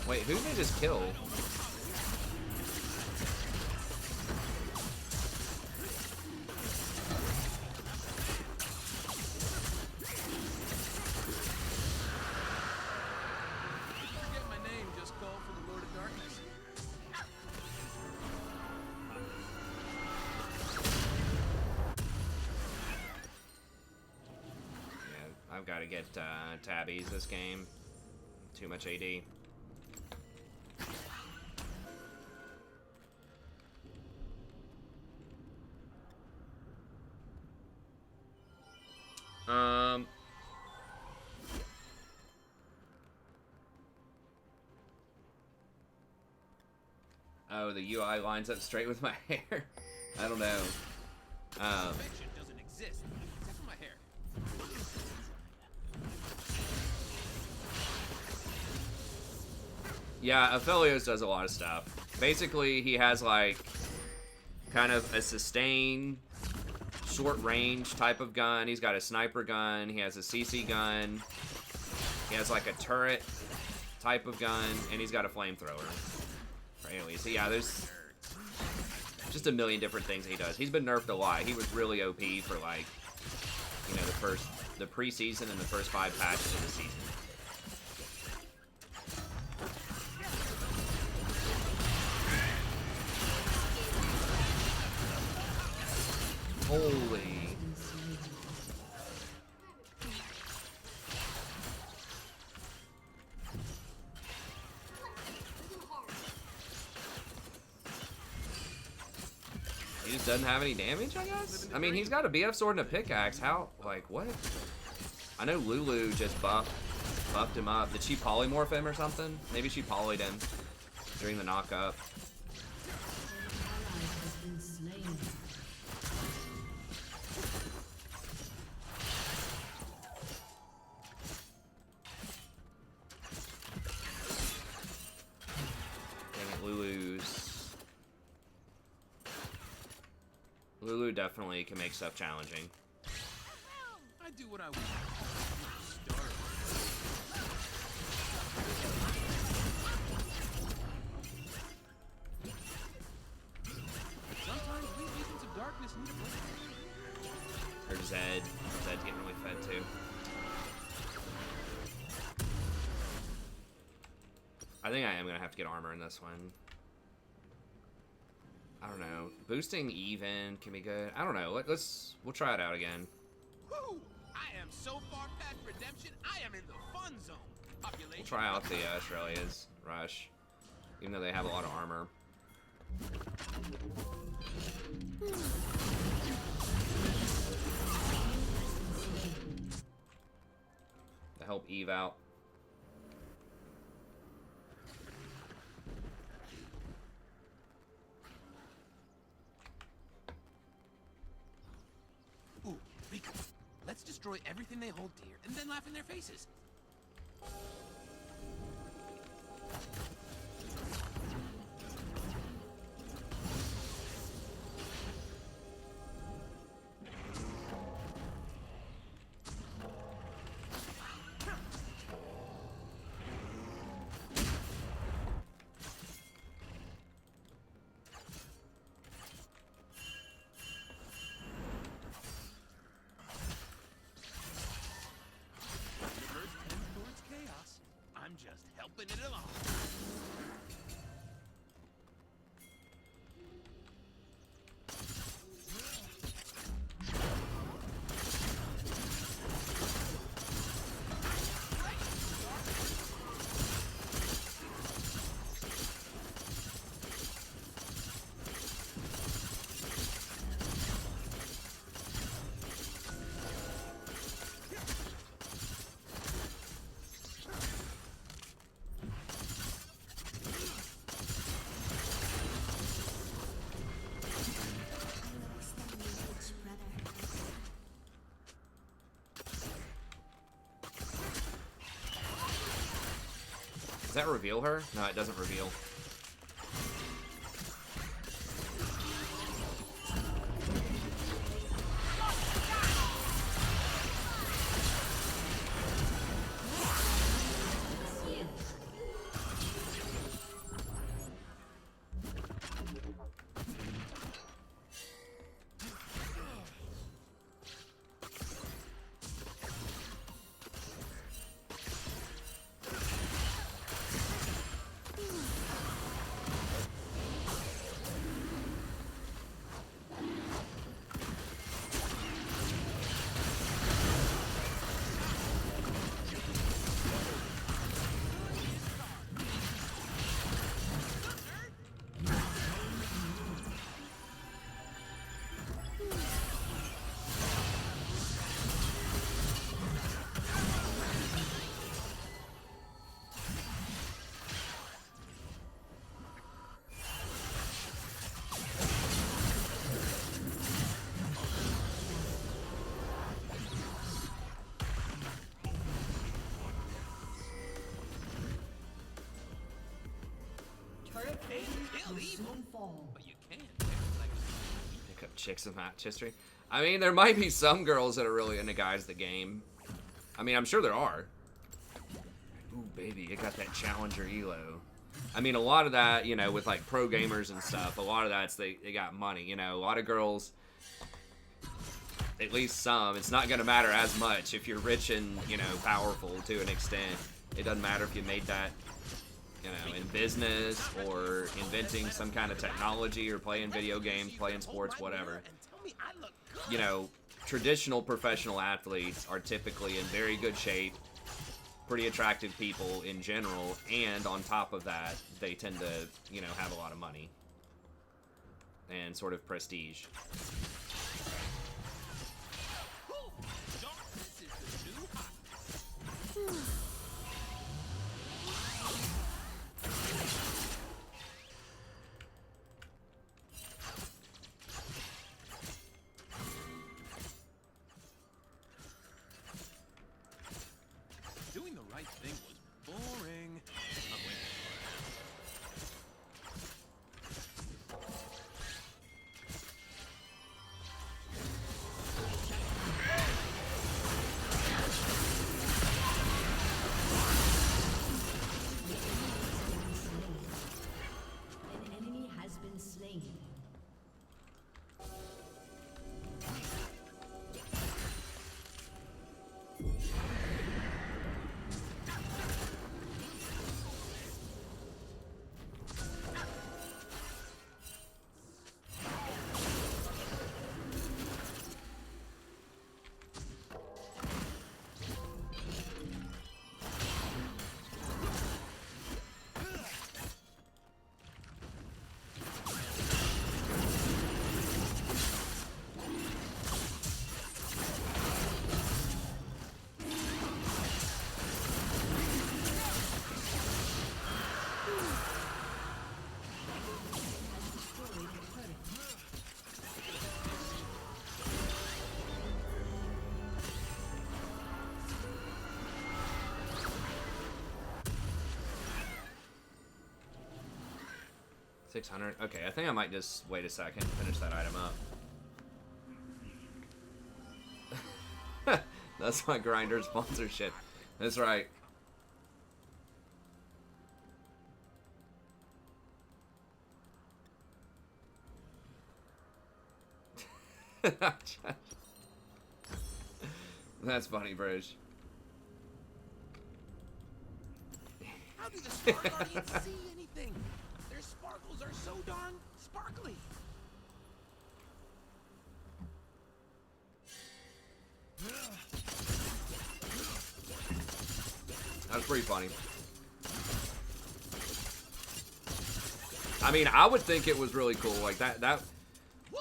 Wait, who did they just kill? Forget my name, just call for the Lord of Darkness. Yeah, I've got to get tabbies this game. Too much AD. Oh, the UI lines up straight with my hair. I don't know. Perfection doesn't exist, except for my hair. Yeah, Aphelios does a lot of stuff. Basically, he has like kind of a sustain, short range type of gun. He's got a sniper gun. He has a CC gun. He has like a turret type of gun, and he's got a flamethrower. For AoE. So yeah, there's just a million different things he does. He's been nerfed a lot. He was really OP for like, you know, the preseason and the first 5 patches of the season. Holy. He just doesn't have any damage, I guess? I mean, he's got a BF sword and a pickaxe. How? Like, what? I know Lulu just buffed him up. Did she polymorph him or something? Maybe she polyed him during the knockup. Lulu definitely can make stuff challenging. I do what I want. Start. Sometimes we agents of darkness need a break. Or Zed. Zed's getting really fed too. I think I am gonna have to get armor in this one. I don't know. Boosting even can be good. I don't know. We'll try it out again. Woo! I am so far past redemption. I am in the fun zone. Population. We'll try out the Australia's Rush, even though they have a lot of armor. To help Eve out. Let's destroy everything they hold dear and then laugh in their faces. Does that reveal her? No, it doesn't reveal. Turret plating Kill will evil. soon fall. But you can't. Pick up chicks in match history. I mean, there might be some girls that are really into guys the game. I mean, I'm sure there are. Ooh, baby, it got that challenger elo. I mean, a lot of that, you know, with like pro gamers and stuff, a lot of that's they got money. You know, a lot of girls, at least some, it's not going to matter as much if you're rich and, you know, powerful to an extent. It doesn't matter if you made that, you know, in business or inventing some kind of technology or playing video games, playing sports, whatever. You know, traditional professional athletes are typically in very good shape, pretty attractive people in general, and on top of that, they tend to, you know, have a lot of money and sort of prestige. Doing the right thing was boring. I'm waiting. An enemy has been slain. Destroyed a turret. 600. Okay, I think I might just wait a second and finish that item up. That's my grinder sponsorship. That's right. That's funny, Bridge. How do the Spark Guardians see anything? Their sparkles are so darn sparkly. That was pretty funny. I mean, I would think it was really cool. Like, that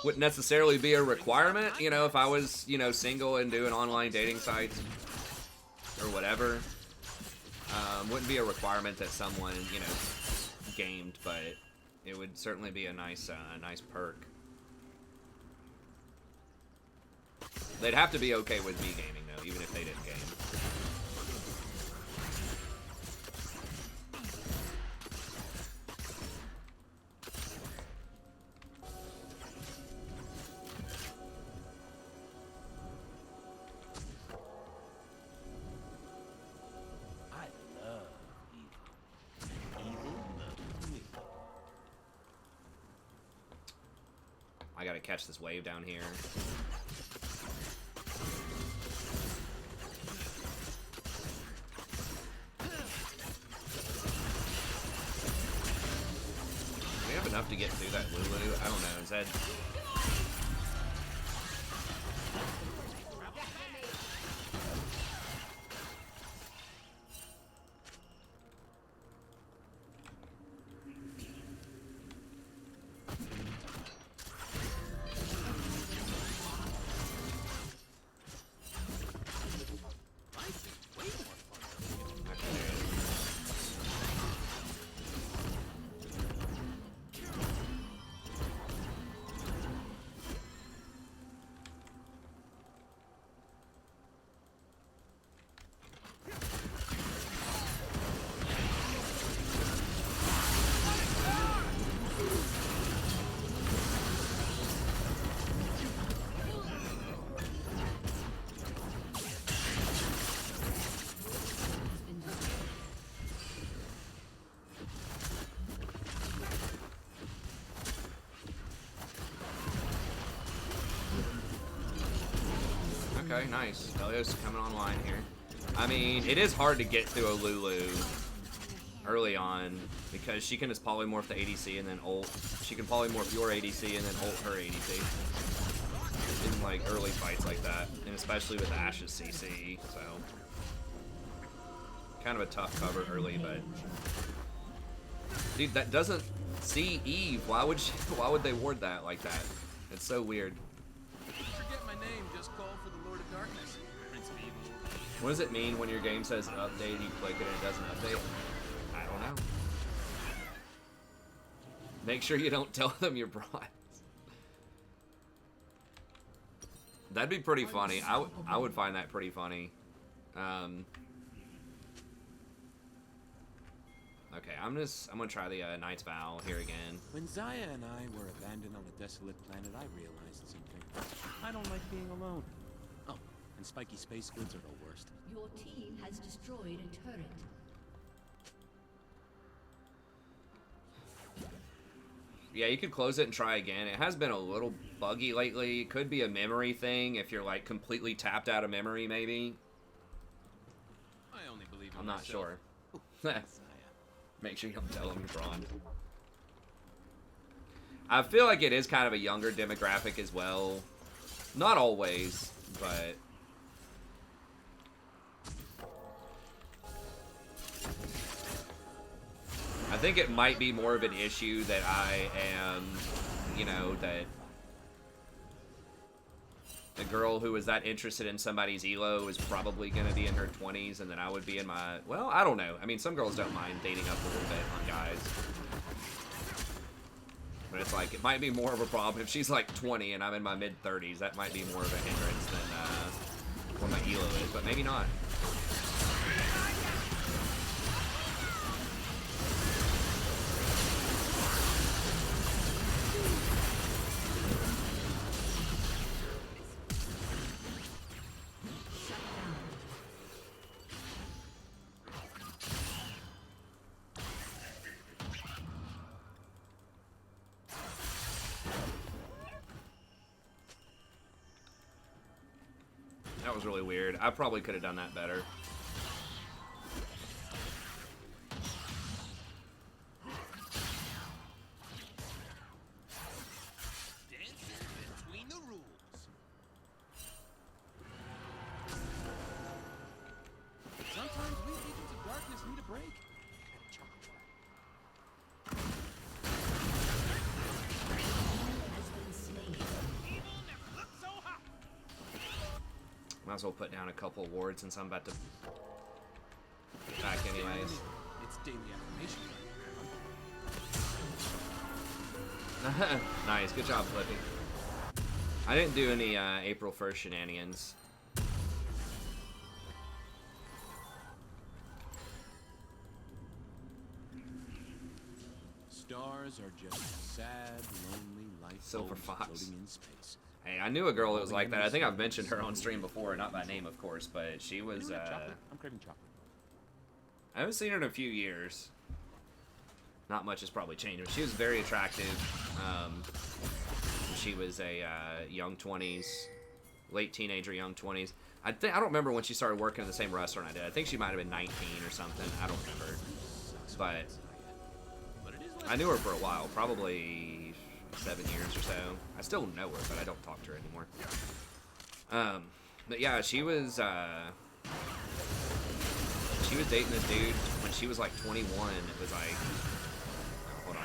wouldn't necessarily be a requirement, you know, if I was, you know, single and doing online dating sites or whatever. Wouldn't be a requirement that someone, you know, gamed, but it would certainly be a nice perk. They'd have to be okay with me gaming, though, even if they didn't game. catch this wave down here. Do we have enough to get through that Lulu? I don't know. Is that... Okay, nice. Elio's coming online here. I mean, it is hard to get through a Lulu early on because she can just polymorph the ADC and then ult. She can polymorph your ADC and then ult her ADC in like early fights like that, and especially with Ashe's CC. So kind of a tough cover early, but dude, that doesn't see Eve. Why would they ward that like that? It's so weird. Forget my name, just call for the Lord of Darkness, Prince of Evil. What does it mean when your game says update, you click it and it doesn't update? I don't know. Make sure you don't tell them you're bronze. That'd be pretty funny. I would find that pretty funny. Okay, I'm gonna try the Knight's Vow here again. When Zaya and I were abandoned on a desolate planet, I realized something. I don't like being alone. Oh, and spiky space goods are the worst. Your team has destroyed a turret. Yeah, you could close it and try again. It has been a little buggy lately. It could be a memory thing if you're like completely tapped out of memory, maybe. I only believe in I'm not myself. sure. Make sure you don't tell them you're bronze. I feel like it is kind of a younger demographic as well. Not always, but... I think it might be more of an issue that I am, you know, that the girl who was that interested in somebody's elo is probably going to be in her 20s, and then I would be in my... Well, I don't know. I mean, some girls don't mind dating up a little bit on guys. But it's like, it might be more of a problem. If she's like 20 and I'm in my mid-30s, that might be more of a hindrance than what my elo is, but maybe not. That was really weird. I probably could have done that better. Dancing between the rules. Sometimes we agents of darkness need a break. Might as well put down a couple of wards since I'm about to attack anyways. It's daily affirmation. Nice, good job, Flippy. I didn't do any April 1st shenanigans. Stars are just a sad, lonely life Silver Fox. floating in space. Hey, I knew a girl that was like that. I think I've mentioned her on stream before, not by name, of course, but she was, Chocolate? I'm craving chocolate. I haven't seen her in a few years. Not much has probably changed, but she was very attractive. She she was a young 20s, late teenager, young 20s. I don't remember when she started working in the same restaurant I did. I think she might have been 19 or something. I don't remember. But I knew her for a while, probably 7 years or so. I still know her, but I don't talk to her anymore. But yeah, she was dating this dude when she was like 21. It was like, hold on.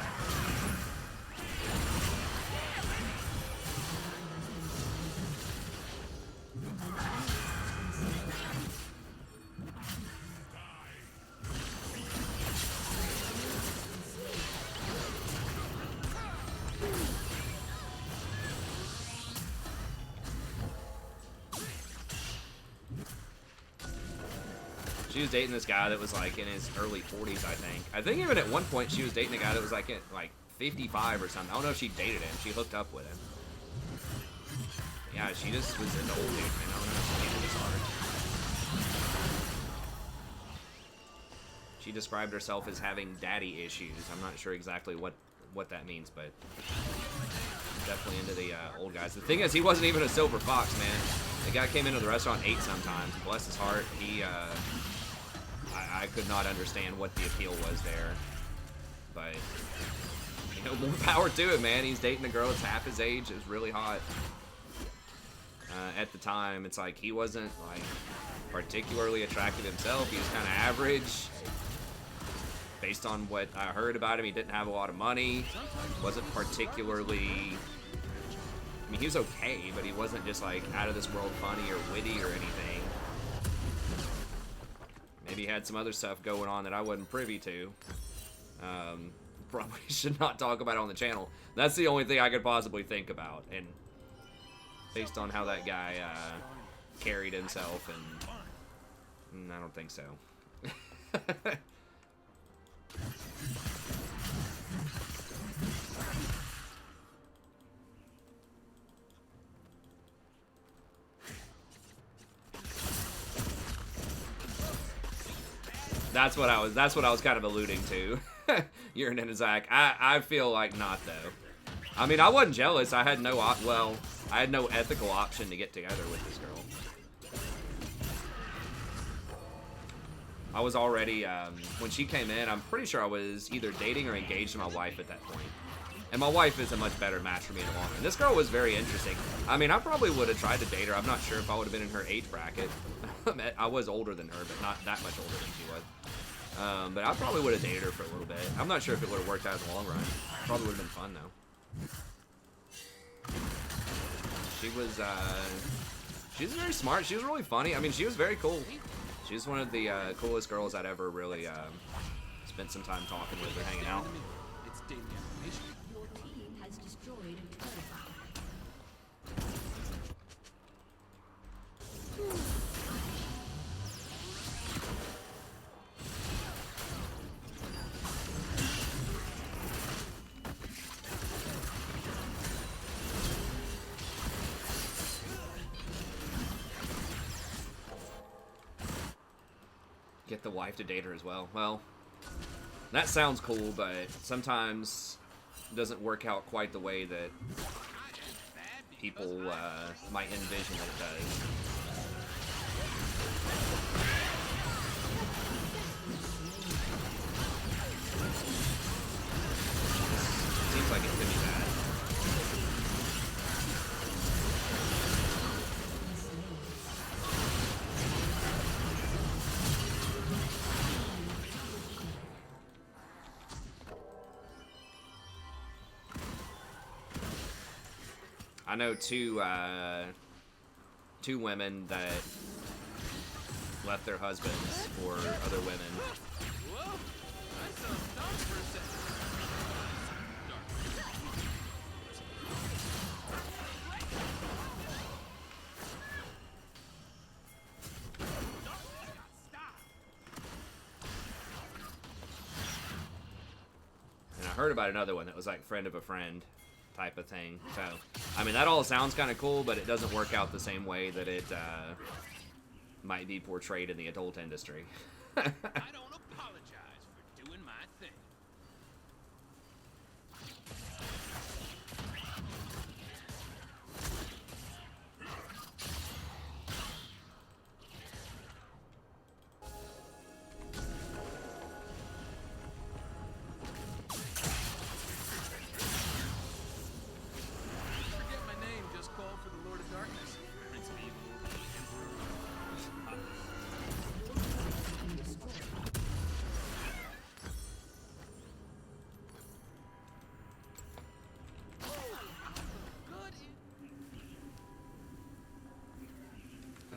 She was dating this guy that was like in his early 40s, I think. I think even at one point she was dating a guy that was like at like 55 or something. I don't know if she dated him. She hooked up with him. Yeah, she just was into old dude, man. I don't know if she hated his heart. She described herself as having daddy issues. I'm not sure exactly what that means, but definitely into the old guys. The thing is, he wasn't even a silver fox, man. The guy came into the restaurant, ate sometimes. Bless his heart. He, I could not understand what the appeal was there. But, you know, more power to it, man. He's dating a girl that's half his age. It was really hot. At the time, it's like he wasn't, like, particularly attractive himself. He was kind of average. Based on what I heard about him, he didn't have a lot of money. Wasn't particularly... I mean, he was okay, but he wasn't just, like, out of this world funny or witty or anything. Maybe he had some other stuff going on that I wasn't privy to. Probably should not talk about it on the channel. That's the only thing I could possibly think about. And based on how that guy carried himself, and I don't think so. That's what I was kind of alluding to. Urine and Zach. I feel like not though. I mean, I wasn't jealous. I had no I had no ethical option to get together with this girl. I was already when she came in, I'm pretty sure I was either dating or engaged to my wife at that point. And my wife is a much better match for me in the long run. This girl was very interesting. I mean, I probably would have tried to date her. I'm not sure if I would have been in her age bracket. I was older than her, but not that much older than she was. But I probably would have dated her for a little bit. I'm not sure if it would have worked out in the long run. Probably would have been fun, though. She was very smart. She was really funny. I mean, she was very cool. She was one of the coolest girls I'd ever really spent some time talking with or hanging out. Your team has destroyed a turret. Get the wife to date her as well. Well, that sounds cool, but sometimes it doesn't work out quite the way that people might envision it does. Seems like it could be bad. I know two women that left their husbands for other women. And I heard about another one that was like friend of a friend type of thing. So, I mean, that all sounds kind of cool, but it doesn't work out the same way that it might be portrayed in the adult industry. I don't apologize for doing my thing.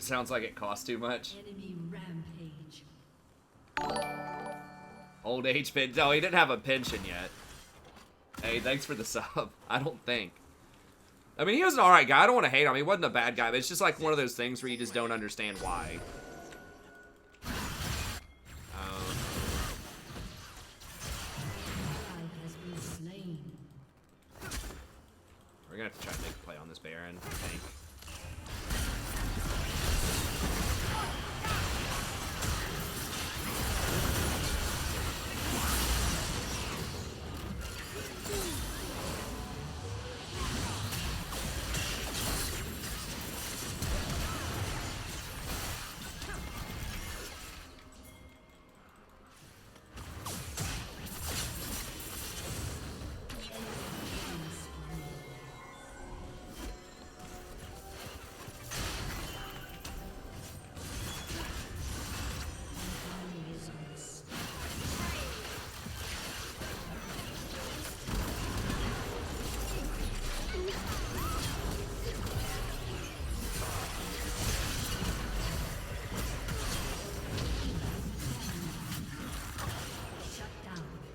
Sounds like it costs too much. Enemy rampage. Old age pension. No, he didn't have a pension yet. Hey, thanks for the sub. I don't think. I mean, he was an alright guy. I don't want to hate him. He wasn't a bad guy, but it's just like one of those things where you just don't understand why. We're gonna have to try to make a play on this Baron, I think.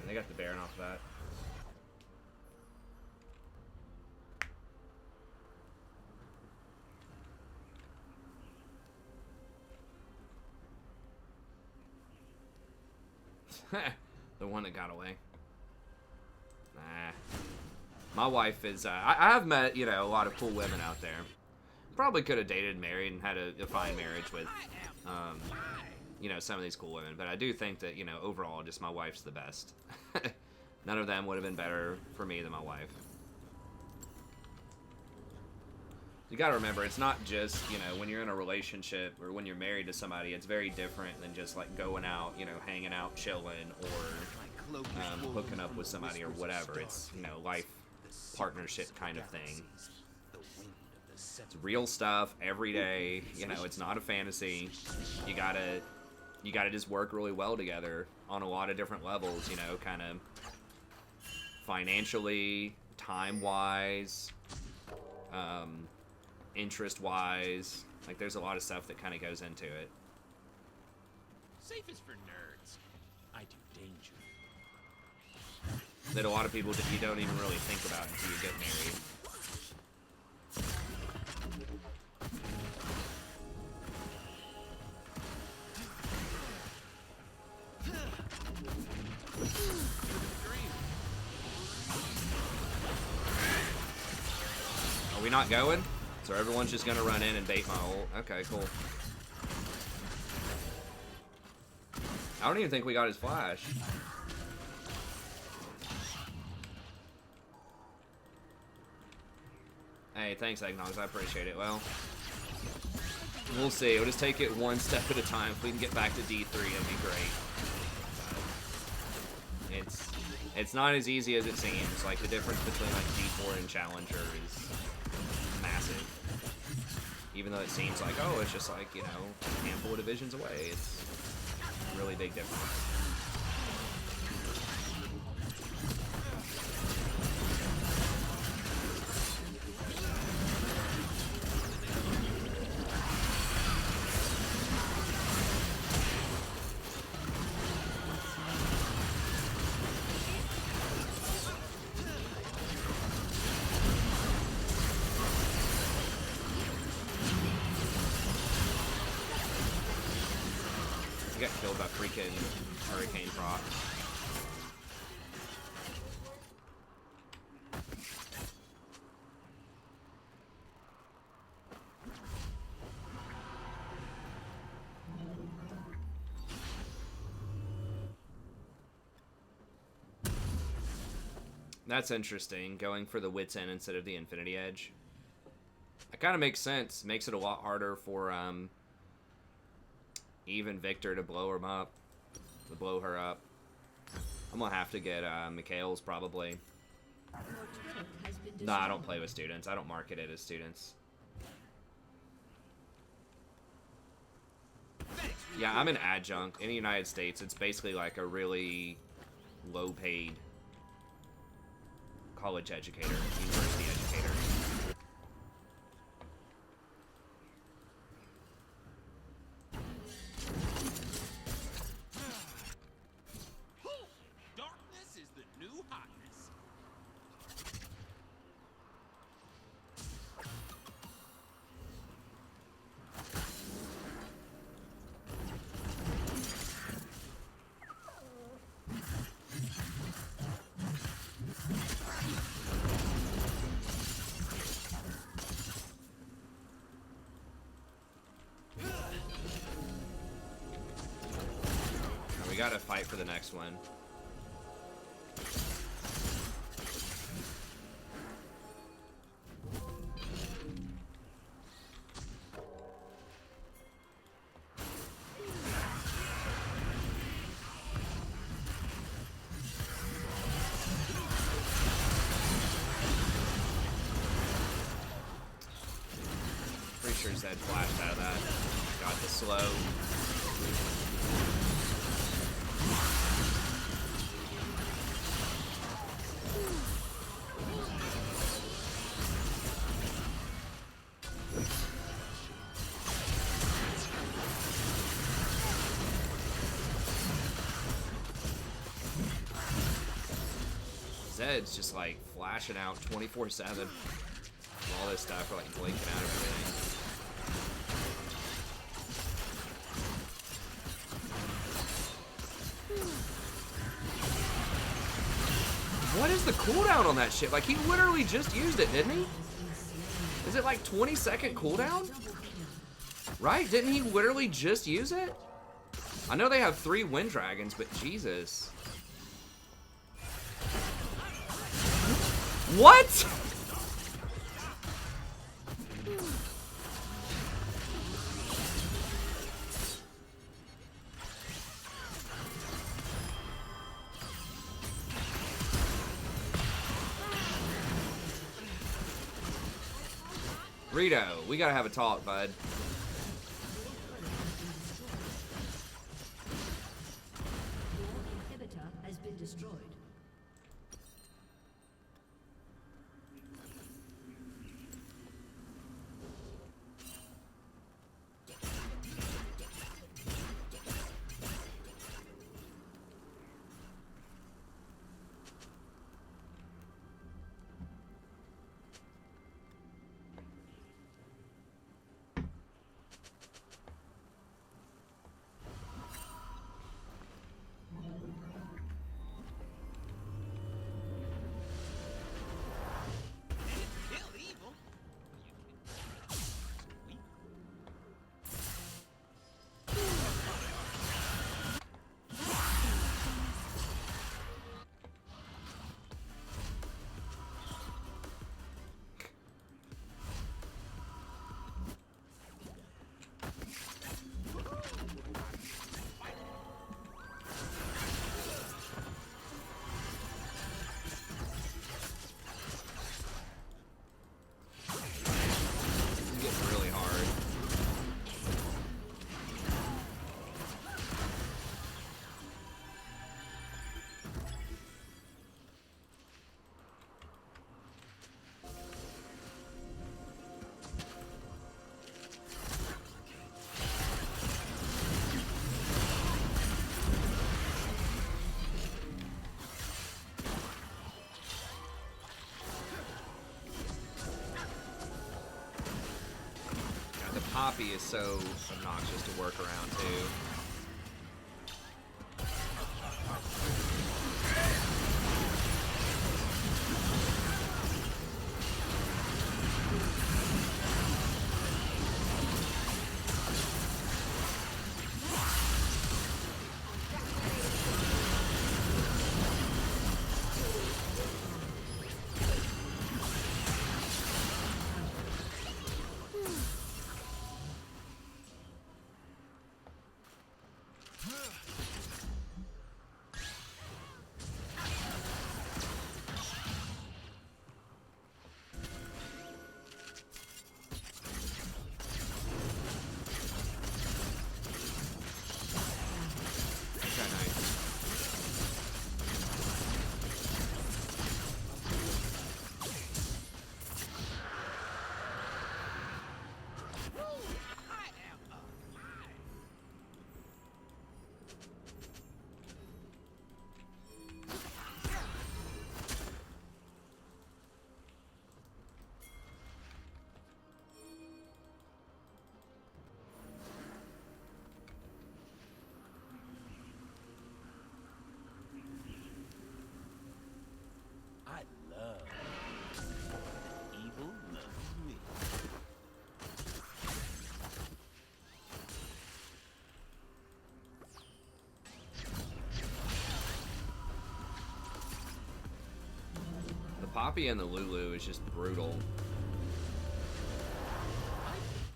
They got the Baron off of that. The one that got away. Nah. My wife is, I have met, you know, a lot of cool women out there. Probably could have dated and married and had a fine marriage with, you know, some of these cool women. But I do think that, you know, overall, just my wife's the best. None of them would have been better for me than my wife. You gotta remember, it's not just, you know, when you're in a relationship or when you're married to somebody, it's very different than just like going out, you know, hanging out, chilling, or hooking up with somebody or whatever. It's, you know, life partnership kind of thing. It's real stuff every day. You know, it's not a fantasy. You gotta just work really well together on a lot of different levels, you know, kind of financially, time-wise, interest-wise. Like, there's a lot of stuff that kind of goes into it. Safe is for nerds. I do danger. That a lot of people that you don't even really think about until you get married. Are we not going? So everyone's just gonna run in and bait my ult. Okay, cool. I don't even think we got his flash. Hey, thanks, Eggnogs. I appreciate it. Well, we'll see. We'll just take it one step at a time. If we can get back to D3, it'd be great. It's not as easy as it seems. Like, the difference between like D4 and Challenger is massive. Even though it seems like, oh, it's just like, you know, a handful of divisions away. It's a really big difference. Got killed by freaking Hurricane Proc. That's interesting, going for the Wit's End instead of the Infinity Edge. That kind of makes sense. Makes it a lot harder for, even Victor to blow him up, to blow her up. I'm gonna have to get Mikhail's probably. Nah, I don't play with students. I don't market it as students. Yeah, I'm an adjunct in the United States. It's basically like a really low-paid college educator, university educator. gotta fight for the next one. Pretty sure Zed flashed out of that. Got the slow. Zed's just like flashing out 24/7. All this stuff for like blinking out everything. What is the cooldown on that shit? Like, he literally just used it, didn't he? Is it like 20-second cooldown? Right? Didn't he literally just use it? I know they have 3 wind dragons, but Jesus. What? Rito, we gotta have a talk, bud. Your inhibitor has been destroyed. Poppy is so obnoxious to work around too. Poppy and the Lulu is just brutal.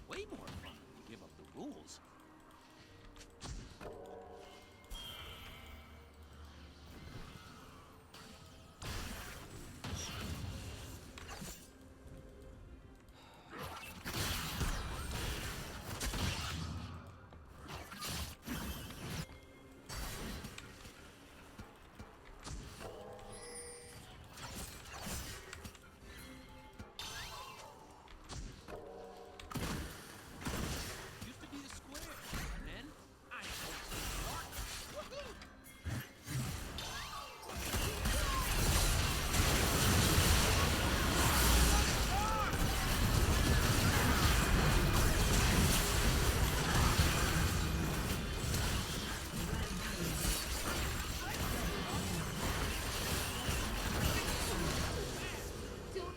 Way more fun when you give up the rules. Used to be the square, and then I woohoo!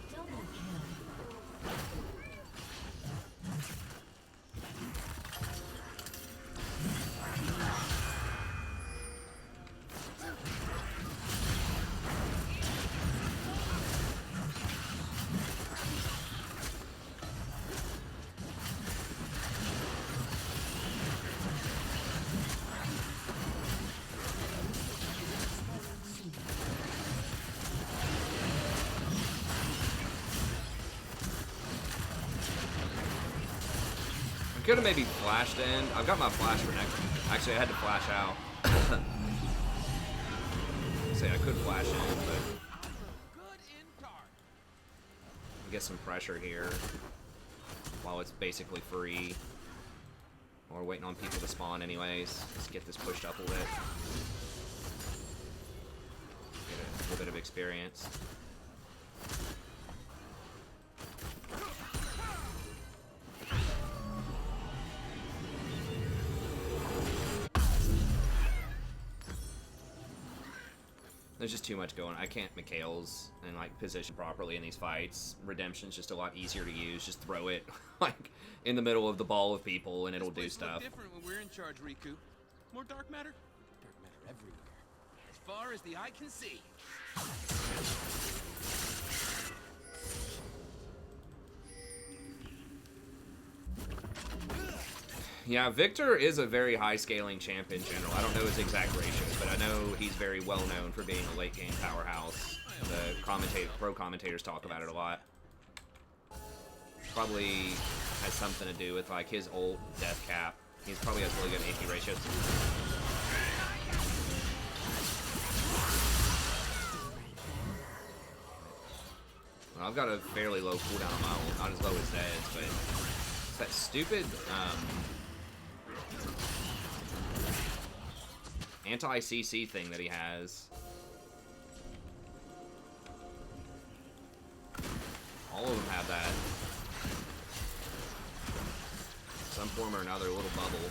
Double kill. I could have maybe flashed in. I've got my flash for next. Actually, I had to flash out. Say I could flash in, but Good in dark. get some pressure here while it's basically free. Or waiting on people to spawn anyways. Let's get this pushed up a bit. Get a little bit of experience. There's just too much going on. I can't Mikhail's and like position properly in these fights. Redemption's just a lot easier to use. Just throw it like in the middle of the ball of people and it'll do This place look stuff. different when we're in charge, Riku. More dark matter? Dark matter everywhere. As far as the eye can see. Yeah, Victor is a very high scaling champ in general. I don't know his exact ratios, but I know he's very well known for being a late game powerhouse. The pro commentators talk about it a lot. Probably has something to do with like his ult death cap. He probably has really good AP ratios. Well, I've got a fairly low cooldown on my ult, not as low as Zed's, but it's that stupid anti-CC thing that he has. All of them have that. Some form or another, a little bubble.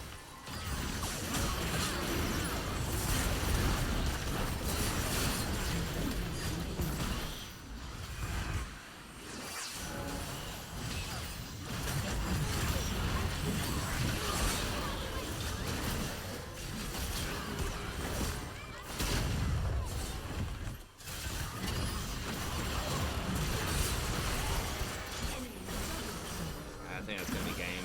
I think that's gonna be game.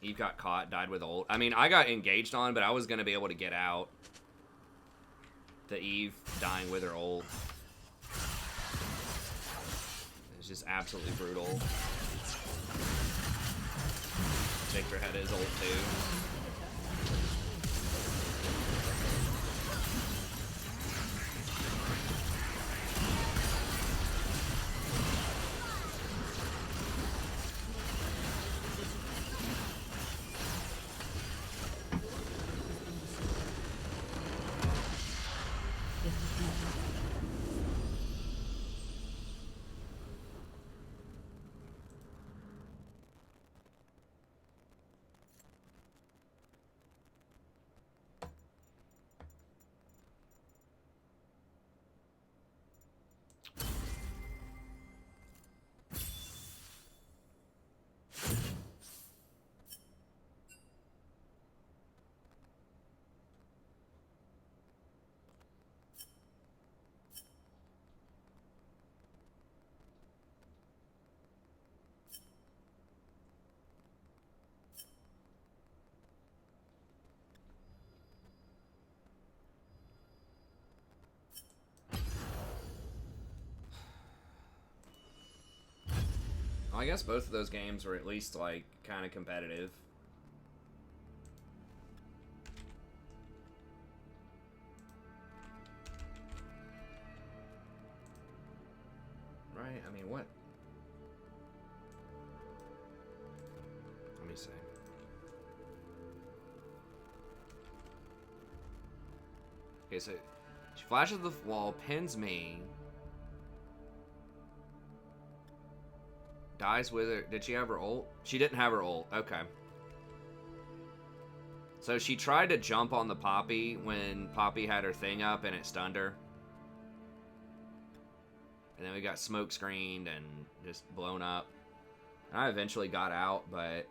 Eve got caught, died with ult. I mean, I got engaged on, but I was gonna be able to get out. The Eve dying with her ult. It's just absolutely brutal. Victor had his ult too. I guess both of those games were at least, like, kind of competitive. Right? I mean, what? Let me see. Okay, so she flashes the wall, pins me. Dies with her. Did she have her ult? She didn't have her ult. Okay. So she tried to jump on the Poppy when Poppy had her thing up and it stunned her. And then we got smoke screened and just blown up. And I eventually got out, but...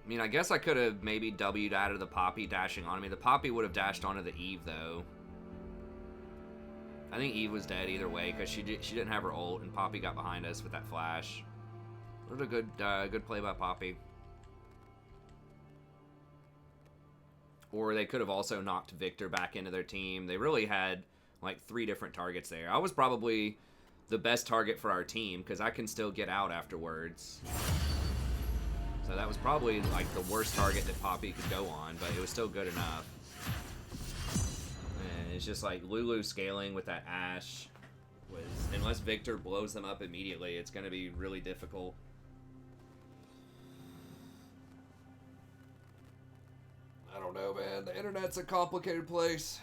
I mean, I guess I could have maybe W'd out of the Poppy dashing on me. The Poppy would have dashed onto the Eve, though. I think Eve was dead either way, because she didn't have her ult, and Poppy got behind us with that flash. It was a good play by Poppy. Or they could have also knocked Victor back into their team. They really had, like, 3 different targets there. I was probably the best target for our team, because I can still get out afterwards. So that was probably, like, the worst target that Poppy could go on, but it was still good enough. And it's just, like, Lulu scaling with that Ashe was... Unless Victor blows them up immediately, it's going to be really difficult. I don't know, man. The internet's a complicated place.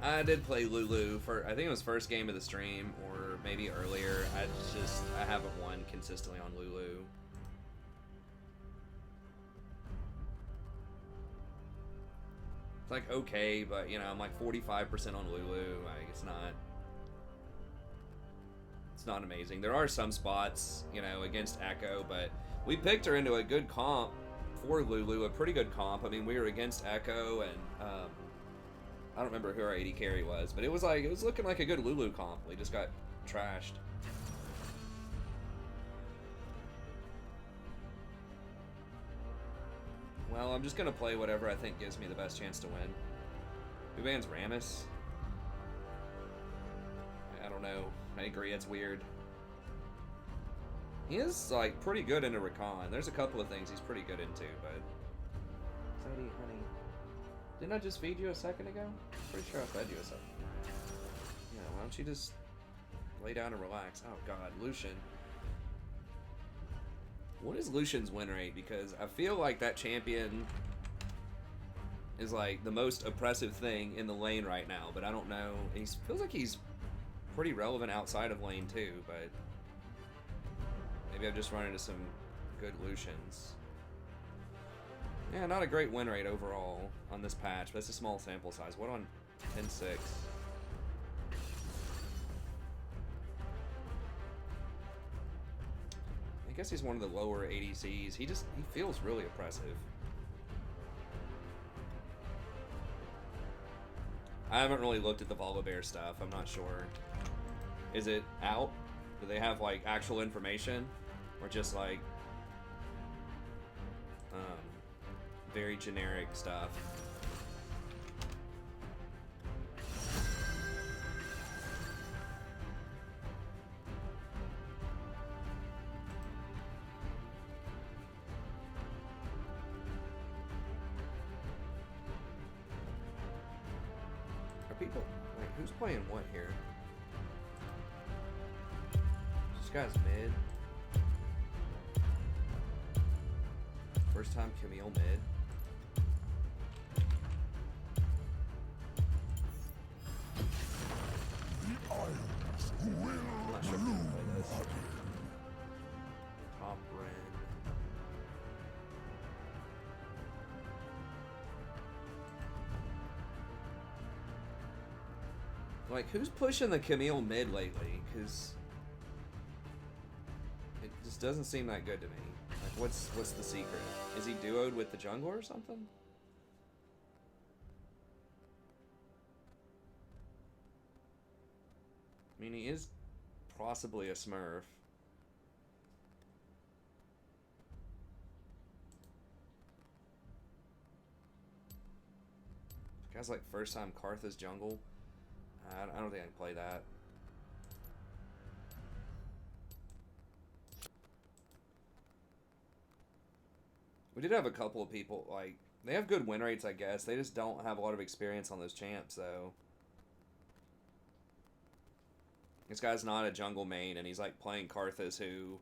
I did play Lulu for, I think it was first game of the stream, or maybe earlier. I haven't won consistently on Lulu. It's like okay, but you know, I'm like 45% on Lulu. Like, it's not amazing. There are some spots, you know, against Echo, but we picked her into a good comp for Lulu, a pretty good comp. I mean, we were against Echo, and I don't remember who our AD carry was, but it was looking like a good Lulu comp. We just got trashed. Well, I'm just gonna play whatever I think gives me the best chance to win. Who bans Rammus? I don't know. I agree, it's weird. He is, like, pretty good into Recon. There's a couple of things he's pretty good into, but... Sadie, honey. Didn't I just feed you a second ago? Pretty sure I fed you a second. Yeah, why don't you just lay down and relax? Oh god, Lucian. What is Lucian's win rate? Because I feel like that champion is like the most oppressive thing in the lane right now, but I don't know. He feels like he's pretty relevant outside of lane too, but maybe I've just run into some good Lucians. Yeah, not a great win rate overall on this patch, but it's a small sample size. What on 10-6? I guess he's one of the lower ADCs. He feels really oppressive. I haven't really looked at the Volibear stuff. I'm not sure. Is it out? Do they have, like, actual information? Or just, like, very generic stuff? Are people, like, who's playing what here? This guy's mid. First time Camille mid. I'm not sure if I can play this. Top Ren. Like, who's pushing the Camille mid lately? Because it just doesn't seem that good to me. Like, what's the secret? Is he duoed with the jungler or something? I mean, he is possibly a Smurf. Guy's like first time Karthus jungle. I don't think I can play that. We did have a couple of people, like, they have good win rates, I guess. They just don't have a lot of experience on those champs, though. This guy's not a jungle main, and he's, like, playing Karthus, who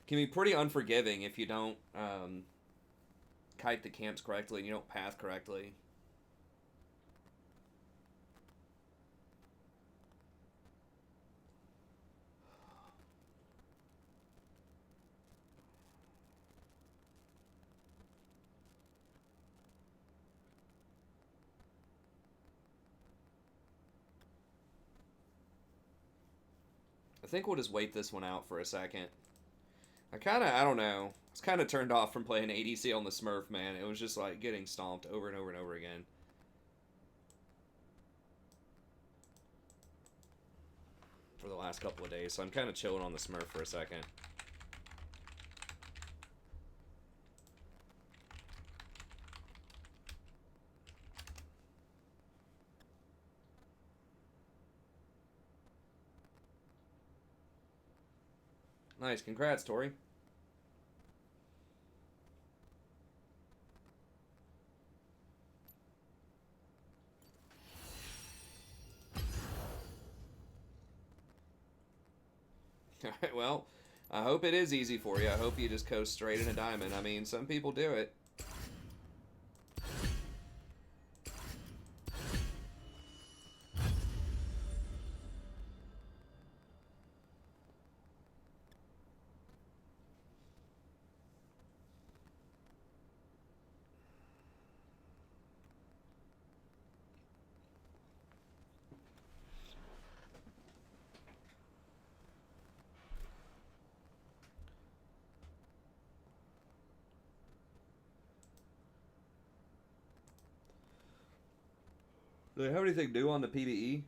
can be pretty unforgiving if you don't kite the camps correctly and you don't path correctly. I think we'll just wait this one out for a second. I don't know. I was kind of turned off from playing ADC on the Smurf, man. It was just like getting stomped over and over and over again. For the last couple of days, so I'm kind of chilling on the Smurf for a second. Nice, congrats, Tori. Alright, well, I hope it is easy for you. I hope you just coast straight in a diamond. I mean, some people do it. Do they have anything new on the PvE?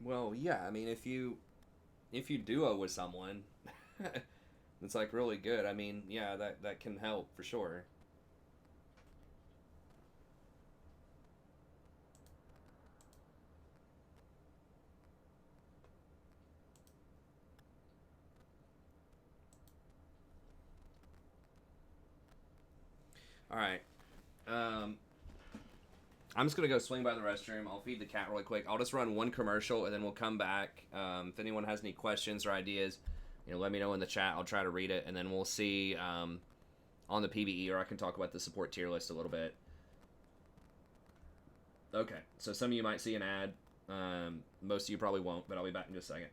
Well, yeah, I mean, if you duo with someone, it's like really good. I mean, yeah, that can help for sure. All right. Um, I'm just gonna go swing by the restroom. I'll feed the cat really quick. I'll just run one commercial and then we'll come back. If anyone has any questions or ideas, let me know in the chat. I'll try to read it, and then we'll see on the PvE, or I can talk about the support tier list a little bit. Okay, so some of you might see an ad. Most of you probably won't, but I'll be back in just a second.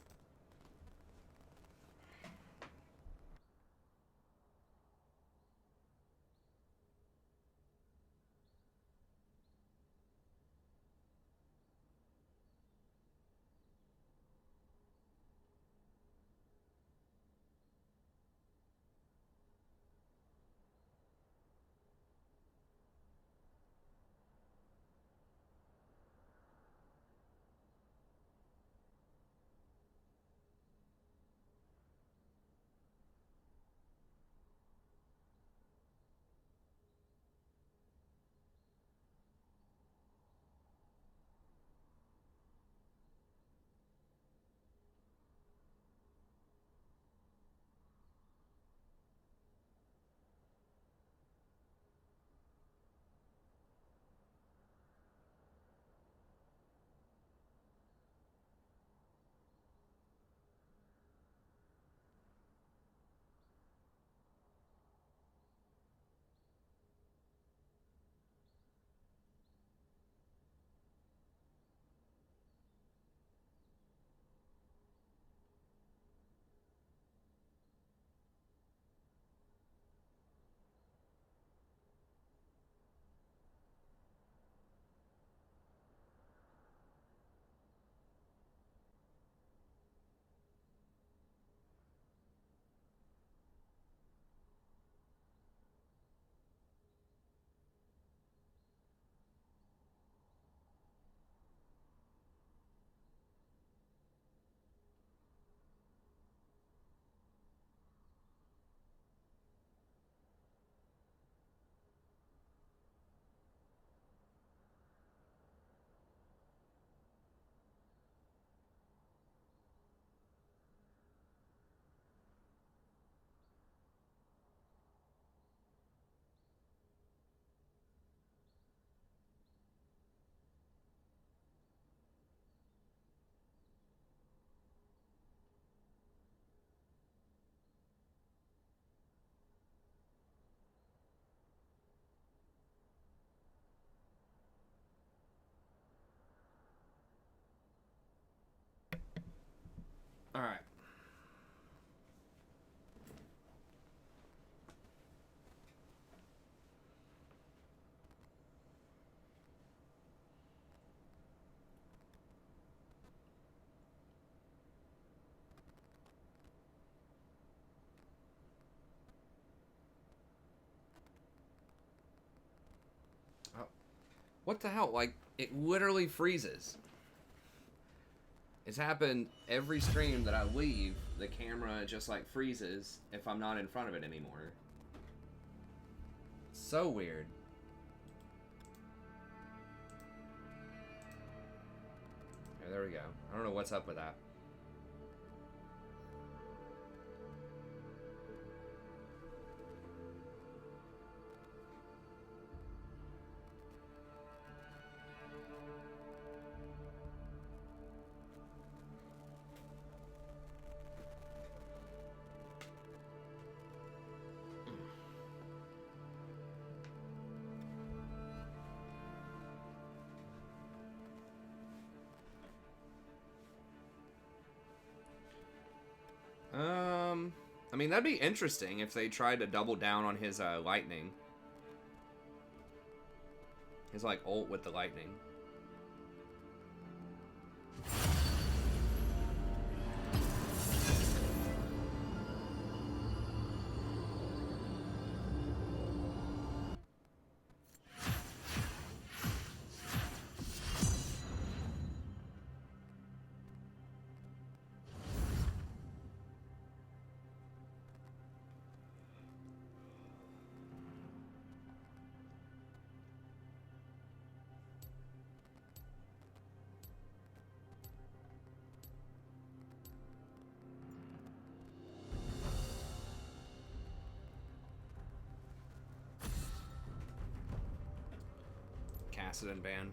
What the hell? Like, it literally freezes. It's happened every stream that I leave, the camera just like freezes if I'm not in front of it anymore. So weird. Okay, there we go. I don't know what's up with that. I mean, that'd be interesting if they tried to double down on his lightning. His, like, ult with the lightning. Cassidon band.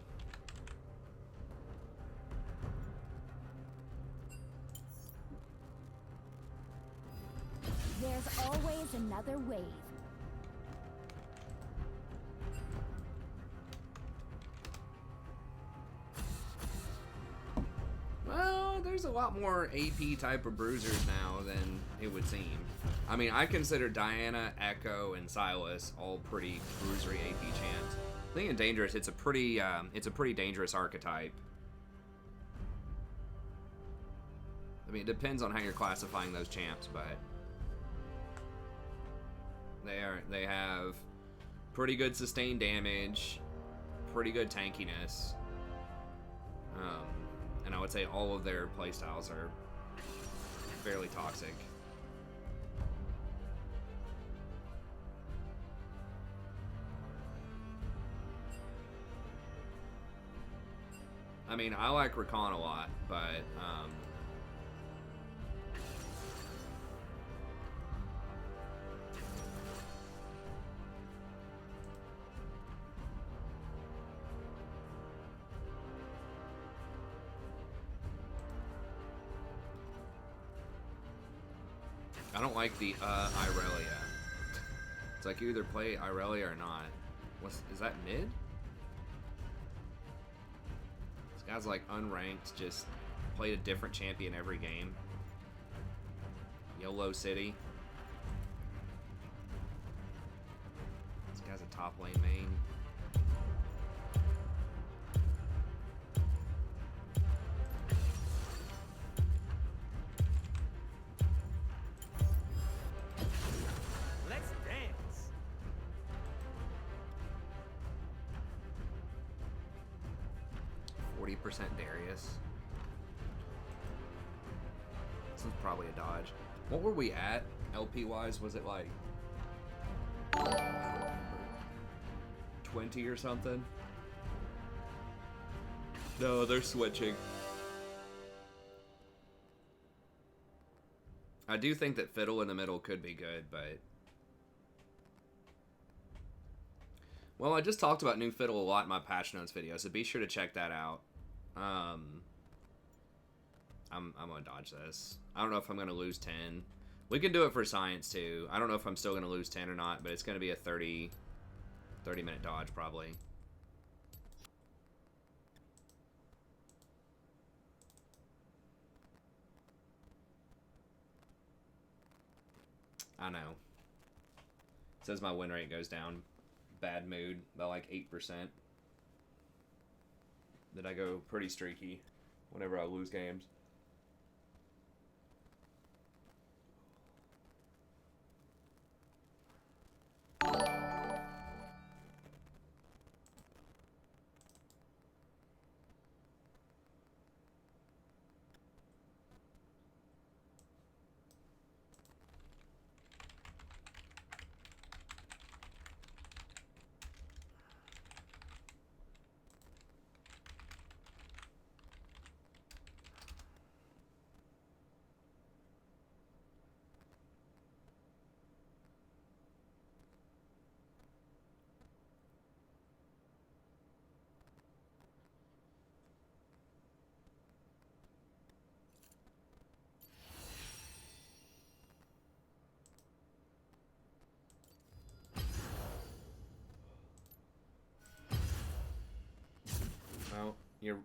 There's always another wave. Well, there's a lot more AP type of bruisers now than it would seem. I mean, I consider Diana, Echo, and Silas all pretty bruisery AP champs. I think in Dangerous, it's a pretty dangerous archetype. I mean, it depends on how you're classifying those champs, but they have pretty good sustained damage, pretty good tankiness, and I would say all of their playstyles are fairly toxic. I mean, I like Rakan a lot, but I don't like the Irelia. It's like you either play Irelia or not. Is that mid? This guy's like unranked, just played a different champion every game. YOLO City. This guy's a top lane main. Let's dance. 40% Darius. This was probably a dodge. What were we at, LP wise? Was it like 20 or something? No, they're switching. I do think that Fiddle in the middle could be good, but... Well, I just talked about new Fiddle a lot in my patch notes video, so be sure to check that out. I'm gonna dodge this. I don't know if I'm gonna lose 10. We can do it for science too. I don't know if I'm still gonna lose 10 or not, but it's gonna be a 30-minute dodge probably. I know. It says my win rate goes down. Bad mood by like 8%. That I go pretty streaky whenever I lose games. you're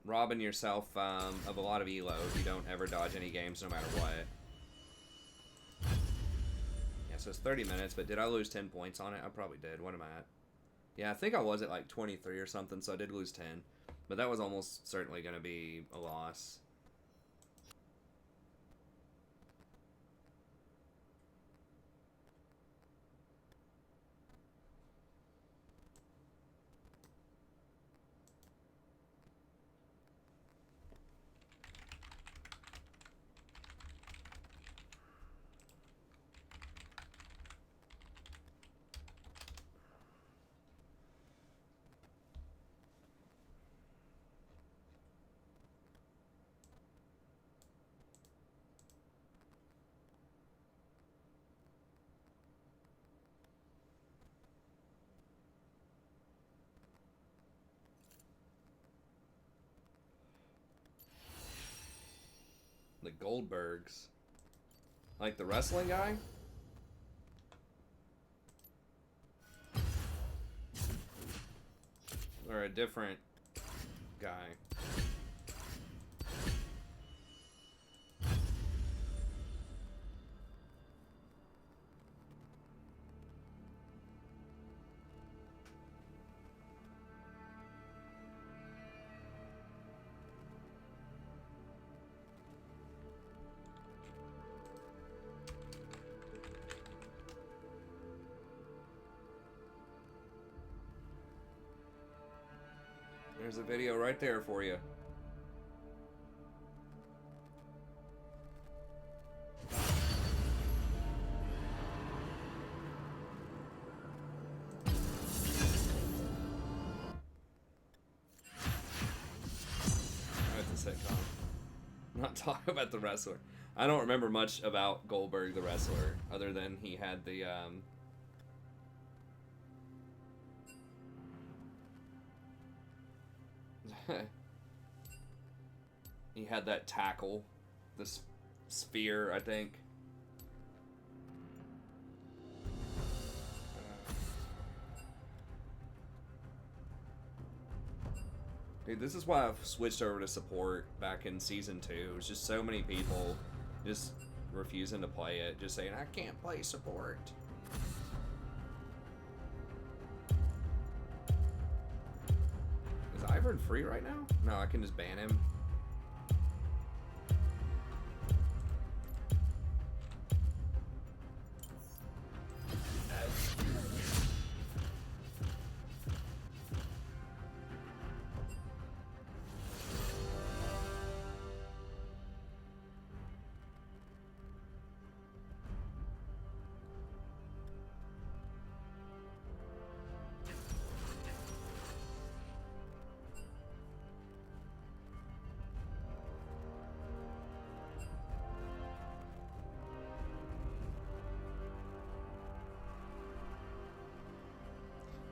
robbing yourself of a lot of elo if you don't ever dodge any games no matter what. Yeah, so it's 30 minutes, but did I lose 10 points on it? I probably did. What am I at? Yeah, I think I was at like 23 or something, so I did lose 10. But that was almost certainly going to be a loss. The Goldbergs. Like the wrestling guy? Or a different guy? There's a video right there for you. That's a sitcom. I'm not talking about the wrestler. I don't remember much about Goldberg the wrestler, other than he had the he had that tackle, the sphere, I think. Dude, this is why I've switched over to support back in Season 2. It was just so many people just refusing to play it, just saying, I can't play support. Is Ivern free right now? No, I can just ban him.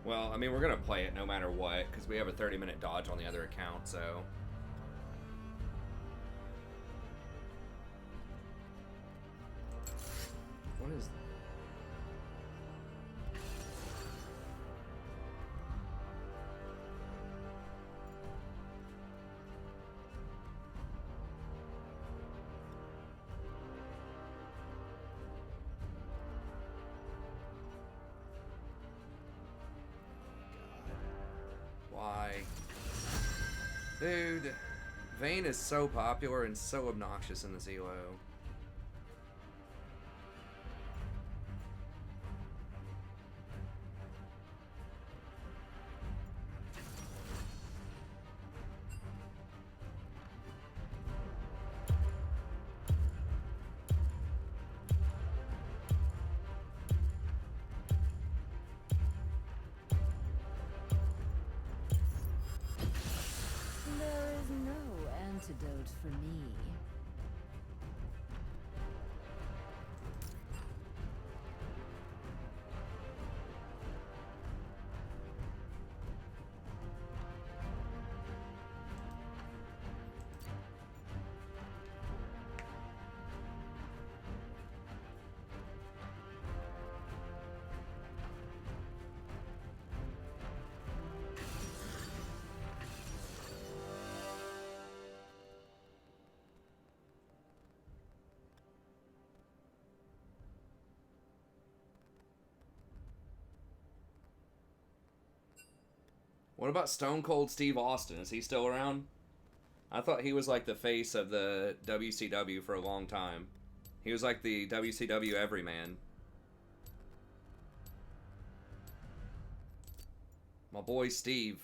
Well, I mean, we're going to play it no matter what, because we have a 30-minute dodge on the other account, so... What is... Why? Dude, Vayne is so popular and so obnoxious in this elo. There is no antidote for me. What about Stone Cold Steve Austin? Is he still around? I thought he was like the face of the WCW for a long time. He was like the WCW everyman. My boy Steve.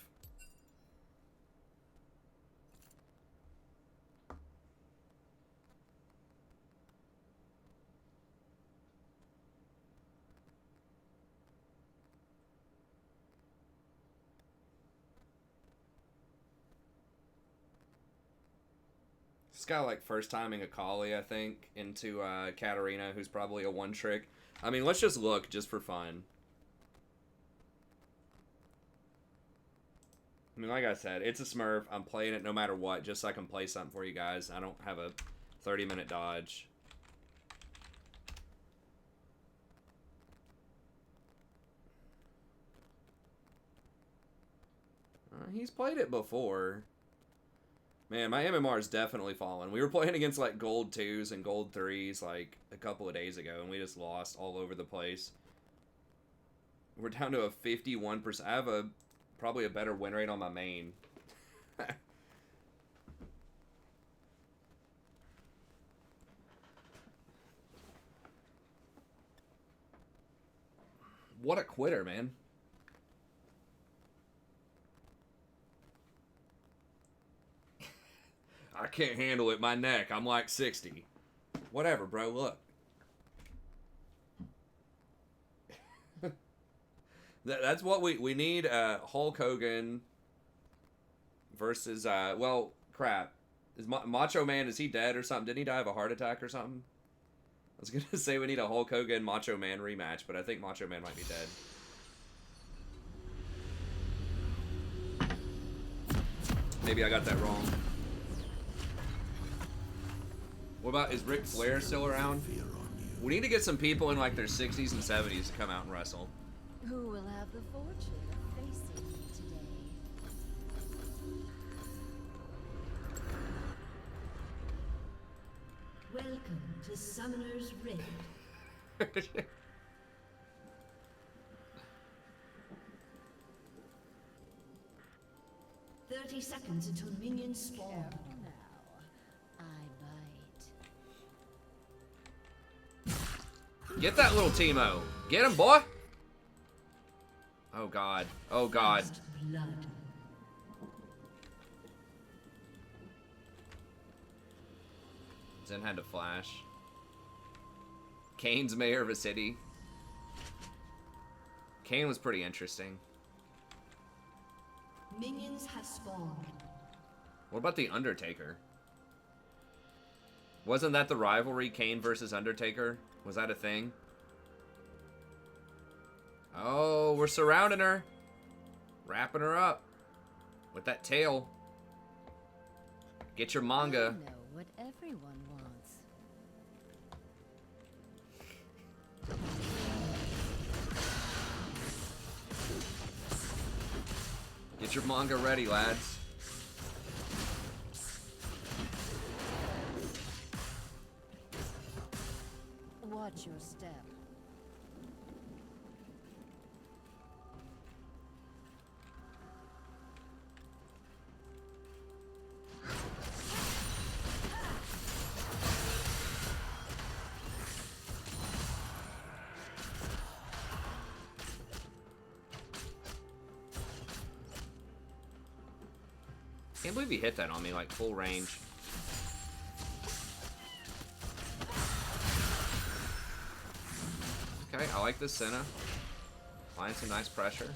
This guy like first timing a Kali, I think, into Katarina, who's probably a one trick. I mean, let's just look just for fun. I mean, like I said, it's a Smurf. I'm playing it no matter what, just so I can play something for you guys. I don't have a 30-minute dodge. He's played it before. Man, my MMR is definitely fallen. We were playing against like gold 2s and gold 3s like a couple of days ago, and we just lost all over the place. We're down to a 51%. I have probably a better win rate on my main. What a quitter, man. I can't handle it. My neck. I'm like 60. Whatever, bro. Look. That's what we need. Hulk Hogan versus well, crap. Is Macho Man, is he dead or something? Didn't he die of a heart attack or something? I was gonna say we need a Hulk Hogan Macho Man rematch, but I think Macho Man might be dead. Maybe I got that wrong. What about, is Ric Flair still around? We need to get some people in like their 60s and 70s to come out and wrestle. Who will have the fortune of facing me today? Welcome to Summoner's Rift. 30 seconds until minions spawn. Now, I bite. Get that little Teemo. Get him, boy. Oh, God. Oh, God. First blood. Zen had to flash. Kane's mayor of a city. Kane was pretty interesting. Minions have spawned. What about the Undertaker? Wasn't that the rivalry, Kane versus Undertaker? Was that a thing? Oh, we're surrounding her. Wrapping her up. With that tail. Get your manga. I know what everyone wants. Get your manga ready, lads. Watch your step. Can't believe he hit that on me, like full range. Okay, I like this Senna. Applying some nice pressure.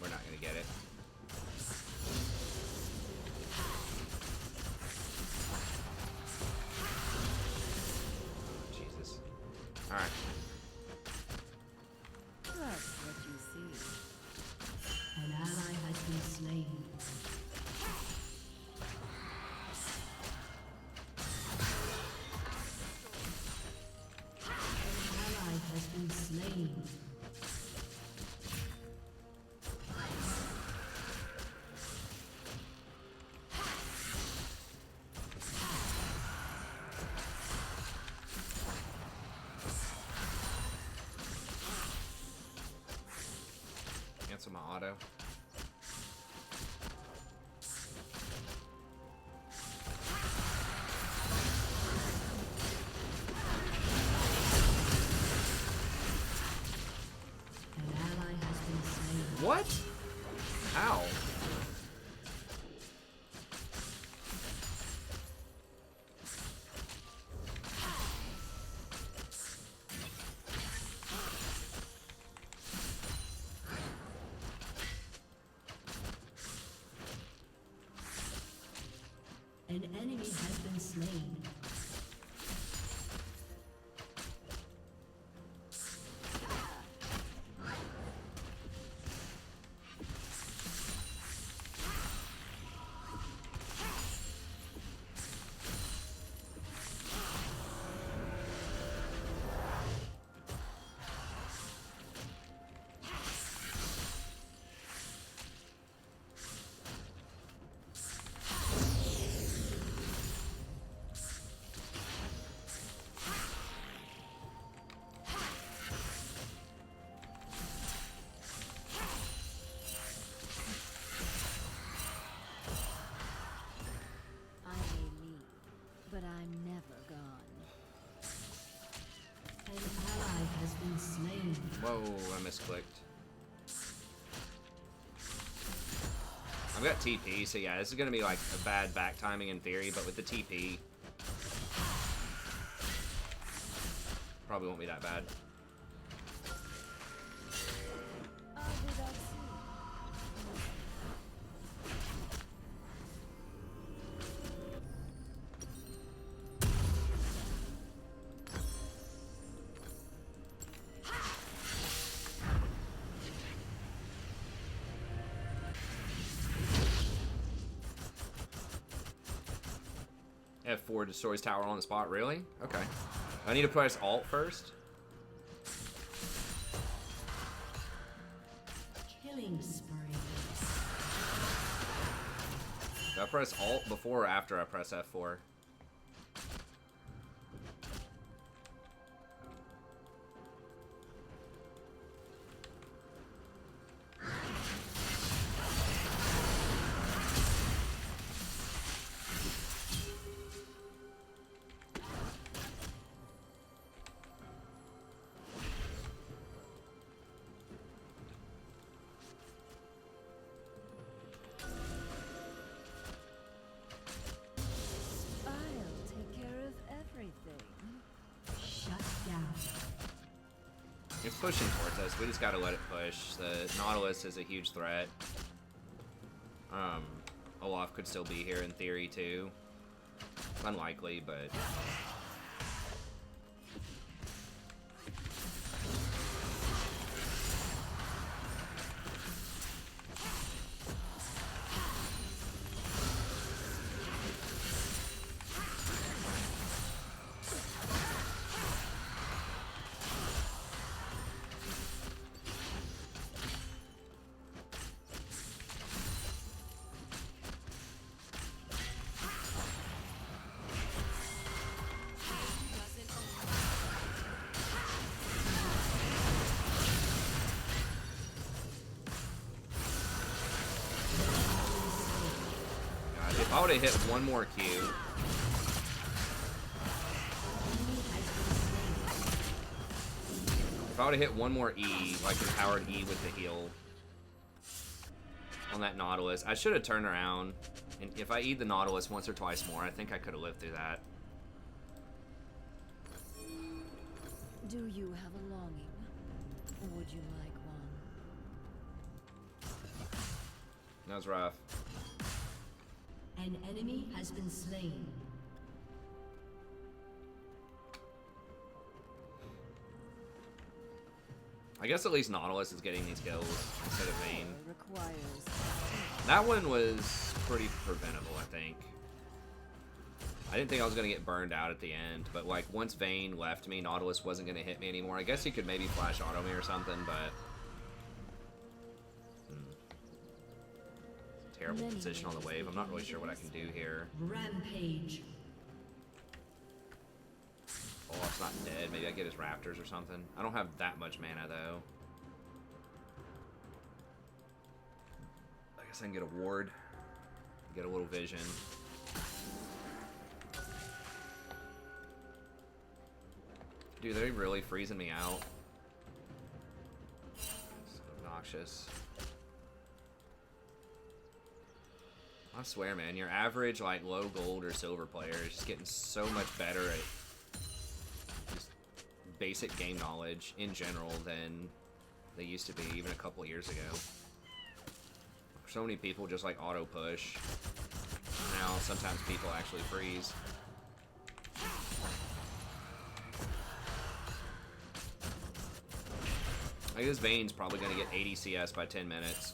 We're not gonna get it. Jesus. Alright. Trust what you see. An ally has been slain. An ally has been slain. What? How? An enemy has been slain. I may leave, but I'm never gone. An ally has been slain. Whoa, I misclicked. I've got TP, so yeah, this is gonna be like a bad back timing in theory, but with the TP, probably won't be that bad. F4 destroys tower on the spot, really? Okay. I need to press alt first? Killing spree. Do I press alt before or after I press F4? I'll take care of everything. Shut down. It's pushing towards us. We just gotta let it push. The Nautilus is a huge threat. Olaf could still be here in theory too. Unlikely, but if I would have hit one more Q. If I would have hit one more E, like empowered E with the heal on that Nautilus, I should have turned around. And if I E'd the Nautilus once or twice more, I think I could have lived through that. Do you have a longing? Would you like one? That was rough. An enemy has been slain. I guess at least Nautilus is getting these kills instead of Vayne. Requires That one was pretty preventable, I think. I didn't think I was going to get burned out at the end, but like once Vayne left me, Nautilus wasn't going to hit me anymore. I guess he could maybe flash auto me or something, but terrible position on the wave. I'm not really sure what I can do here. Rampage. Olaf's not dead. Maybe I get his Raptors or something. I don't have that much mana though. I guess I can get a ward. Get a little vision. Dude, they're really freezing me out. It's obnoxious. I swear, man, your average, like, low gold or silver player is just getting so much better at just basic game knowledge in general than they used to be even a couple years ago. So many people just, like, auto-push. Now, sometimes people actually freeze. Like, this Vayne's probably going to get 80 CS by 10 minutes.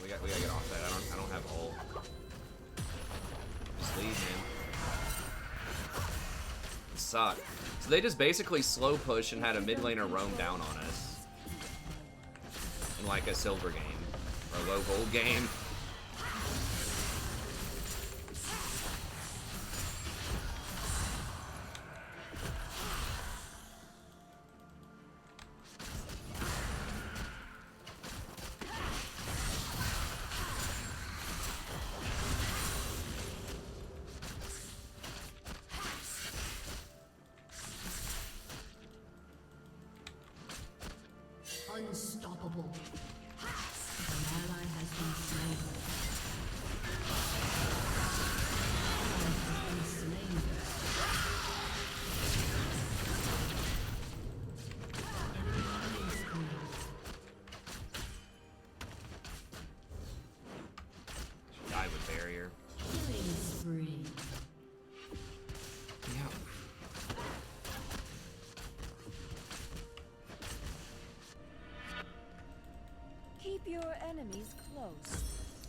We gotta get off that. I don't have ult. Just leave, man. It sucked. So they just basically slow push and had a mid laner roam down on us. In like a silver game. Or a low gold game. Unstoppable. An ally has been slain. Should die with barrier. Killing spree. Yeah. Keep your enemies close.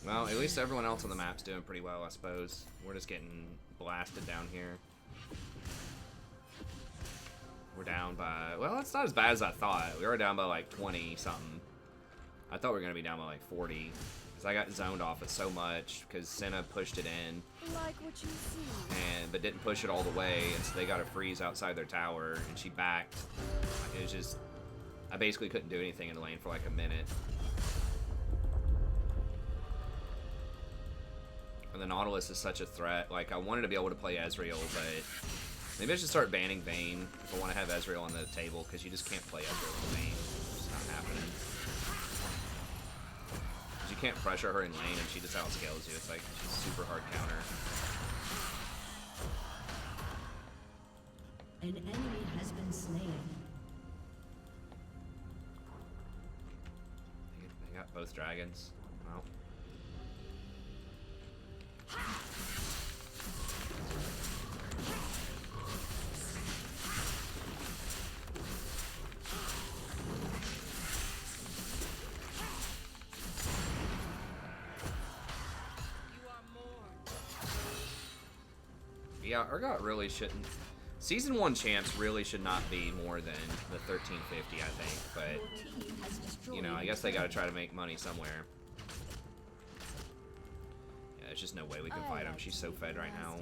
Well, at least everyone else on the map's doing pretty well, I suppose. We're just getting blasted down here. We're down by... Well, it's not as bad as I thought. We were down by like 20-something. I thought we were going to be down by like 40. Because I got zoned off it so much because Senna pushed it in. Like what you see. But didn't push it all the way, and so they got a freeze outside their tower, and she backed. It was just... I basically couldn't do anything in the lane for like a minute. And the Nautilus is such a threat. Like, I wanted to be able to play Ezreal, but maybe I should start banning Vayne if I want to have Ezreal on the table, because you just can't play Ezreal with Vayne. It's not happening. You can't pressure her in lane, and she just outscales you. It's like, she's super hard counter. An enemy has been slain. They got both dragons. Wow. Yeah, Urgot really shouldn't. Season 1 champs really should not be more than the 1350, I think. But, you know, I guess they gotta try to make money somewhere. Yeah, there's just no way we can fight him. She's so fed right now.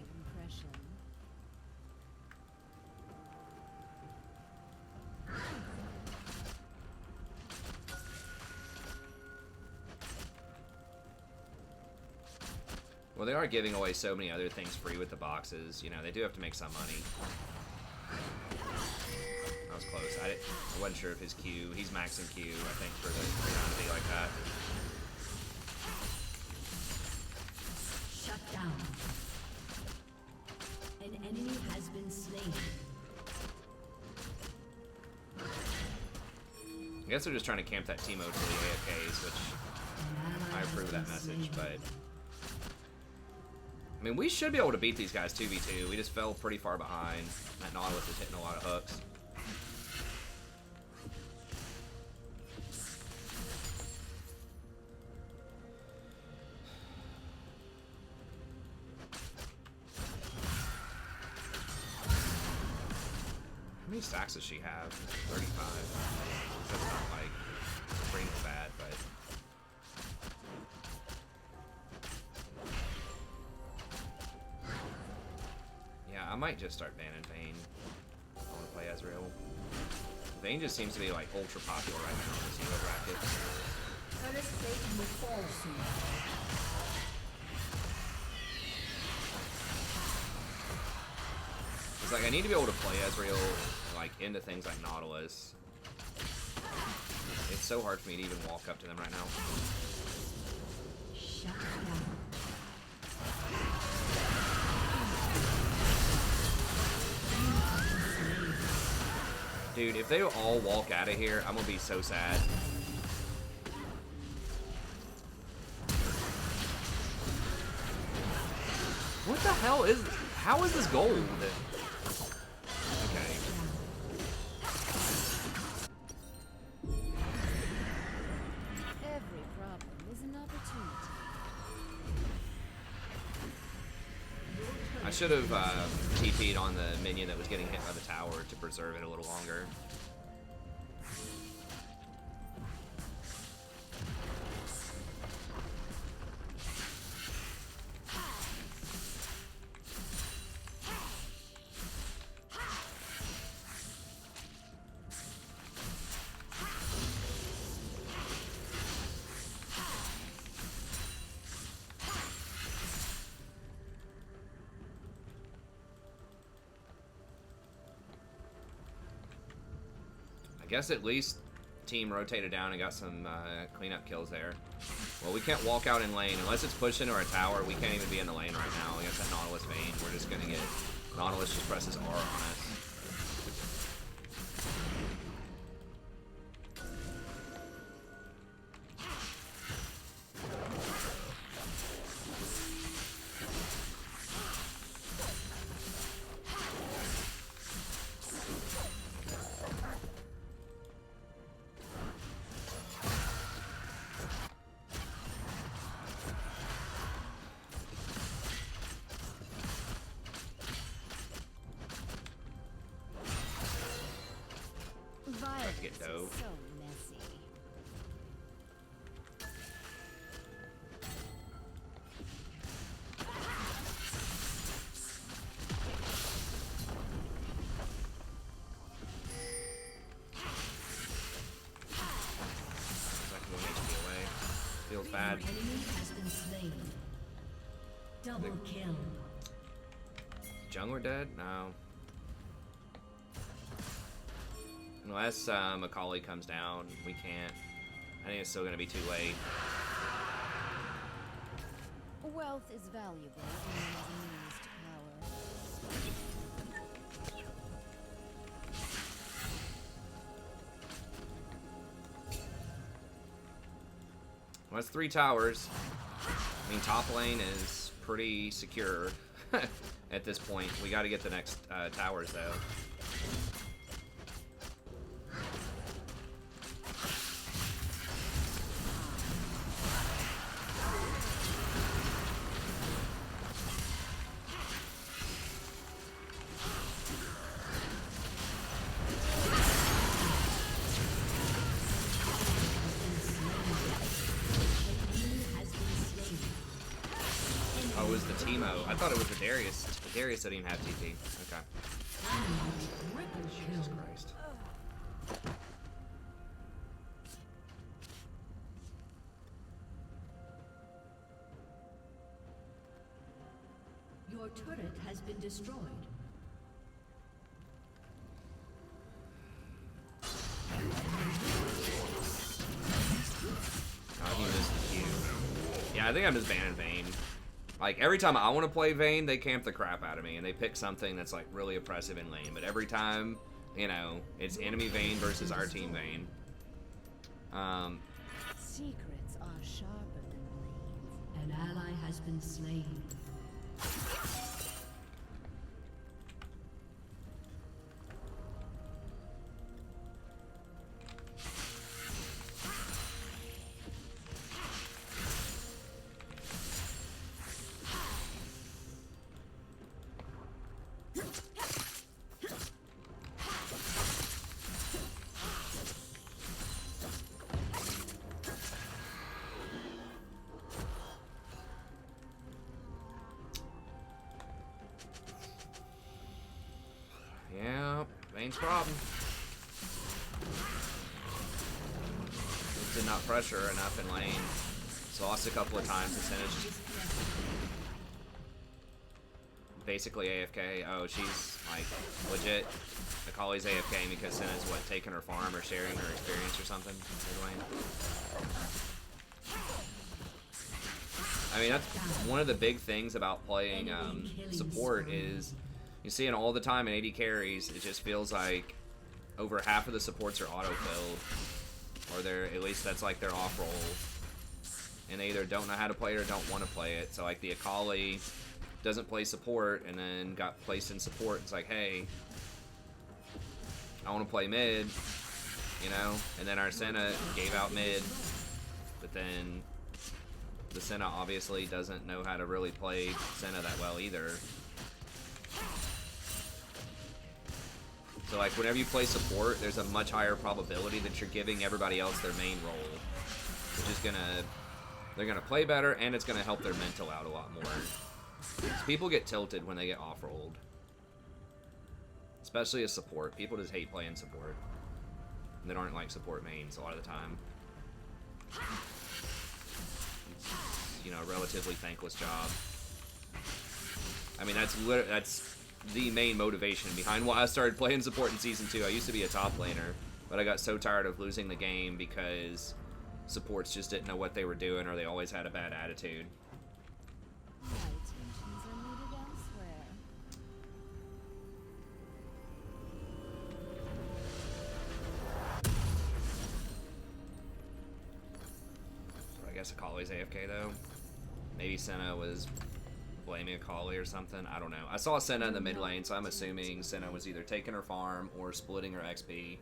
Well, they are giving away so many other things free with the boxes. You know, they do have to make some money. That was close. I wasn't sure if his Q... He's maxing Q, I think, for the round to be like that. Shut down. An enemy has been slain. I guess they're just trying to camp that Teemo to the AFKs, which I approve of that message, but... I mean, we should be able to beat these guys 2v2. We just fell pretty far behind. That Nautilus is hitting a lot of hooks. How many stacks does she have? 35. That's not like extremely bad, but... I might just start banning Vayne. I want to play Ezreal. Vayne just seems to be like ultra popular right now in the zero bracket. Curtis Satan will fall soon. It's like I need to be able to play Ezreal like into things like Nautilus. It's so hard for me to even walk up to them right now. Shut down. Dude, if they all walk out of here, I'm gonna be so sad. What the hell is this? How is this gold? Okay. Every problem is an opportunity. I should have TP'd on the minion that was getting hit by the tower to preserve it a little longer. I guess at least team rotated down and got some cleanup kills there. Well, we can't walk out in lane. Unless it's pushed into our tower, we can't even be in the lane right now against that Nautilus Vayne. We're just going to get... Nautilus just presses R on us. Violence get is dove. so messy. Like 1 HP away. Feels bad. An enemy has been slain. Double kill. Jungler dead? No. Unless Macaulay comes down, we can't. I think it's still going to be too late. Wealth is valuable only as a means to power. Well, that's 3 towers. I mean, top lane is pretty secure at this point. We got to get the next towers, though. Oh, it was the Teemo. I thought it was the Darius. The Darius didn't even have TP. Okay. Jesus Christ. Your turret has been destroyed. Oh, he missed the Q. Yeah, I think I'm just banning Vayne. Like, every time I want to play Vayne, they camp the crap out of me, and they pick something that's, like, really oppressive in lane. But every time, you know, it's enemy Vayne versus our team Vayne. Secrets are sharper than blades. An ally has been slain. Yeah, Vayne's problem. Just did not pressure enough in lane. Just lost a couple of times. Percentage basically AFK. Oh, she's like legit. Akali's AFK because Senna's what, taking her farm or sharing her experience or something. I mean, that's one of the big things about playing support is you see it all the time in AD carries. It just feels like over half of the supports are auto-filled, or they're, at least that's like their off roll, and they either don't know how to play it or don't want to play it. So like the Akali doesn't play support and then got placed in support. It's like, hey, I want to play mid, you know, and then our Senna gave out mid, but then the Senna obviously doesn't know how to really play Senna that well either. So like whenever you play support, there's a much higher probability that you're giving everybody else their main role, which is they're gonna play better, and it's gonna help their mental out a lot more. So people get tilted when they get off-rolled, especially as support. People just hate playing support. They don't like support mains a lot of the time. It's, you know, a relatively thankless job. I mean, that's the main motivation behind why I started playing support in Season 2. I used to be a top laner, but I got so tired of losing the game because supports just didn't know what they were doing, or they always had a bad attitude. My attentions are needed elsewhere. I guess Akali's AFK though. Maybe Senna was blaming Akali or something. I don't know. I saw Senna in the mid lane, so I'm assuming Senna was either taking her farm or splitting her XP.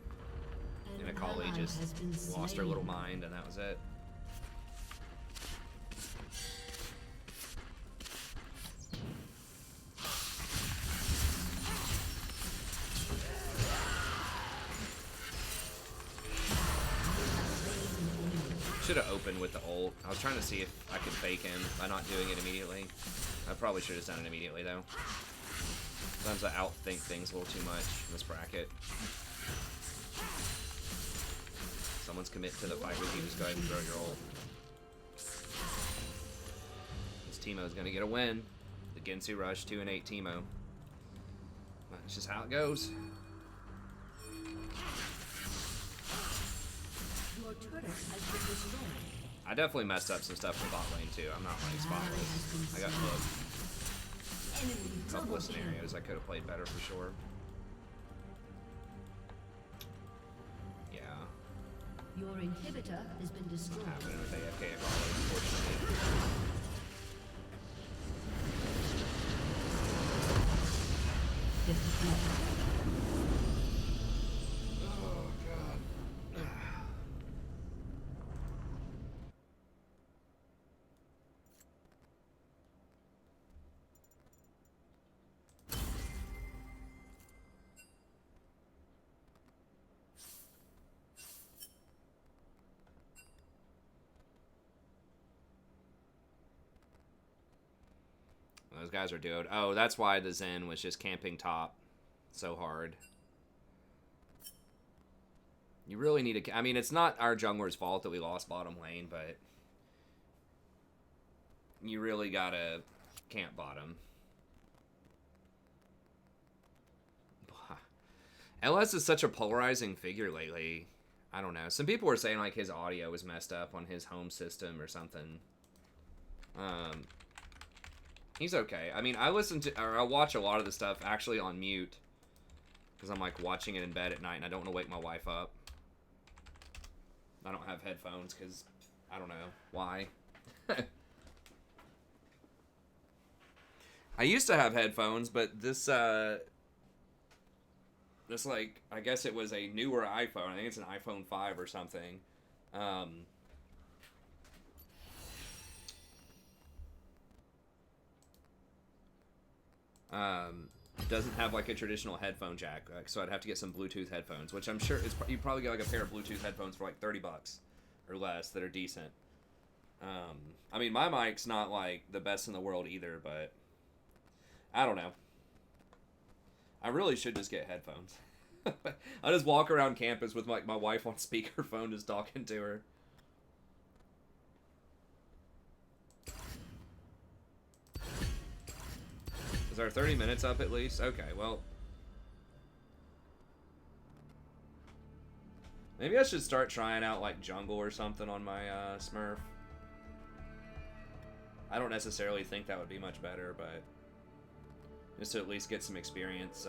And Akali just lost her little mind, and that was it. Should have opened with the ult. I was trying to see if I could fake him by not doing it immediately. I probably should have done it immediately though. Sometimes I outthink things a little too much in this bracket. Someone's commit to the fight with you, just go ahead and throw your ult. This Teemo's gonna get a win. The Gensu Rush 2-8 Teemo. That's just how it goes. I definitely messed up some stuff in the bot lane too. I'm not like spotless. I got hooked. A couple of scenarios I could have played better for sure. Yeah. Your inhibitor has been destroyed. Happening with AFK unfortunately. Oh god. Those guys are dude. Oh, that's why the Zen was just camping top so hard. You really need to... I mean, it's not our jungler's fault that we lost bottom lane, but... you really gotta camp bottom. LS is such a polarizing figure lately. I don't know. Some people were saying, like, his audio was messed up on his home system or something. He's okay. I mean, I watch a lot of the stuff actually on mute because I'm like watching it in bed at night and I don't want to wake my wife up. I don't have headphones because I don't know why. I used to have headphones, but this like, I guess it was a newer iPhone. I think it's an iPhone 5 or something. Doesn't have like a traditional headphone jack, so I'd have to get some Bluetooth headphones, which I'm sure you probably get like a pair of Bluetooth headphones for like $30 or less that are decent. I mean, my mic's not like the best in the world either, but I don't know. I really should just get headphones. I just walk around campus with like my wife on speakerphone just talking to her. Is our 30 minutes up at least? Okay, well. Maybe I should start trying out like jungle or something on my Smurf. I don't necessarily think that would be much better, but just to at least get some experience,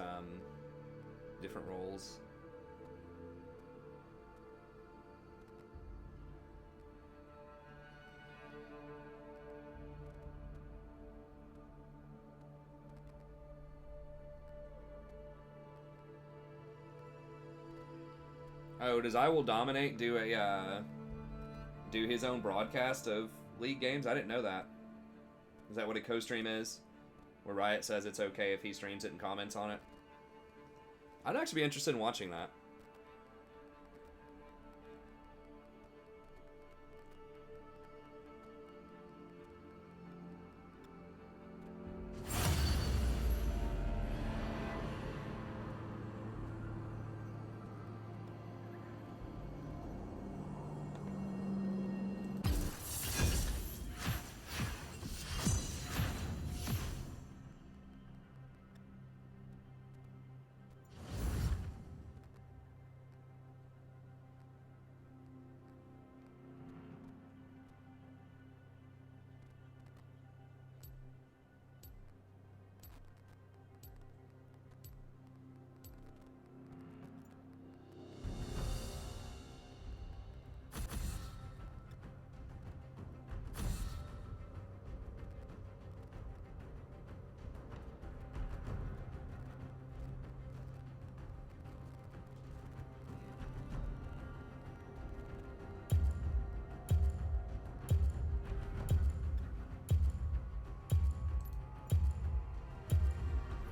different roles. Oh, does I Will Dominate do a do his own broadcast of League games? I didn't know that. Is that what a co-stream is? Where Riot says it's okay if he streams it and comments on it? I'd actually be interested in watching that.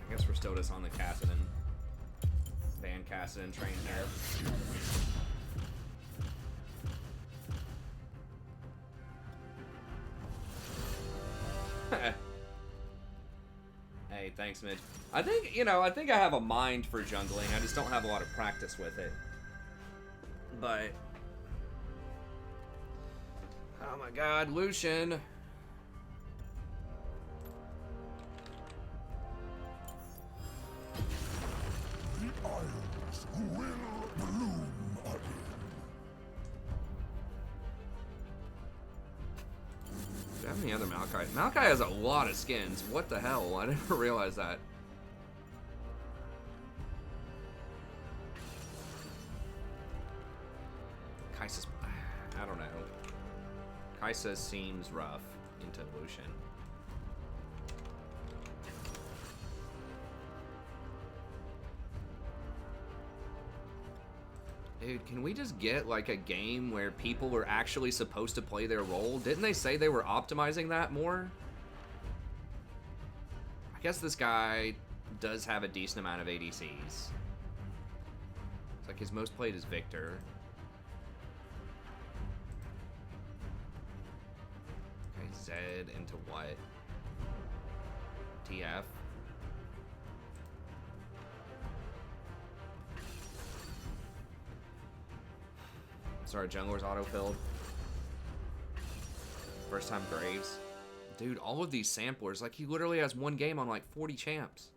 I guess we're still just on the Kassadin. Van Kassadin train there. Hey, thanks, Mitch. I think, you know, I think I have a mind for jungling. I just don't have a lot of practice with it. But... oh my god, Lucian. Do I have any other Maokai? Maokai has a lot of skins. What the hell? I never realized that. Kai'Sa's... I don't know. Kai'Sa seems rough into Lucian. Dude, can we just get like a game where people are actually supposed to play their role? Didn't they say they were optimizing that more? I guess this guy does have a decent amount of ADCs. It's like his most played is Victor. Okay, Zed into what? TF. Sorry, jungler's auto-filled. First time Graves. Dude, all of these samplers, like he literally has one game on like 40 champs.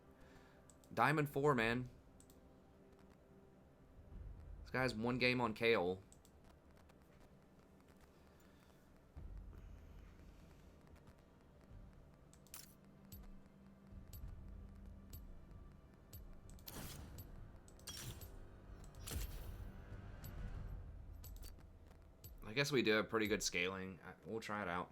Diamond 4, man. This guy has one game on Kale. I guess we do have pretty good scaling. We'll try it out.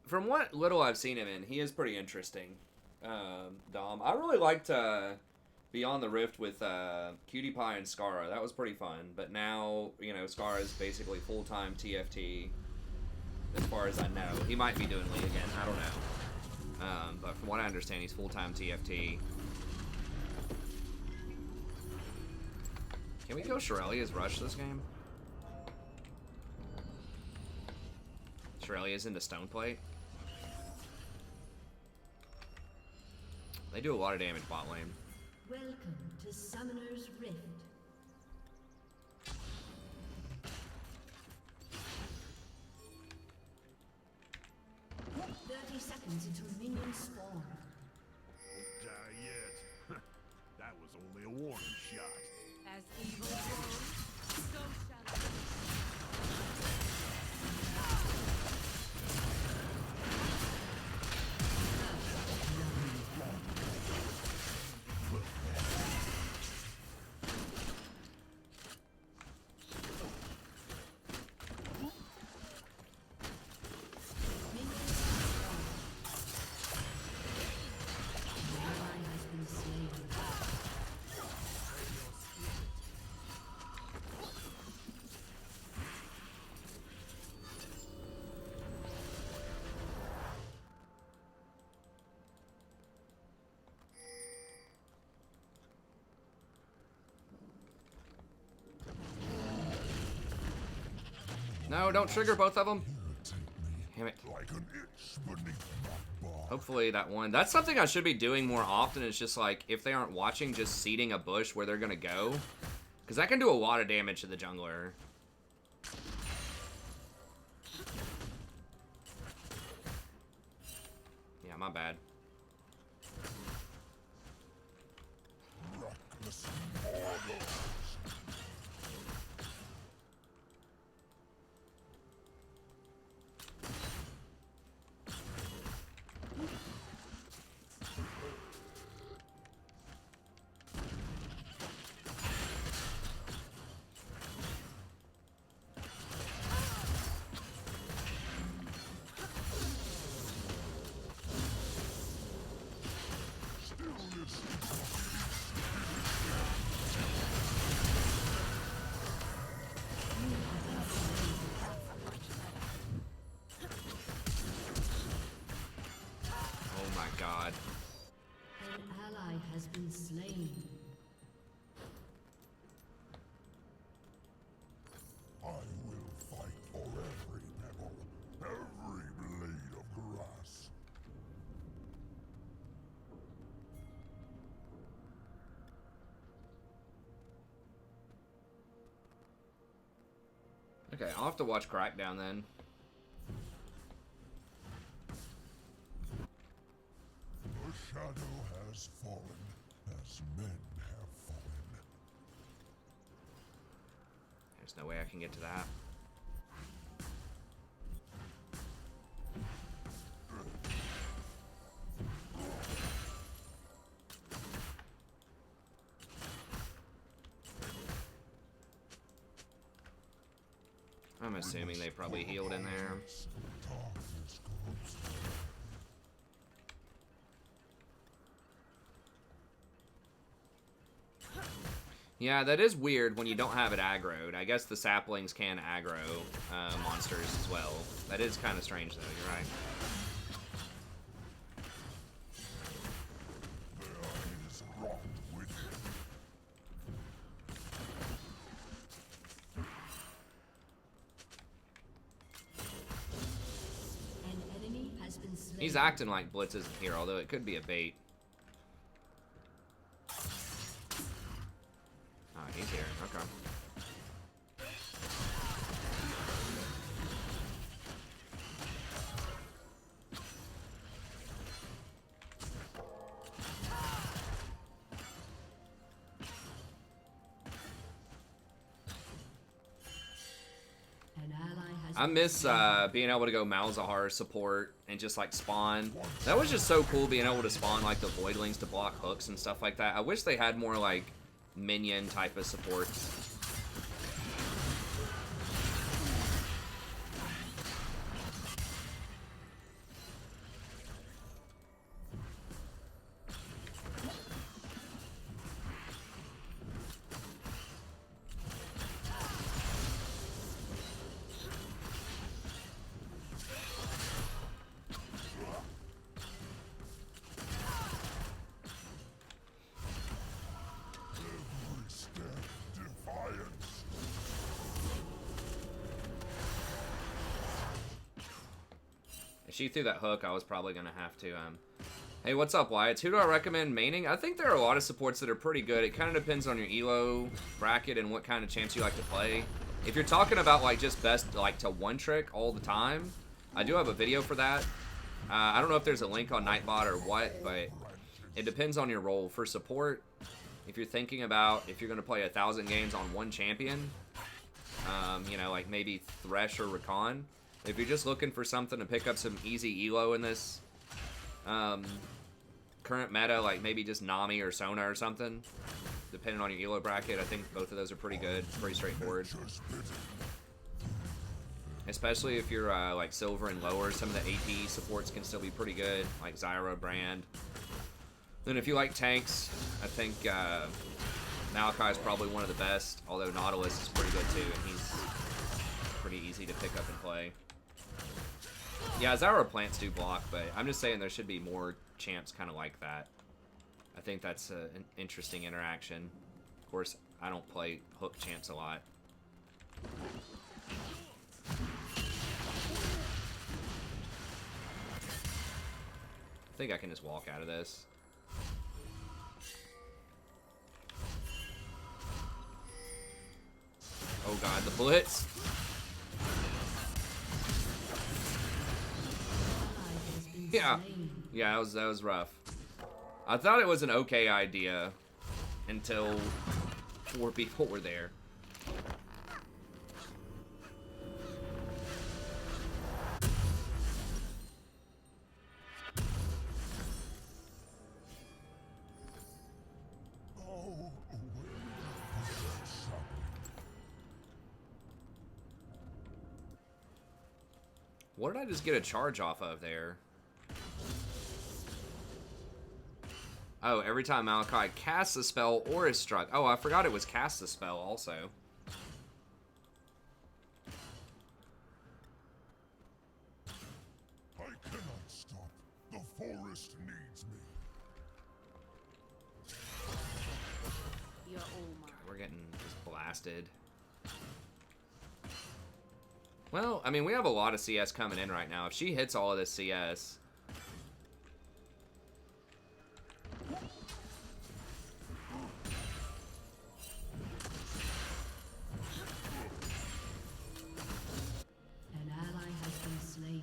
From what little I've seen him in, he is pretty interesting, Dom. I really liked Beyond the Rift with Cutie Pie and Scarra. That was pretty fun. But now, you know, Scarra is basically full-time TFT, as far as I know. He might be doing League again. I don't know. But from what I understand, he's full-time TFT. Can we go Shirelia's Rush this game? Shirelia's into Stone Plate. They do a lot of damage bot lane. Welcome to Summoner's Rift. 30 seconds until minions spawn. Won't die yet. That was only a warning shot. As evil grows, so shall it. No, don't trigger both of them. Damn it. Like an itch beneath my bar. Hopefully that one. That's something I should be doing more often. It's just like, if they aren't watching, just seeding a bush where they're gonna go. Because that can do a lot of damage to the jungler. Yeah, my bad. Reckless mortals. Oh my god. An ally has been slain. I will fight for every pebble, every blade of grass. Okay, I'll have to watch Crackdown then. The shadow has fallen, as men have fallen. There's no way I can get to that. I'm assuming they probably healed in there. Darkness grows. Yeah, that is weird when you don't have it aggroed. I guess the saplings can aggro monsters as well. That is kind of strange though, you're right. There is wrong with him. An enemy has been slain. He's acting like Blitz isn't here, although it could be a bait. Oh, he's here. Okay. An ally has I miss being able to go Malzahar support and just like spawn. That was just so cool being able to spawn like the Voidlings to block hooks and stuff like that. I wish they had more like minion type of supports. Every step she threw that hook, I was probably gonna have to. Hey, what's up, Wyatt? Who do I recommend maining? I think there are a lot of supports that are pretty good. It kind of depends on your elo bracket and what kind of champs you like to play. If you're talking about like just best like to one trick all the time, I do have a video for that. I don't know if there's a link on Nightbot or what, but it depends on your role. For support, if you're thinking about if you're going to play 1,000 games on one champion, you know, like maybe Thresh or Rakan. If you're just looking for something to pick up some easy elo in this current meta, like maybe just Nami or Sona or something, depending on your elo bracket, I think both of those are pretty good, pretty straightforward. Especially if you're like silver and lower, some of the AP supports can still be pretty good, like Zyra, Brand. Then if you like tanks, I think Maokai is probably one of the best, although Nautilus is pretty good too, and he's pretty easy to pick up and play. Yeah, Zyra plants do block, but I'm just saying there should be more champs kind of like that. I think that's an interesting interaction. Of course, I don't play hook champs a lot. I think I can just walk out of this. Oh god, the blitz! Yeah, yeah, that was rough. I thought it was an okay idea until 4 people were there. What did I just get a charge off of there? Oh, every time Malachi casts a spell or is struck. Oh, I forgot it was cast a spell also. I cannot stop. The forest needs me. You're all mine. We're getting just blasted. Well, I mean, we have a lot of CS coming in right now. If she hits all of this CS... An ally has been slain.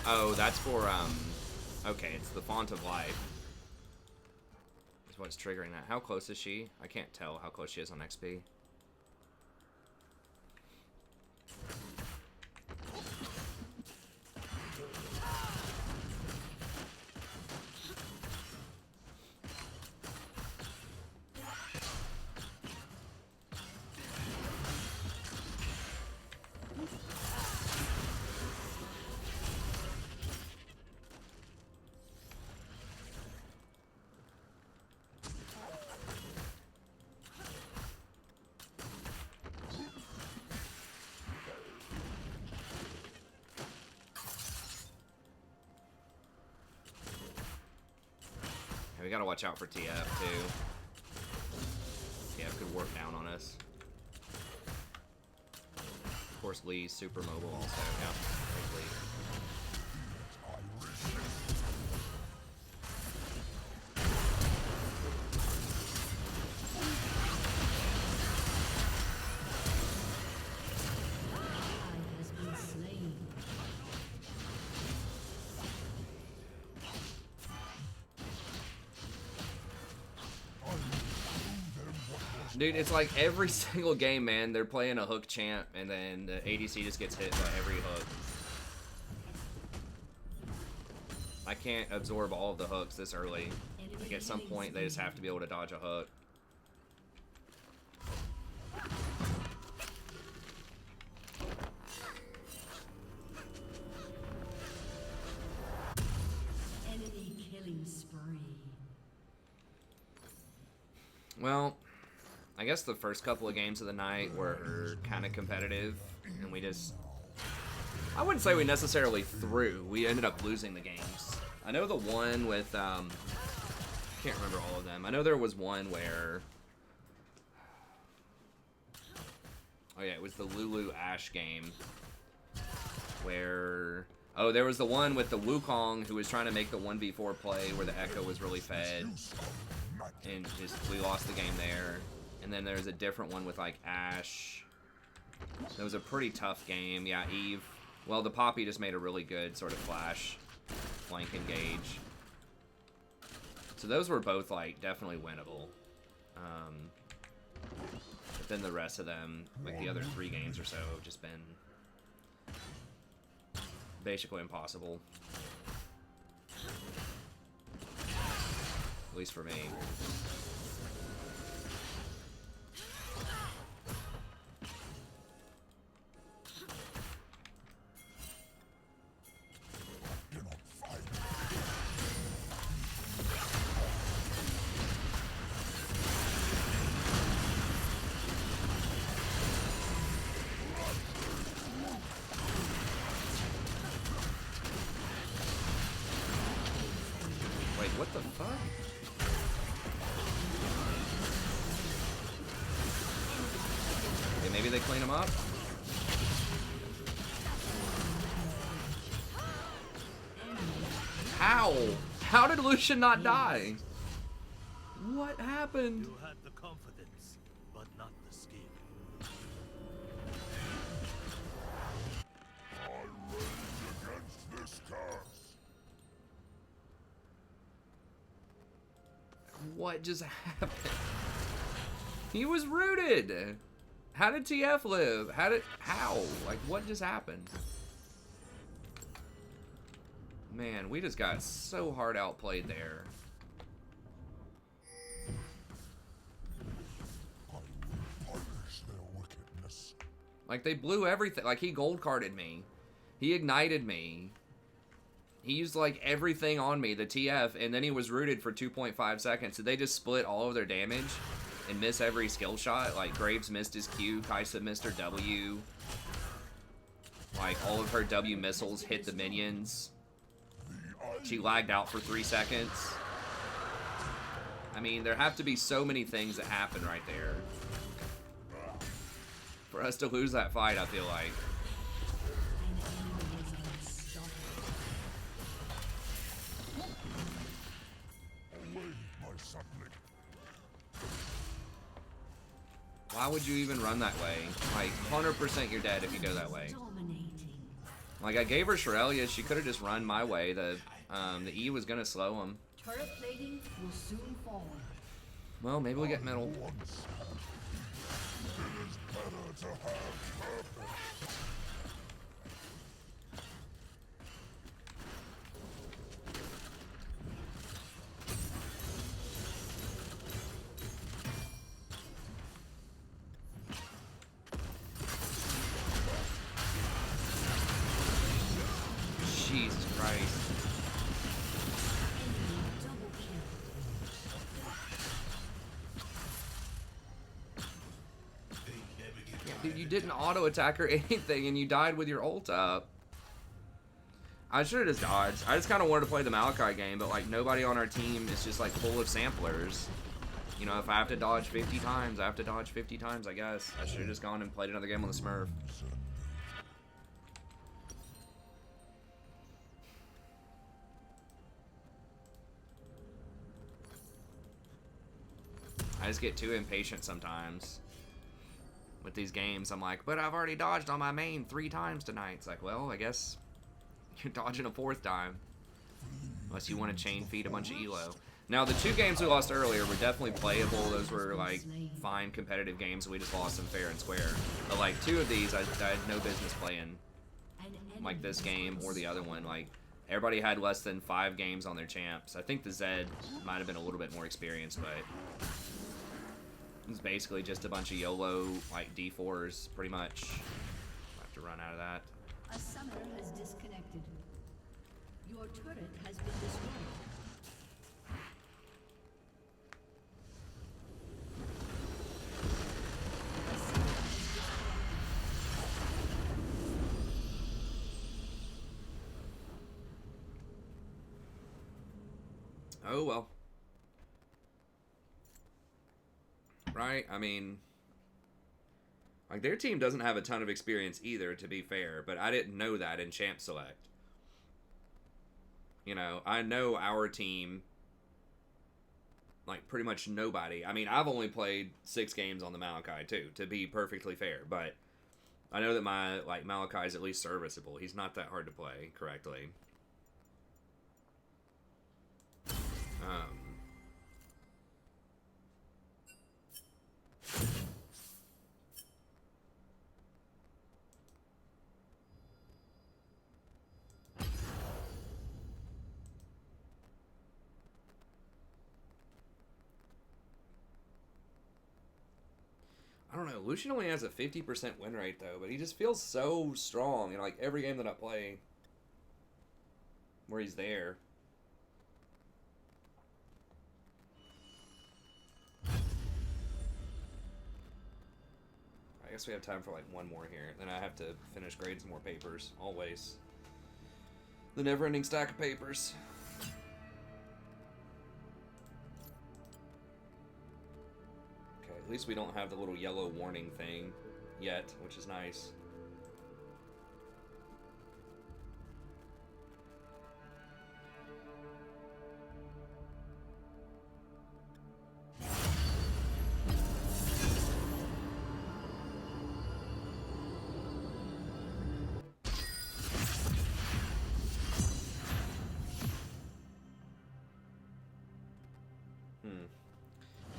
Oh, that's for, okay, it's the Font of Life. That's what's triggering that. How close is she? I can't tell how close she is on XP. We gotta watch out for TF too. TF could work down on us. Of course, Lee's super mobile also. Yeah, there's Lee. Has been slain. Dude, it's like every single game, man, they're playing a hook champ, and then the ADC just gets hit by every hook. I can't absorb all of the hooks this early. Like, at some point, they just have to be able to dodge a hook. Enemy killing spree. Well, I guess the first couple of games of the night were kind of competitive, and we just... I wouldn't say we necessarily threw. We ended up losing the games. I know the one with... I can't remember all of them. I know there was one where... Oh yeah, it was the Lulu Ash game. Where... Oh, there was the one with the Wukong who was trying to make the 1v4 play where the Echo was really fed. And just we lost the game there. And then there's a different one with like Ash. That was a pretty tough game. Yeah, Eve. Well, the Poppy just made a really good sort of flash flank engage. So those were both like definitely winnable. But then the rest of them, like the other 3 games or so, have just been basically impossible. At least for me. Wait, what the fuck? Okay, maybe they clean them up? How? How did Lucian not die? What happened? You had the confidence, but not the skill. I rage against this curse. What just happened? He was rooted. How did TF live? How? Like, what just happened? Man, we just got so hard outplayed there. I will punish their wickedness. Like, they blew everything. Like, he gold carded me. He ignited me. He used, like, everything on me, the TF, and then he was rooted for 2.5 seconds. Did they just split all of their damage and miss every skill shot? Like, Graves missed his Q, Kaisa missed her W. Like, all of her W missiles hit the minions. She lagged out for 3 seconds. I mean, there have to be so many things that happen right there for us to lose that fight, I feel like. Away, my sapling. Why would you even run that way? Like, 100% you're dead if you go that way. Dominating. Like, I gave her Shirelius, she could have just run my way. The E was gonna slow him. Turret plating will soon fall. Well, maybe we get middle. Once. It is better to have purpose. Jesus Christ. Double kill. Yeah, dude, you didn't auto attack or anything, and you died with your ult up. I should have just dodged. I just kind of wanted to play the Malachi game, but like nobody on our team is just like full of samplers. You know, if I have to dodge 50 times, I have to dodge 50 times, I guess. I should have just gone and played another game on the Smurf. I just get too impatient sometimes with these games. I'm like, but I've already dodged on my main 3 times tonight. It's like, well, I guess you're dodging a 4th time. Unless you want to chain feed a bunch of elo. Now, the 2 games we lost earlier were definitely playable. Those were, like, fine competitive games. We just lost them fair and square. But, like, 2 of these, I had no business playing. Like, this game or the other one. Like, everybody had less than 5 games on their champs. I think the Zed might have been a little bit more experienced, but it's basically just a bunch of YOLO, like, D4s, pretty much. I'll have to run out of that. A summoner has disconnected. Your turret has been destroyed. Oh, well. Right? I mean, like, their team doesn't have a ton of experience either, to be fair, but I didn't know that in Champ Select. You know, I know our team, like, pretty much nobody. I mean, I've only played 6 games on the Malachi, too, to be perfectly fair, but I know that my, like, Malachi is at least serviceable. He's not that hard to play correctly. I don't know. Lucian only has a 50% win rate, though, but he just feels so strong in, like, every game that I play where he's there. I guess we have time for, like, one more here. Then I have to finish grading some more papers. Always. The never-ending stack of papers. Okay, at least we don't have the little yellow warning thing yet, which is nice.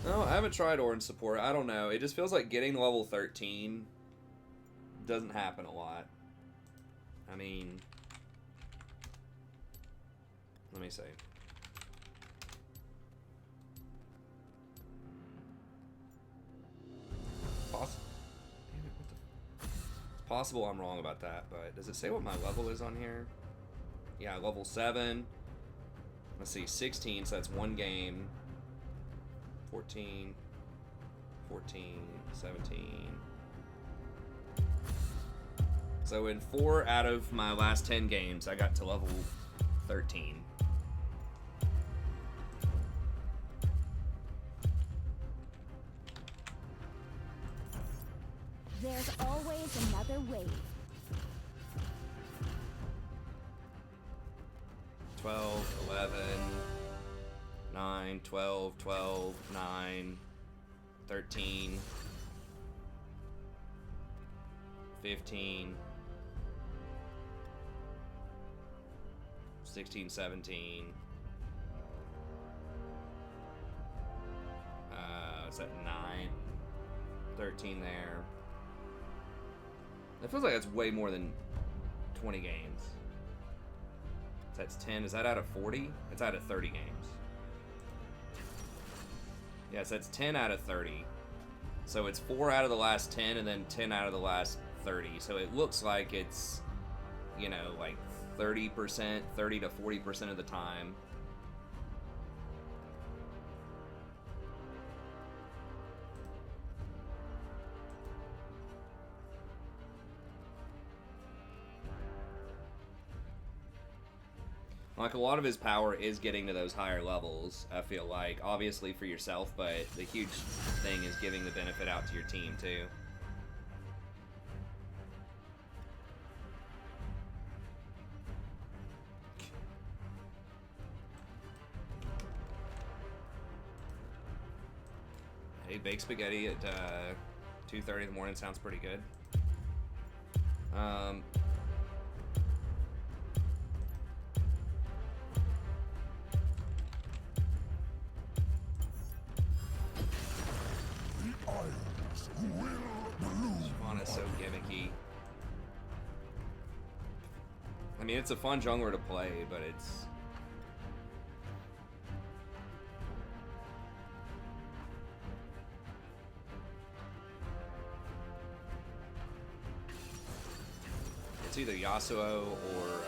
No, I haven't tried orange support. I don't know. It just feels like getting level 13 doesn't happen a lot. I mean, let me see. Damn it, it's possible I'm wrong about that, but does it say what my level is on here? Yeah, level 7. Let's see, 16, so that's one game. 14, 14, 17. So in 4 out of my last 10 games, I got to level 13. There's always another wave. 12, 11, 9, 12, 12, 9, 13, 15, 16, 17. It's at 9, 13 there. It feels like that's way more than 20 games. So that's 10. Is that out of 40? It's out of 30 games. Yes, that's 10 out of 30. So it's 4 out of the last 10 and then 10 out of the last 30. So it looks like it's, you know, like 30%, 30 to 40% of the time. Like, a lot of his power is getting to those higher levels, I feel like. Obviously for yourself, but the huge thing is giving the benefit out to your team, too. Hey, baked spaghetti at 2:30 in the morning sounds pretty good. Spawn is so gimmicky. I mean, it's a fun jungler to play, but it's... It's either Yasuo or...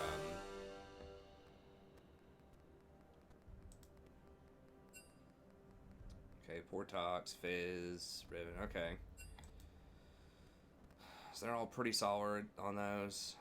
Okay, Portox, Fizz, Riven, okay. So they're all pretty solid on those.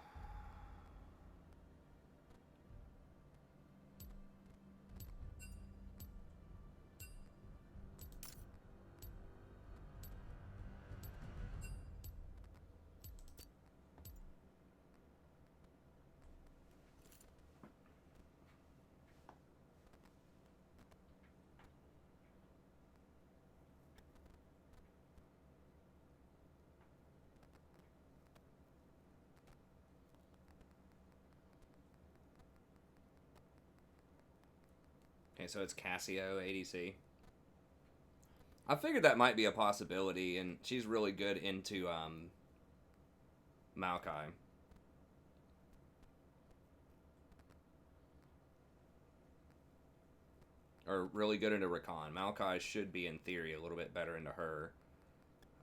Okay, so it's Cassio ADC. I figured that might be a possibility, and she's really good into Maokai. Or really good into Rakan. Maokai should be, in theory, a little bit better into her.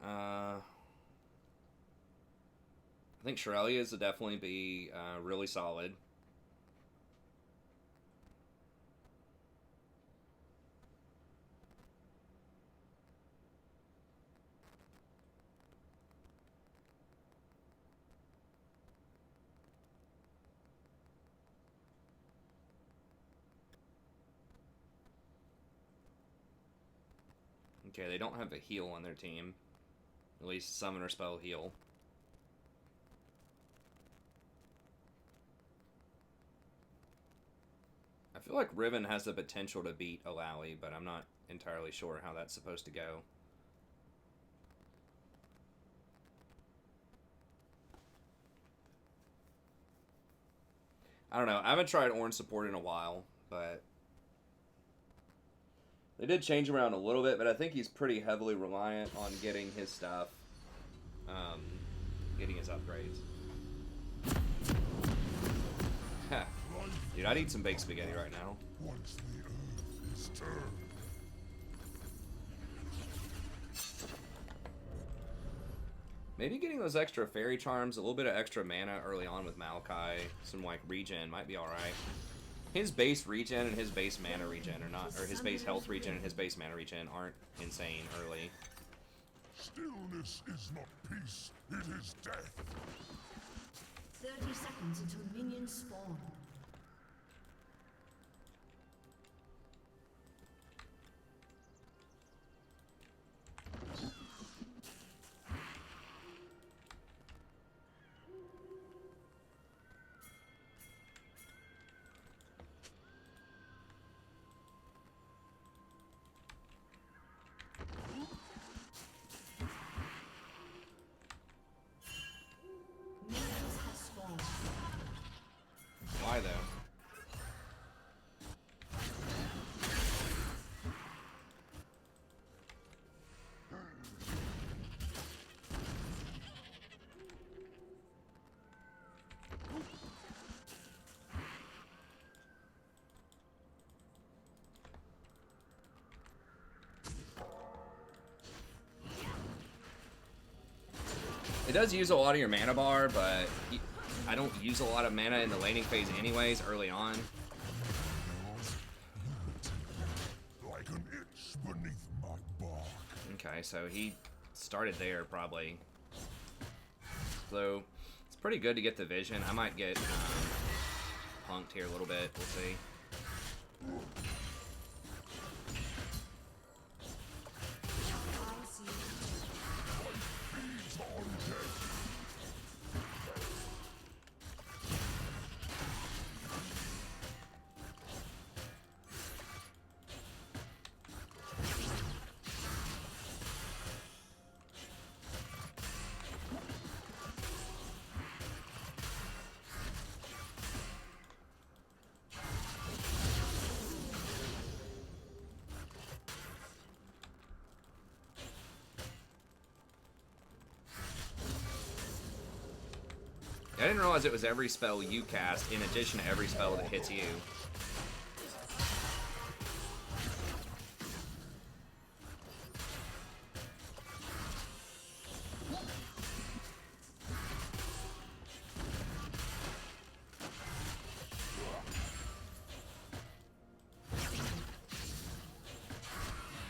I think Shirelia's will definitely be really solid. Okay, they don't have a heal on their team. At least summoner spell heal. I feel like Riven has the potential to beat Alawi, but I'm not entirely sure how that's supposed to go. I don't know. I haven't tried orange support in a while, but they did change him around a little bit, but I think he's pretty heavily reliant on getting his stuff, getting his upgrades. Dude, I'd eat some baked spaghetti right now. Once the earth is turned. Maybe getting those extra fairy charms, a little bit of extra mana early on with Maokai, some like regen might be alright. His base regen and his base mana regen are not, or his base health regen and his base mana regen aren't insane early. Stillness is not peace, it is death. 30 seconds until minions spawn. Minions have spawned. Why though? It does use a lot of your mana bar, but I don't use a lot of mana in the laning phase anyways, early on. Like an itch beneath my bark. Okay, so he started there, probably. So, it's pretty good to get the vision. I might get punked here a little bit, we'll see. I didn't realize it was every spell you cast in addition to every spell that hits you.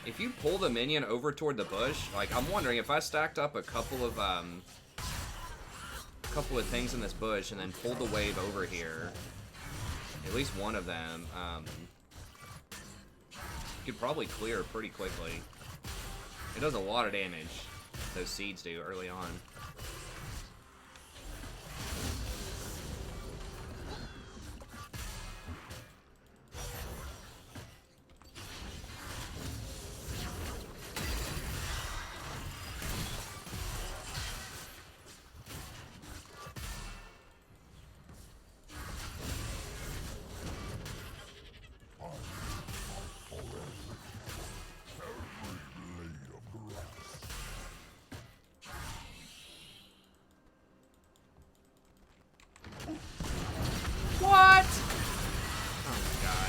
If you pull the minion over toward the bush, like I'm wondering if I stacked up a couple of things in this bush and then pulled the wave over here, at least one of them, you could probably clear pretty quickly. It does a lot of damage, those seeds do early on.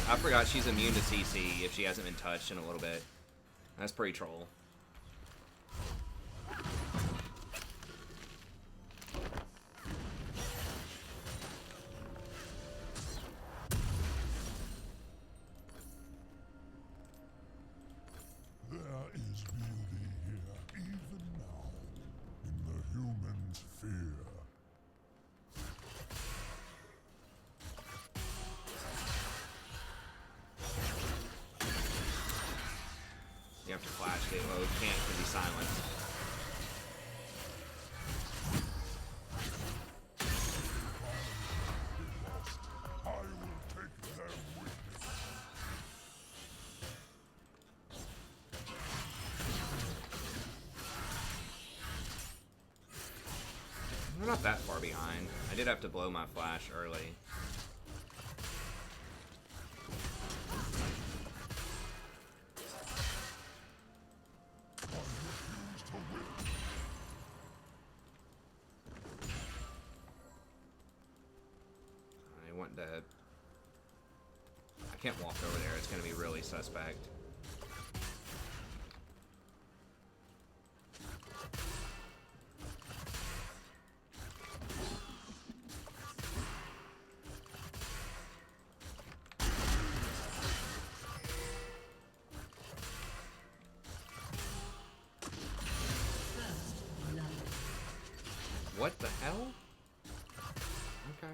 I forgot she's immune to CC if she hasn't been touched in a little bit. That's pretty troll. There is beauty here, even now, in the human's fear. You have to flash it. Well, you can't because he's silenced. I will take them with me. We're not that far behind. I did have to blow my flash early. I want to... I can't walk over there. It's going to be really suspect. What the hell? Okay.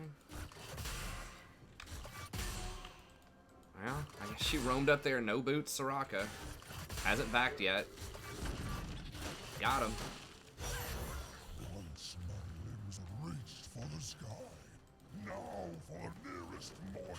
Well, I guess she roamed up there, no boots, Soraka. Hasn't backed yet. Got him. Once my limbs reached for the sky, now for the nearest mortal.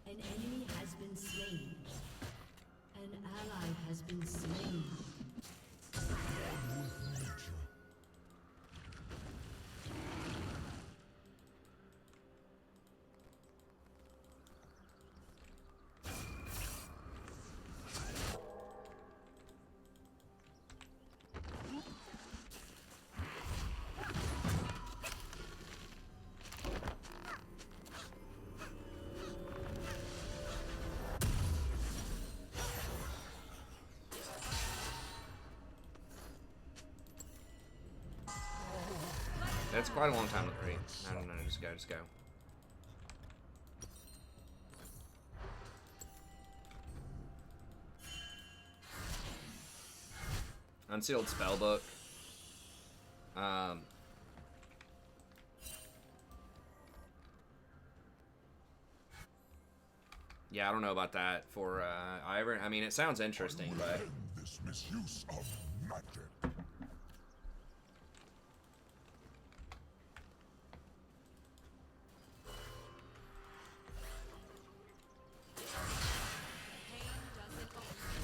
An enemy has been slain. An ally has been slain. That's quite a long time to wait. No, just go, just go. Unsealed spellbook. Yeah, I don't know about that for I mean, it sounds interesting, but End this misuse of magic. Pain doesn't own you.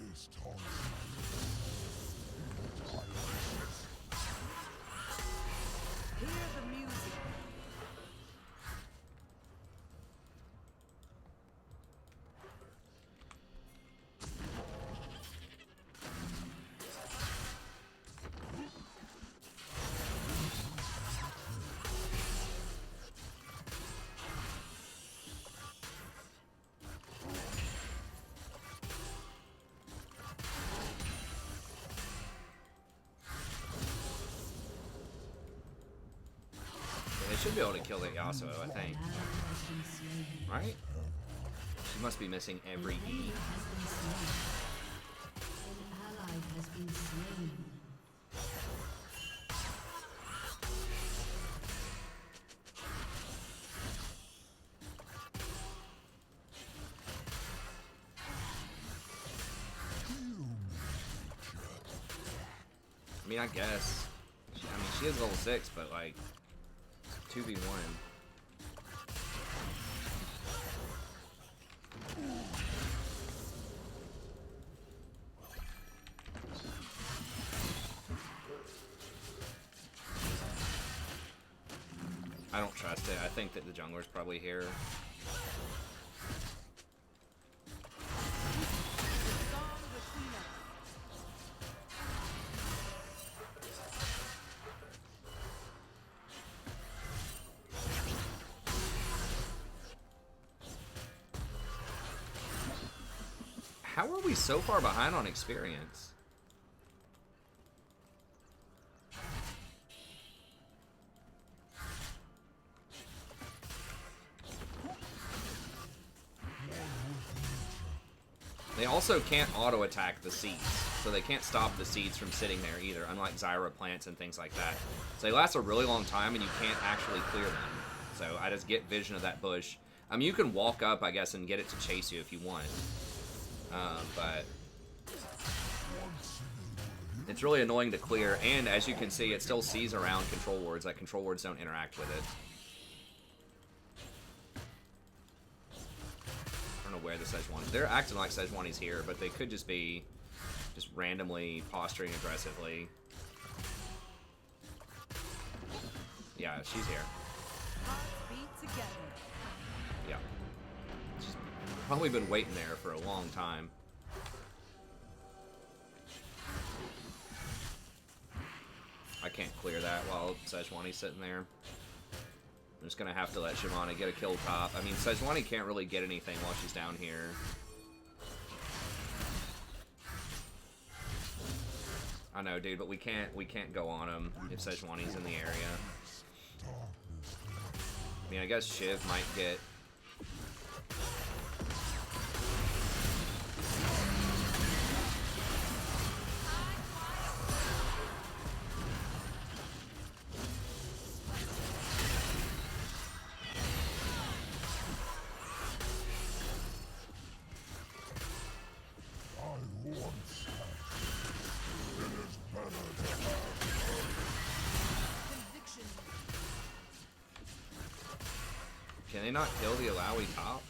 Mist haunts my Hear the music. they should be able to kill the Yasuo, I think. Ally has been slain. Right? She must be missing every An enemy E. has been slain. An ally has been slain. I mean, I guess. I mean, she is level 6, but like 2v1. I don't trust it. I think that the jungler's probably here. How are we so far behind on experience? They also can't auto-attack the seeds, so they can't stop the seeds from sitting there either, unlike Zyra plants and things like that. So they last a really long time, and you can't actually clear them. So I just get vision of that bush. I mean, you can walk up, I guess, and get it to chase you if you want. But it's really annoying to clear, and as you can see, it still sees around control wards. Like, control wards don't interact with it. I don't know where the Sejuani. They're acting like Sejuani's here, but they could just be just randomly posturing aggressively. Yeah, she's here. Yeah. She's probably been waiting there for a long time. I can't clear that while Sejuani's sitting there. I'm just gonna have to let Shyvana get a kill top. I mean, Sejuani can't really get anything while she's down here. I know, dude, but we can't go on him if Sejuani's in the area. I mean, I guess Shiv might get. Can they not kill the Alawi top?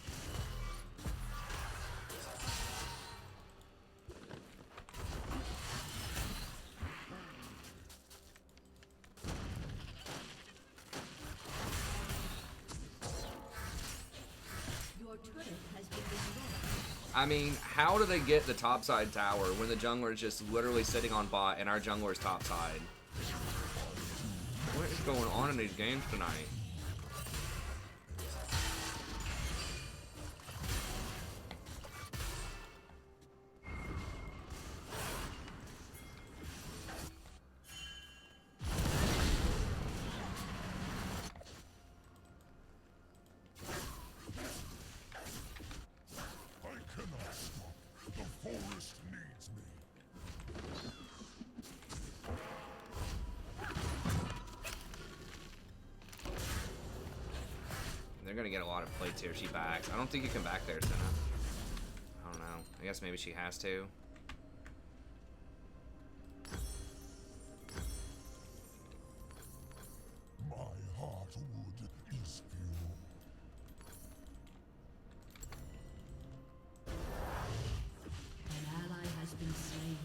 Your turret has been destroyed. I mean, how do they get the topside tower when the jungler is just literally sitting on bot and our jungler is topside? What is going on in these games tonight? They're gonna get a lot of plates here if she backs. I don't think you can back there, Senna. I don't know. I guess maybe she has to. My heartwood is fuel. An ally has been slain.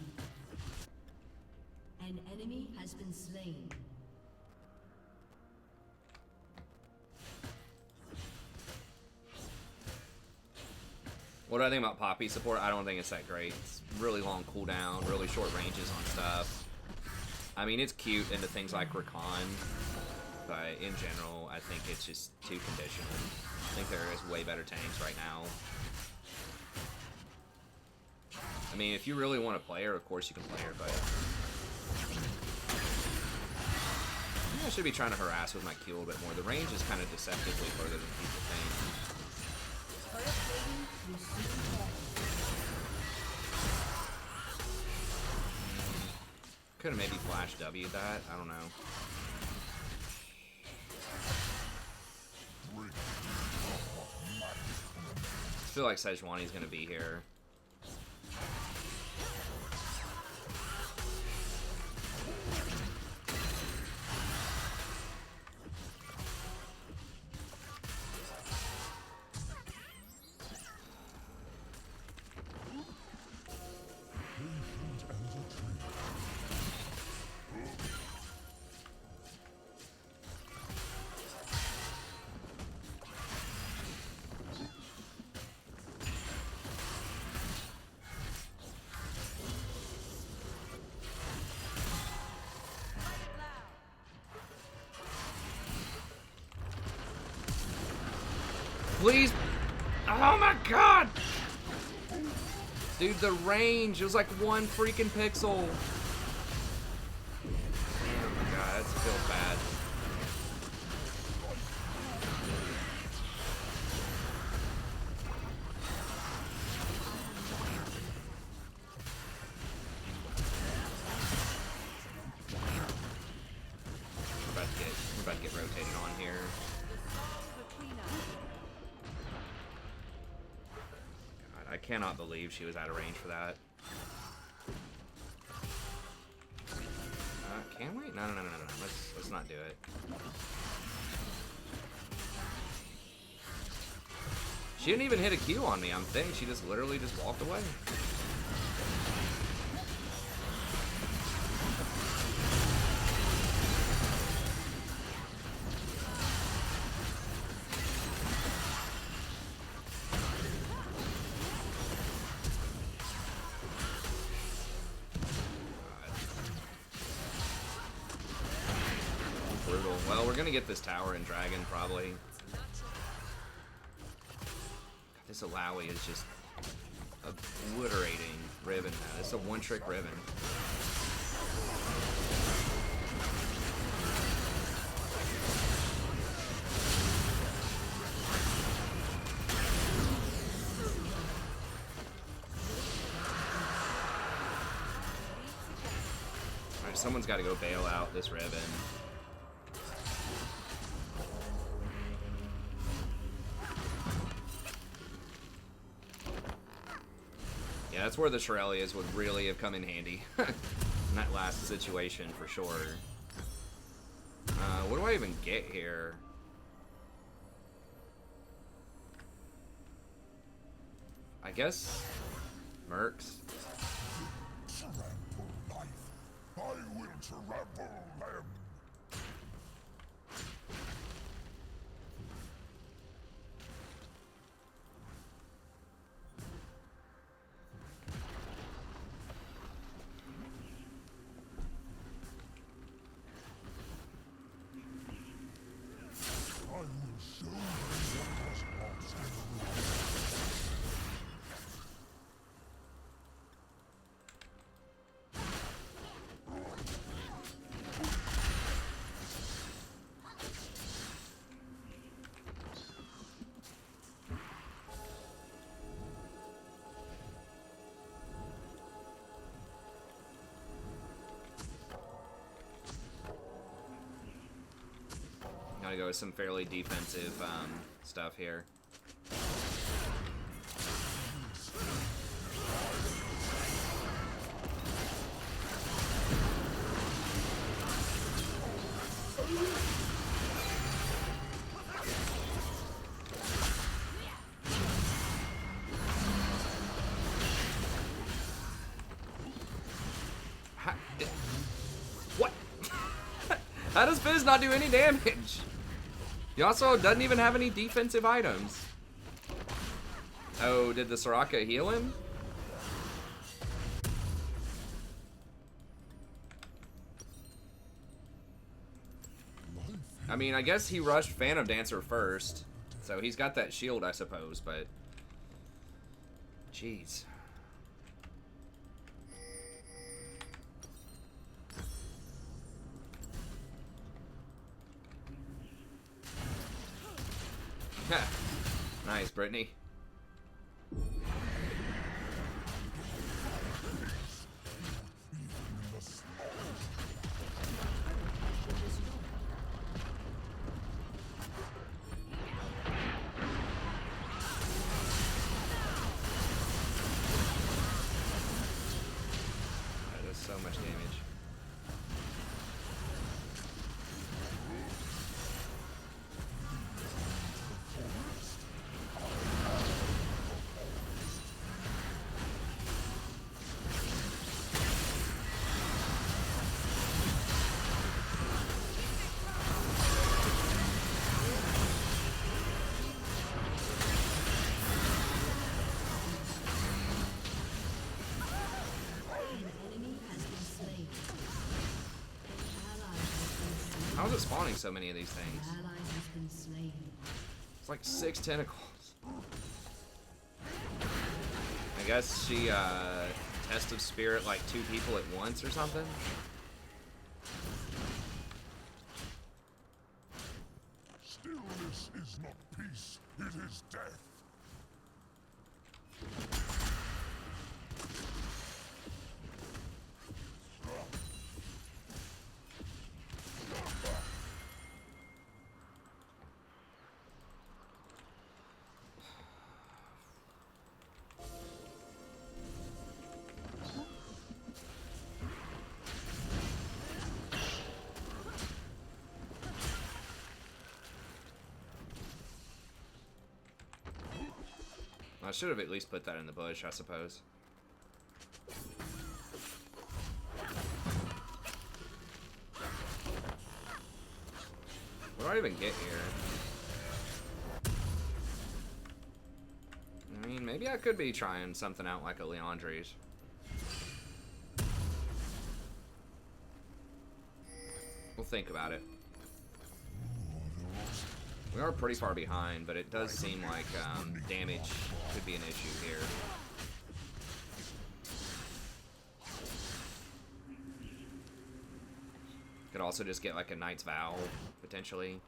An enemy has been slain. What do I think about Poppy support? I don't think it's that great. It's really long cooldown, really short ranges on stuff. I mean, it's cute into things like Rakan, but in general, I think it's just too conditional. I think there is way better tanks right now. I mean, if you really want to play her, of course you can play her, but I should be trying to harass with my Q a little bit more. The range is kind of deceptively further than people think. Could have maybe flash W that. I don't know. I feel like Sejuani's gonna be here. Please. Oh my god! Dude, the range, it was like one freaking pixel. Oh my god, that feels bad. We're about to get rotated on here. God, I cannot believe she was out of range for that. Can we? No. Let's not do it. She didn't even hit a Q on me. I'm thinking she just literally just walked away. Brutal. Well, we're gonna get this tower and dragon probably. God, this Alawi is just obliterating Riven now. It's a one-trick Riven. Alright, someone's got to go bail out this Riven. Yeah, that's where the Shurelya's would really have come in handy. In that last situation, for sure. What do I even get here? I guess Mercs. Trample life. I will trample them. I will show you what was lost in the room. Gotta go with some fairly defensive stuff here. What? How does Fizz not do any damage? He also doesn't even have any defensive items. Oh, did the Soraka heal him? I mean, I guess he rushed Phantom Dancer first. So he's got that shield, I suppose, but... Jeez. Nice, Brittany. That does so much damage. How is it spawning so many of these things? Ally has been slain. It's like 6 tentacles. I guess she test of spirit like 2 people at once or something. Stillness is not peace, it is death. I should have at least put that in the bush, I suppose. What do I even get here? I mean, maybe I could be trying something out like a Leandri's. We'll think about it. We are pretty far behind, but it does seem like damage could be an issue here. Could also just get like a Knight's Vow, potentially.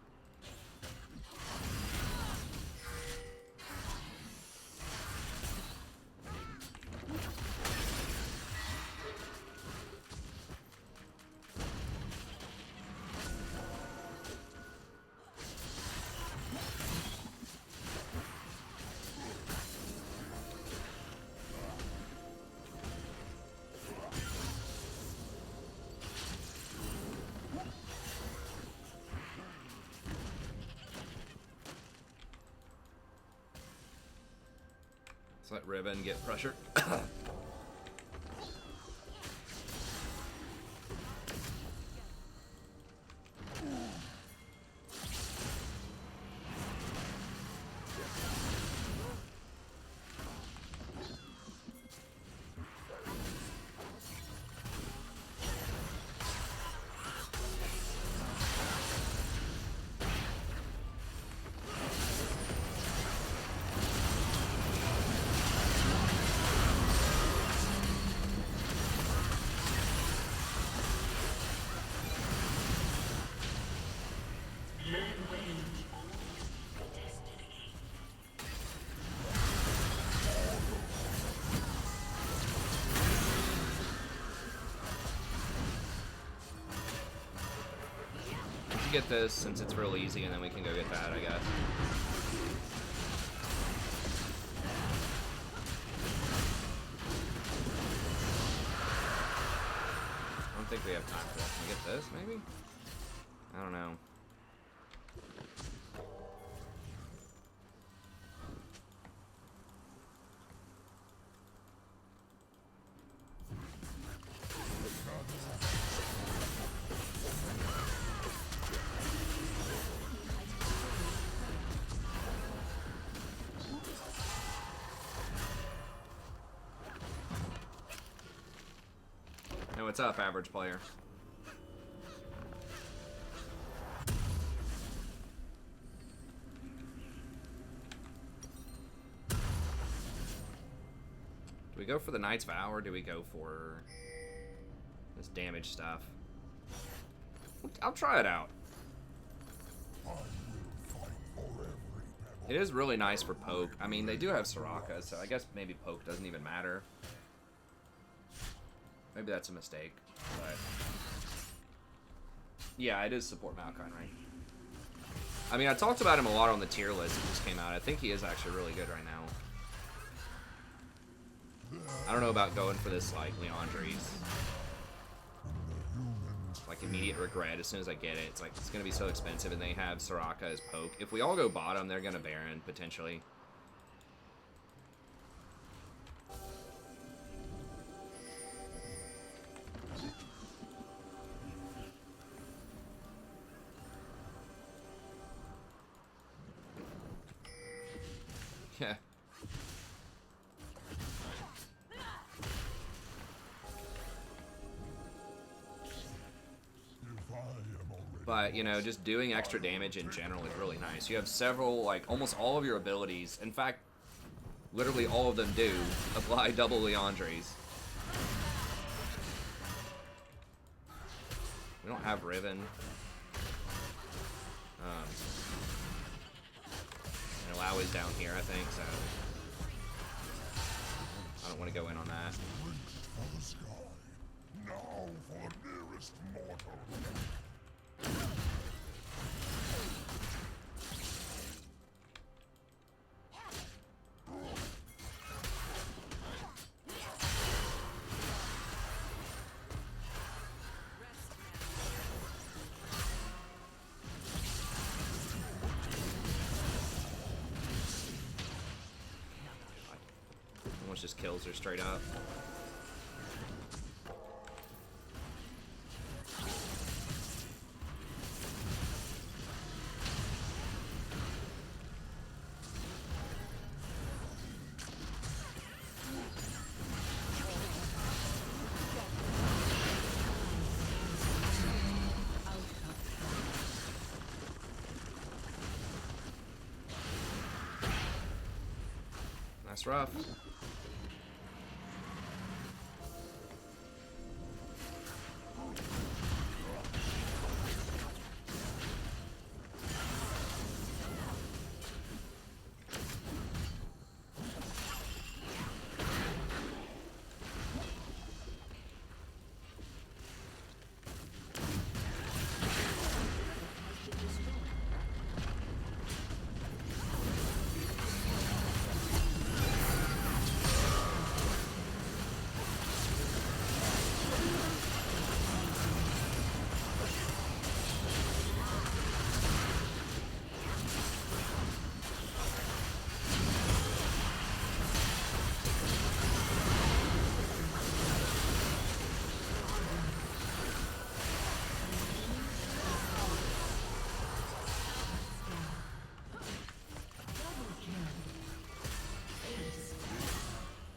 Let Ribbon get pressured. Get this since it's real easy, and then we can go get that, I guess. I don't think we have time for that. Can we get this, maybe? I don't know. What's up, average player? Do we go for the Knight's Vow or do we go for this damage stuff? I'll try it out. It is really nice for poke. I mean, they do have Soraka, so I guess maybe poke doesn't even matter. Maybe that's a mistake, but yeah, it is support Malkine, right? I mean, I talked about him a lot on the tier list that just came out. I think he is actually really good right now. I don't know about going for this, like, Leandri's. Like, immediate regret as soon as I get it. It's like, it's going to be so expensive, and they have Soraka as poke. If we all go bottom, they're going to Baron, potentially. Yeah. If I am already But, you know, just doing extra damage in general is really nice. You have several, like, almost all of your abilities. In fact, literally all of them do apply double Leandres. We don't have Riven. And Lau is down here, I think, so I don't want to go in on that. For the sky. Now for the nearest mortal. Almost just kills her straight up. That's rough.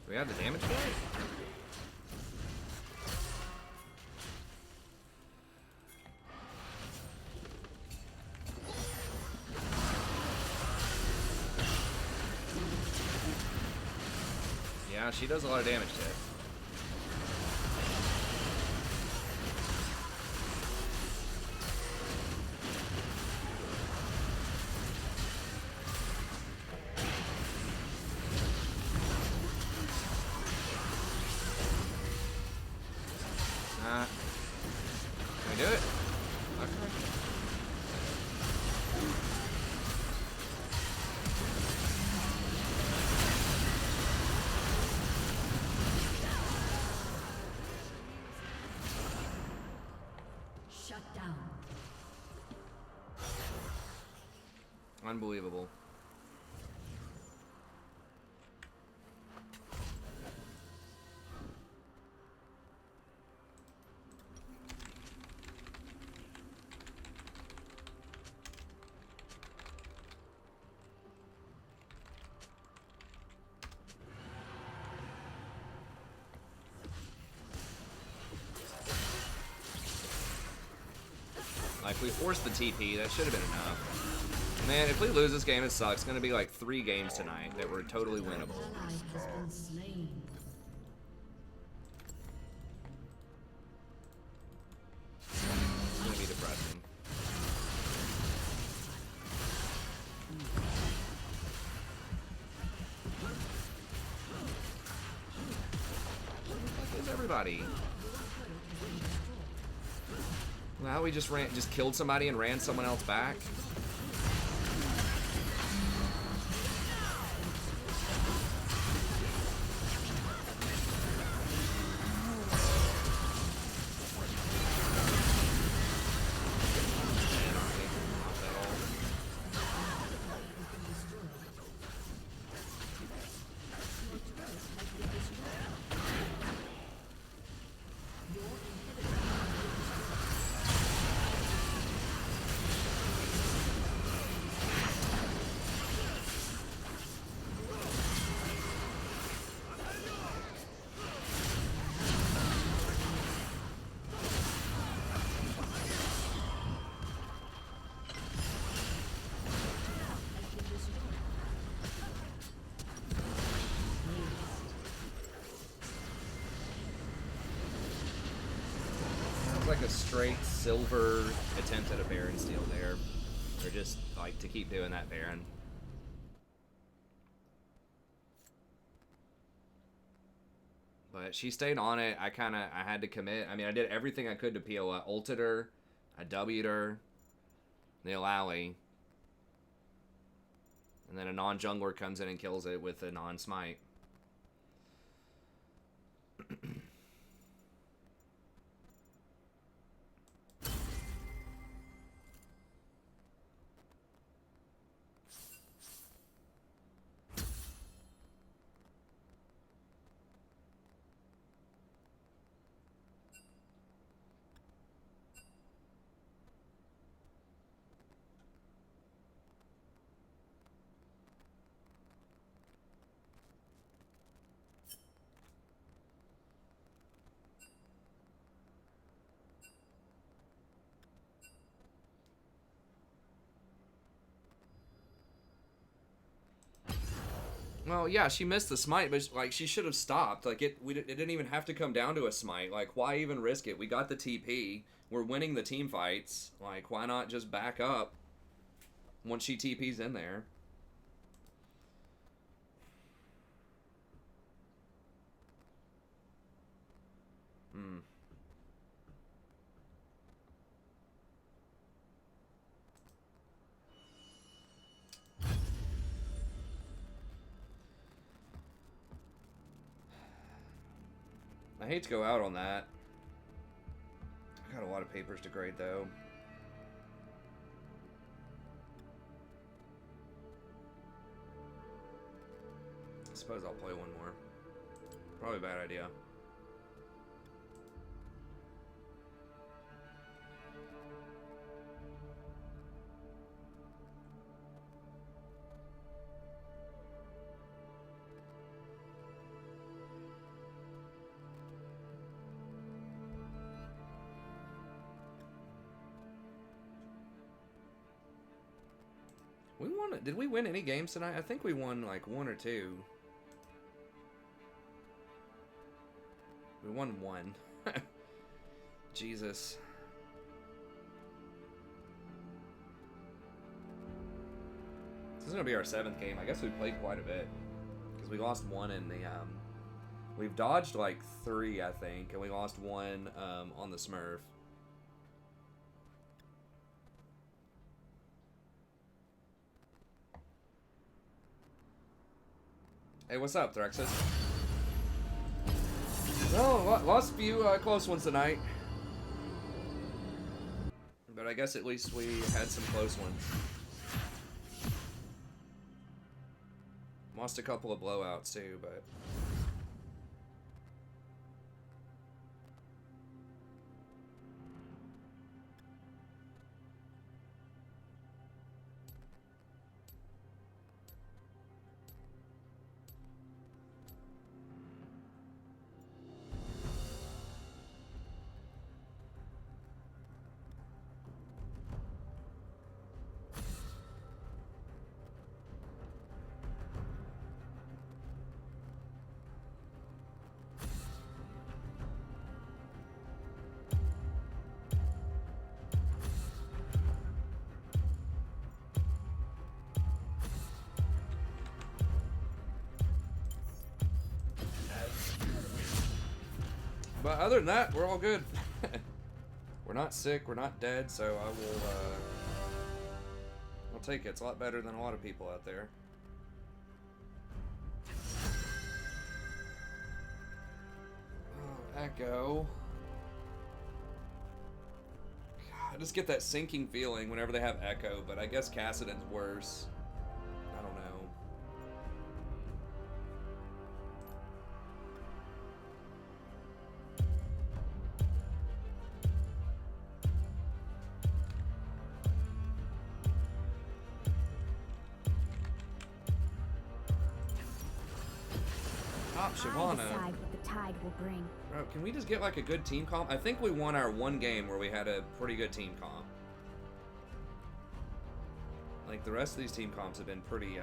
Do we have the damage for it? Yeah, she does a lot of damage to it. Can we do it? Okay. Shut down. Unbelievable. Like, we forced the TP, that should have been enough. Man, if we lose this game, it sucks. It's gonna be like 3 games tonight that were totally winnable. Ally has been slain. It's gonna be depressing. Where the fuck is everybody? Wow, we just killed somebody and ran someone else back. a straight silver attempt at a Baron steal there. Or just, like, to keep doing that Baron. But she stayed on it. I had to commit. I mean, I did everything I could to peel. I ulted her. I W'd her. The Alley. And then a non-jungler comes in and kills it with a non-smite. Well, yeah, she missed the smite, but like she should have stopped. Like it didn't even have to come down to a smite. Like why even risk it? We got the TP. We're winning the team fights. Like why not just back up once she TP's in there? I hate to go out on that. I got a lot of papers to grade, though. I suppose I'll play one more. Probably a bad idea. We won. Did we win any games tonight? I think we won like 1 or 2. We won 1. Jesus. This is gonna be our 7th game. I guess we played quite a bit because we lost 1 in the. We've dodged like 3, I think, and we lost 1 on the Smurf. Hey, what's up, Threxus? Well, lost a few close ones tonight. But I guess at least we had some close ones. Lost a couple of blowouts too, but... But other than that, we're all good. We're not sick, we're not dead, so I will, I'll take it. It's a lot better than a lot of people out there. Oh, Echo. I just get that sinking feeling whenever they have Echo, but I guess Cassidon's worse. I don't know. Shyvana. Decide what the tide will bring. Bro, can we just get like a good team comp? I think we won our 1 game where we had a pretty good team comp. Like the rest of these team comps have been pretty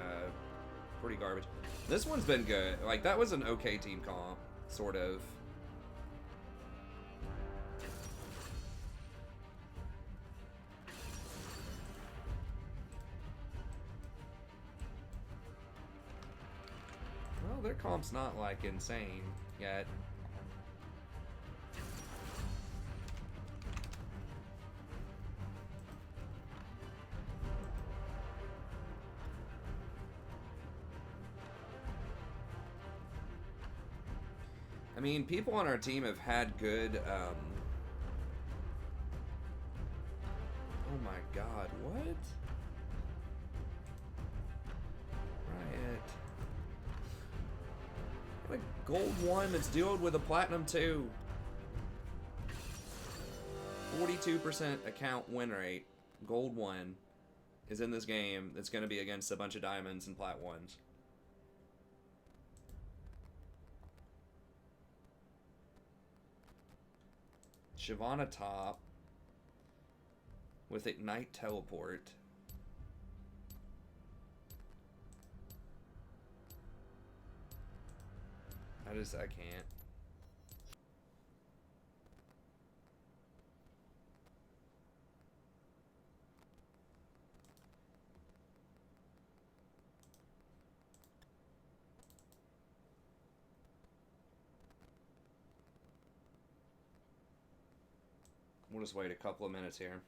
garbage. This one's been good. Like that was an okay team comp, sort of. their comp's not like insane yet. I mean, people on our team have had good, oh my god, what? Riot. What a gold 1 that's duoed with a platinum 2. 42% account win rate, gold 1, is in this game that's going to be against a bunch of diamonds and plat 1s. Shyvana top with Ignite Teleport. I can't. We'll just wait a couple of minutes here.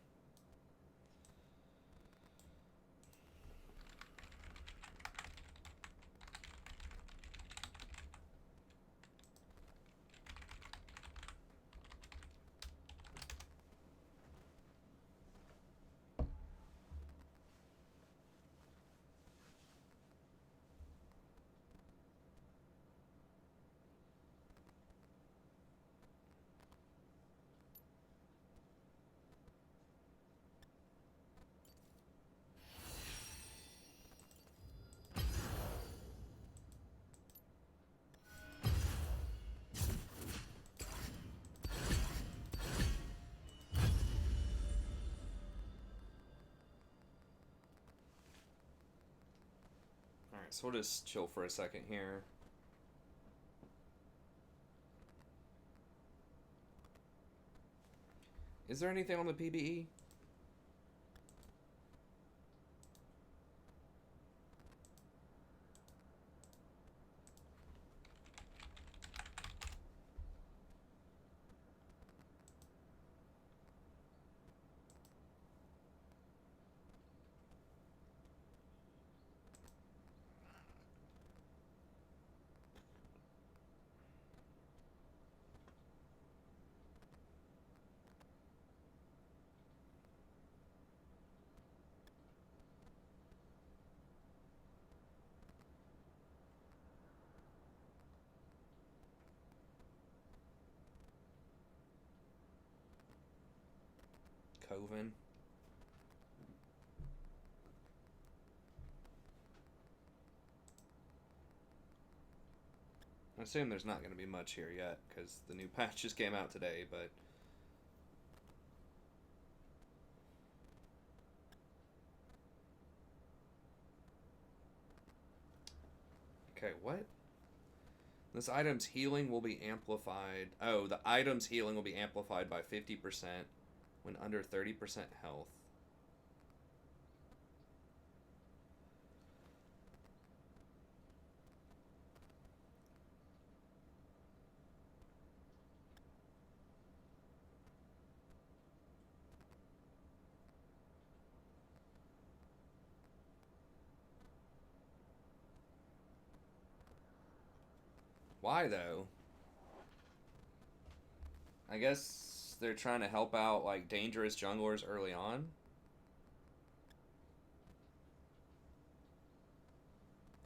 Alright, so we'll just chill for a second here. Is there anything on the PBE? Coven. I assume there's not going to be much here yet, because the new patch just came out today, but... Okay, what? This item's healing will be amplified... Oh, the item's healing will be amplified by 50% when under 30% health. Why, though? I guess they're trying to help out, like, dangerous junglers early on.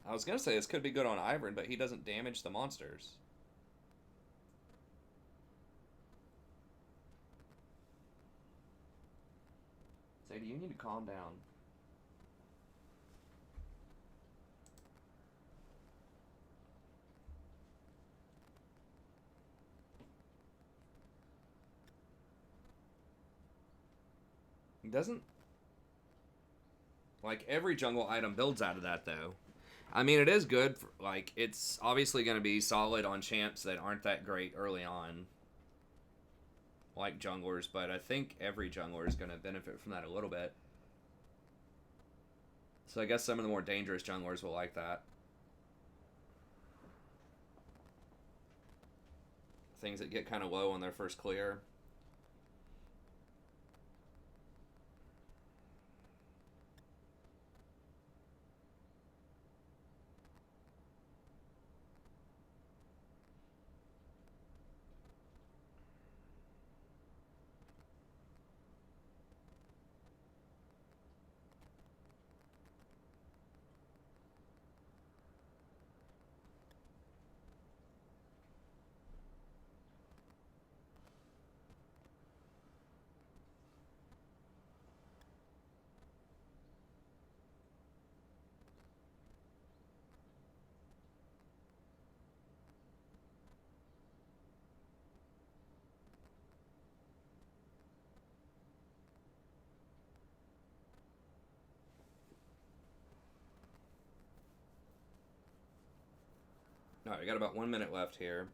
I was gonna say this could be good on Ivern, but he doesn't damage the monsters. Sadie, you need to calm down. Doesn't... Like, every jungle item builds out of that, though. I mean, it is good. For, like, it's obviously going to be solid on champs that aren't that great early on. Like junglers, but I think every jungler is going to benefit from that a little bit. So I guess some of the more dangerous junglers will like that. things that get kind of low on their first clear. All right, we got about 1 minute left here.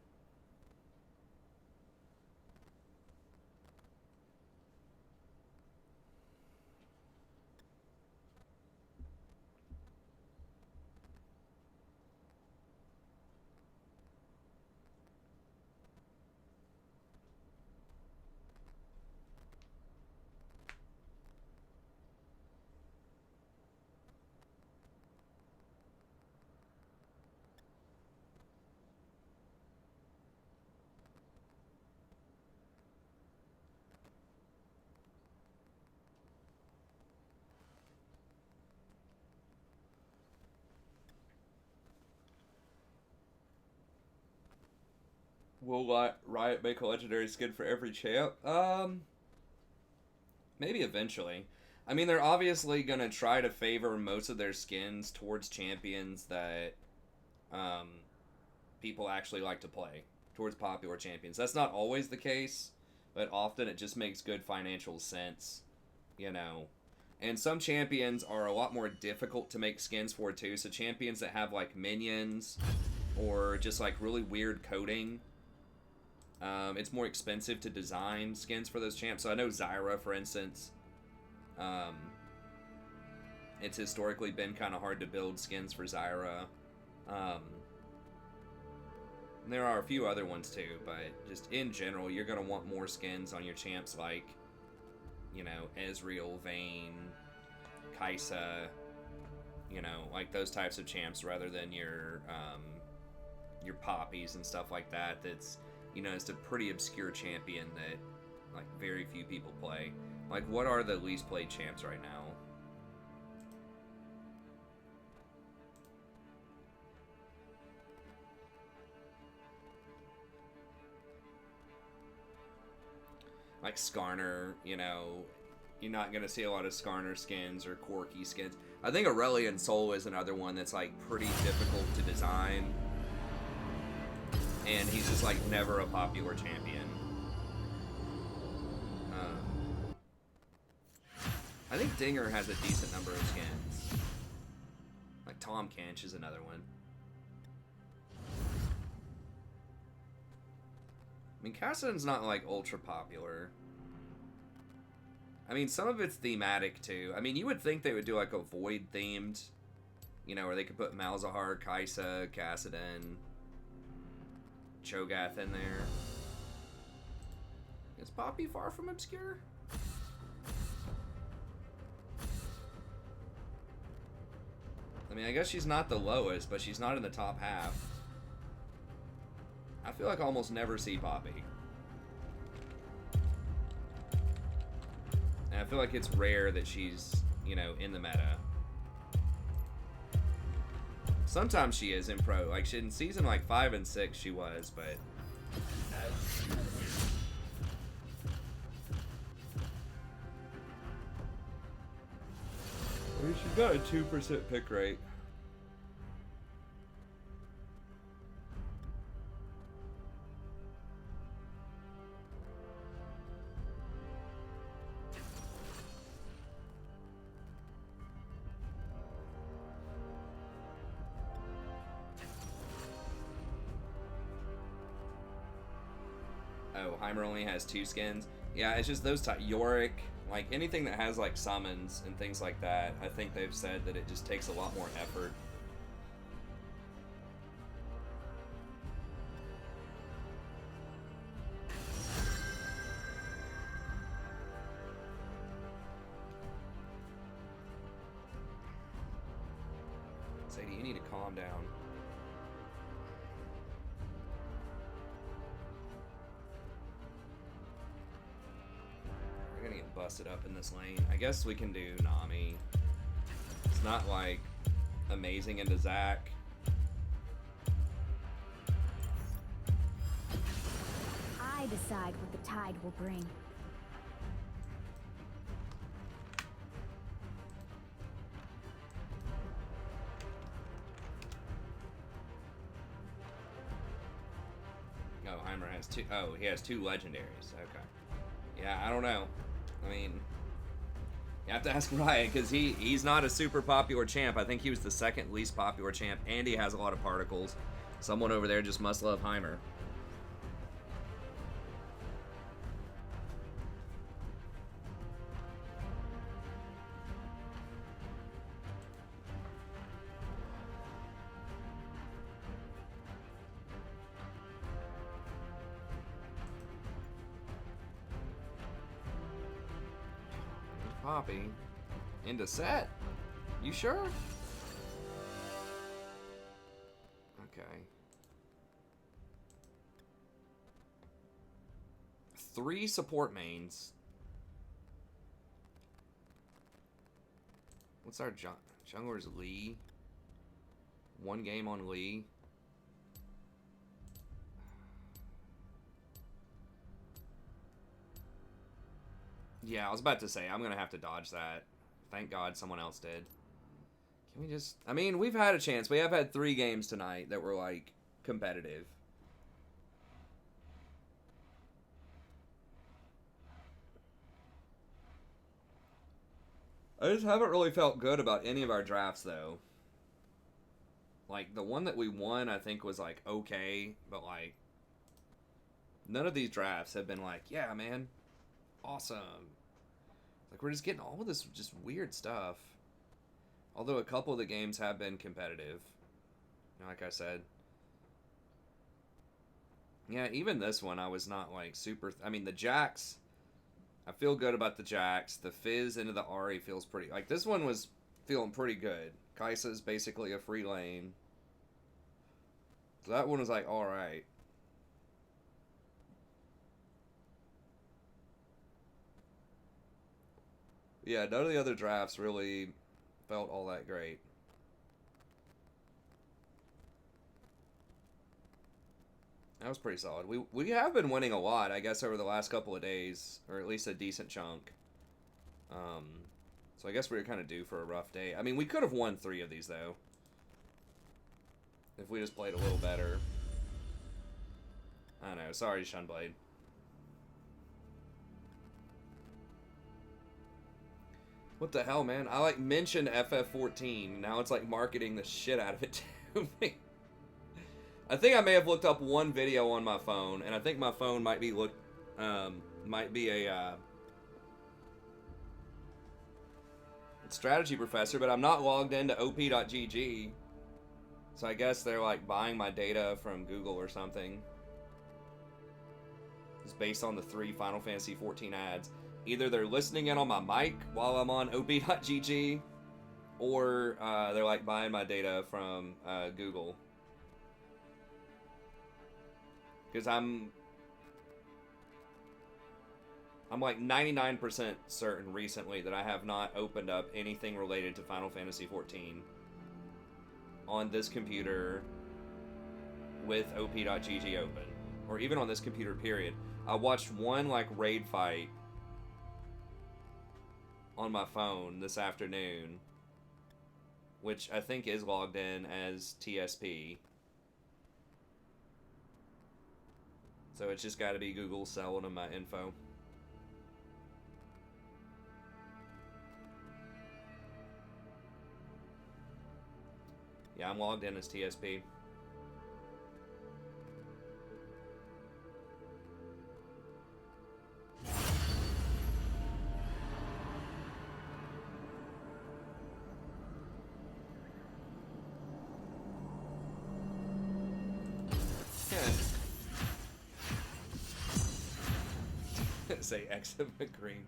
Will Riot make a legendary skin for every champ? Maybe eventually. I mean, they're obviously gonna try to favor most of their skins towards champions that people actually like to play, towards popular champions. That's not always the case, but often it just makes good financial sense, you know. And some champions are a lot more difficult to make skins for too. So champions that have like minions or just like really weird coding. It's more expensive to design skins for those champs. So I know Zyra, for instance, it's historically been kind of hard to build skins for Zyra. There are a few other ones too, but just in general, you're going to want more skins on your champs like, you know, Ezreal, Vayne, Kai'Sa, you know, like those types of champs rather than your poppies and stuff like that. That's, you know, it's a pretty obscure champion that, like, very few people play. Like, what are the least played champs right now? Like Skarner, you know, you're not going to see a lot of Skarner skins or Corki skins. I think Aurelion Sol is another one that's, like, pretty difficult to design. And he's just, like, never a popular champion. I think Dinger has a decent number of skins. Like, Tahm Kench is another one. I mean, Kassadin's not, like, ultra popular. I mean, some of it's thematic, too. I mean, you would think they would do, like, a Void-themed, you know, where they could put Malzahar, Kai'Sa, Kassadin, Cho'Gath in there. Is Poppy far from obscure? I mean, I guess she's not the lowest, but she's not in the top half. I feel like I almost never see Poppy. And I feel like it's rare that she's, you know, in the meta. Sometimes she is in pro. Like, in season, like, 5 and 6 she was, but... I mean, she's got a 2% pick rate. Oh, Heimer only has 2 skins. Yeah, it's just those type. Yorick, like anything that has like summons and things like that. I think they've said that it just takes a lot more effort. Sadie, you need to calm down. We're gonna get busted up in this lane. I guess we can do Nami. It's not like amazing into Zac. I decide what the tide will bring. Oh, Heimer has two. Oh, he has two legendaries. Okay. Yeah, I don't know. I mean, you have to ask Ryan because he's not a super popular champ. I think he was the second least popular champ, and he has a lot of particles. Someone over there just must love Heimer. Poppy into set. You sure? Okay. 3 support mains. What's our jungler's Lee? 1 game on Lee. Yeah, I was about to say, I'm going to have to dodge that. Thank God someone else did. Can we just... I mean, we've had a chance. We have had 3 games tonight that were, like, competitive. I just haven't really felt good about any of our drafts, though. Like, the one that we won, I think, was, like, okay. But, like, none of these drafts have been like, yeah, man, awesome. Like, we're just getting all of this just weird stuff. Although a couple of the games have been competitive. You know, like I said. Yeah, even this one, I was not, like, super... I mean, the Jax... I feel good about the Jax. The Fizz into the Ahri feels pretty... Like, this one was feeling pretty good. Kai'Sa's basically a free lane. So that one was, like, alright. Yeah, none of the other drafts really felt all that great. That was pretty solid. We have been winning a lot, I guess, over the last couple of days, or at least a decent chunk. So I guess we were kind of due for a rough day. I mean, we could have won 3 of these, though. If we just played a little better. I don't know. Sorry, Shunblade. What the hell, man? I, like, mentioned FF14. Now it's, like, marketing the shit out of it to me. I think I may have looked up one video on my phone, and I think my phone might be a strategy professor, but I'm not logged into op.gg, so I guess they're like buying my data from Google or something. It's based on the 3 Final Fantasy 14 ads. Either they're listening in on my mic while I'm on op.gg, or they're like buying my data from Google. Because I'm like 99% certain recently that I have not opened up anything related to Final Fantasy XIV on this computer with op.gg open. Or even on this computer, period. I watched one, like, raid fight on my phone this afternoon, which I think is logged in as TSP. So it's just got to be Google selling them my info. Yeah, I'm logged in as TSP. Say exit green.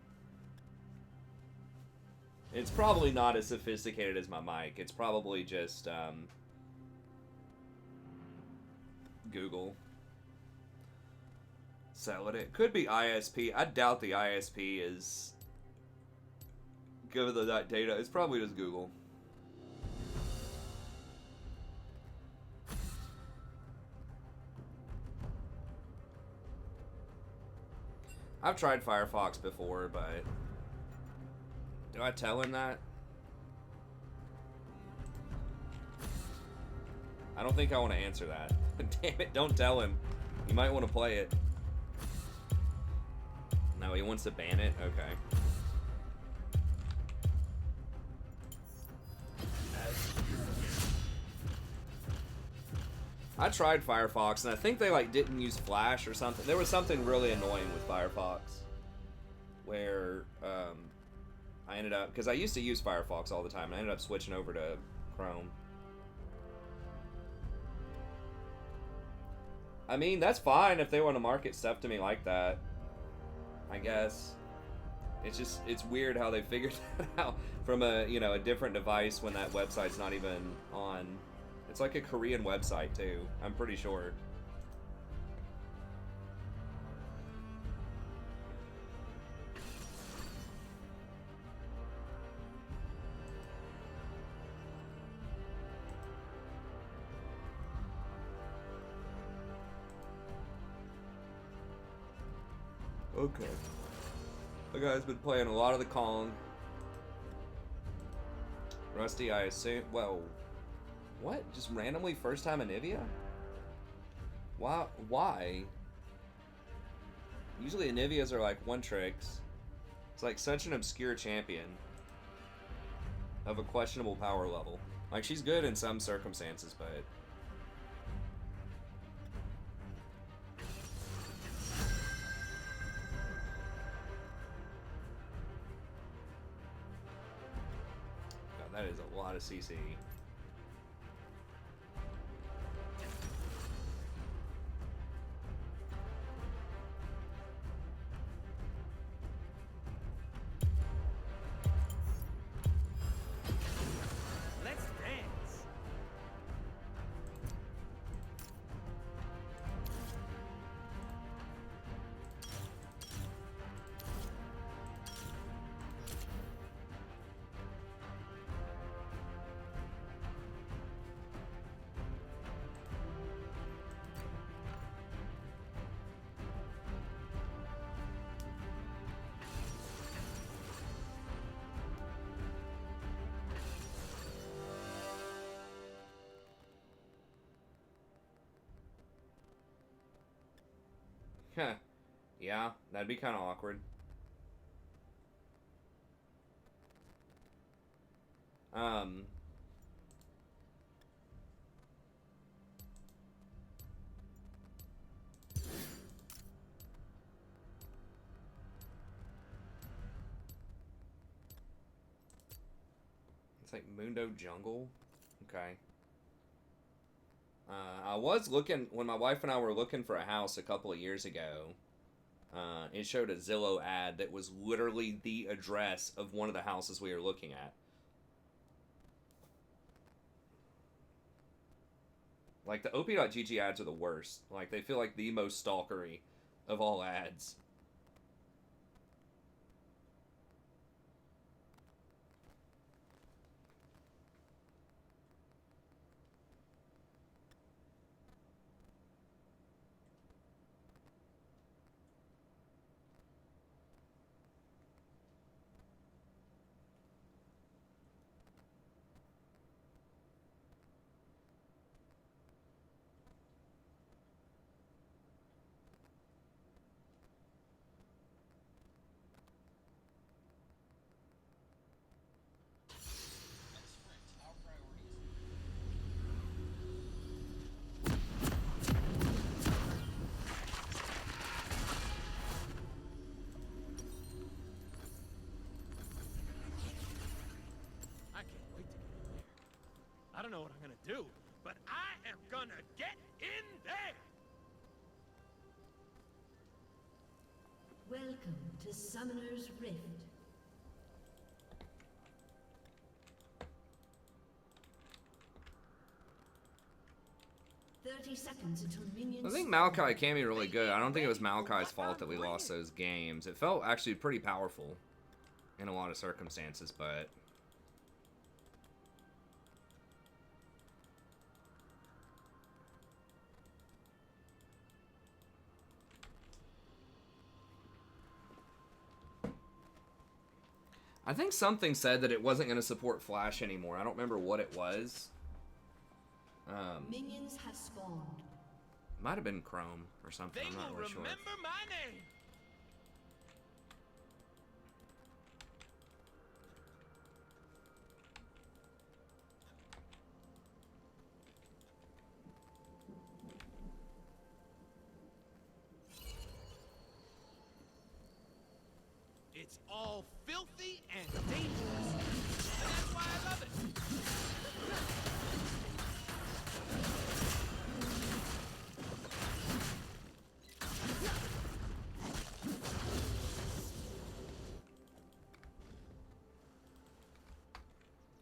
It's probably not as sophisticated as my mic. It's probably just Google. So it could be ISP. I doubt the ISP is given that data. It's probably just Google. I've tried Firefox before, but do I tell him that? I don't think I want to answer that. Damn it, don't tell him. You might want to play it. No, he wants to ban it? Okay. I tried Firefox, and I think they like didn't use Flash or something. There was something really annoying with Firefox, where I ended up, because I used to use Firefox all the time, and I ended up switching over to Chrome. I mean, that's fine if they want to market stuff to me like that, I guess. It's just, it's weird how they figured that out from a, you know, a different device when that website's not even on. It's like a Korean website too, I'm pretty sure. Okay. The guy's been playing a lot of the Kong. Rusty, I assume. Well, what? Just randomly first time in Anivia? Why? Why? Usually Anivias are like one tricks. It's like such an obscure champion of a questionable power level. Like, she's good in some circumstances, but God, that is a lot of CC. Let's dance. Huh. Yeah, that'd be kind of awkward. Um. It's like Mundo Jungle. Okay. I was looking, when my wife and I were looking for a house a couple of years ago, it showed a Zillow ad that was literally the address of one of the houses we were looking at. Like, the op.gg ads are the worst. Like, they feel like the most stalkery of all ads. I can't wait to get in there. I don't know what I'm gonna do, but I am gonna get in there! Welcome to Summoner's Rift. 30 seconds until minions. I think Maokai can be really good. I don't think it was Maokai's fault that we lost those games. It felt actually pretty powerful in a lot of circumstances, but... I think something said that it wasn't going to support Flash anymore. I don't remember what it was. Minions have spawned. Might have been Chrome or something. They I'm not will really sure. remember my name. It's all filthy and dangerous. And that's why I love it.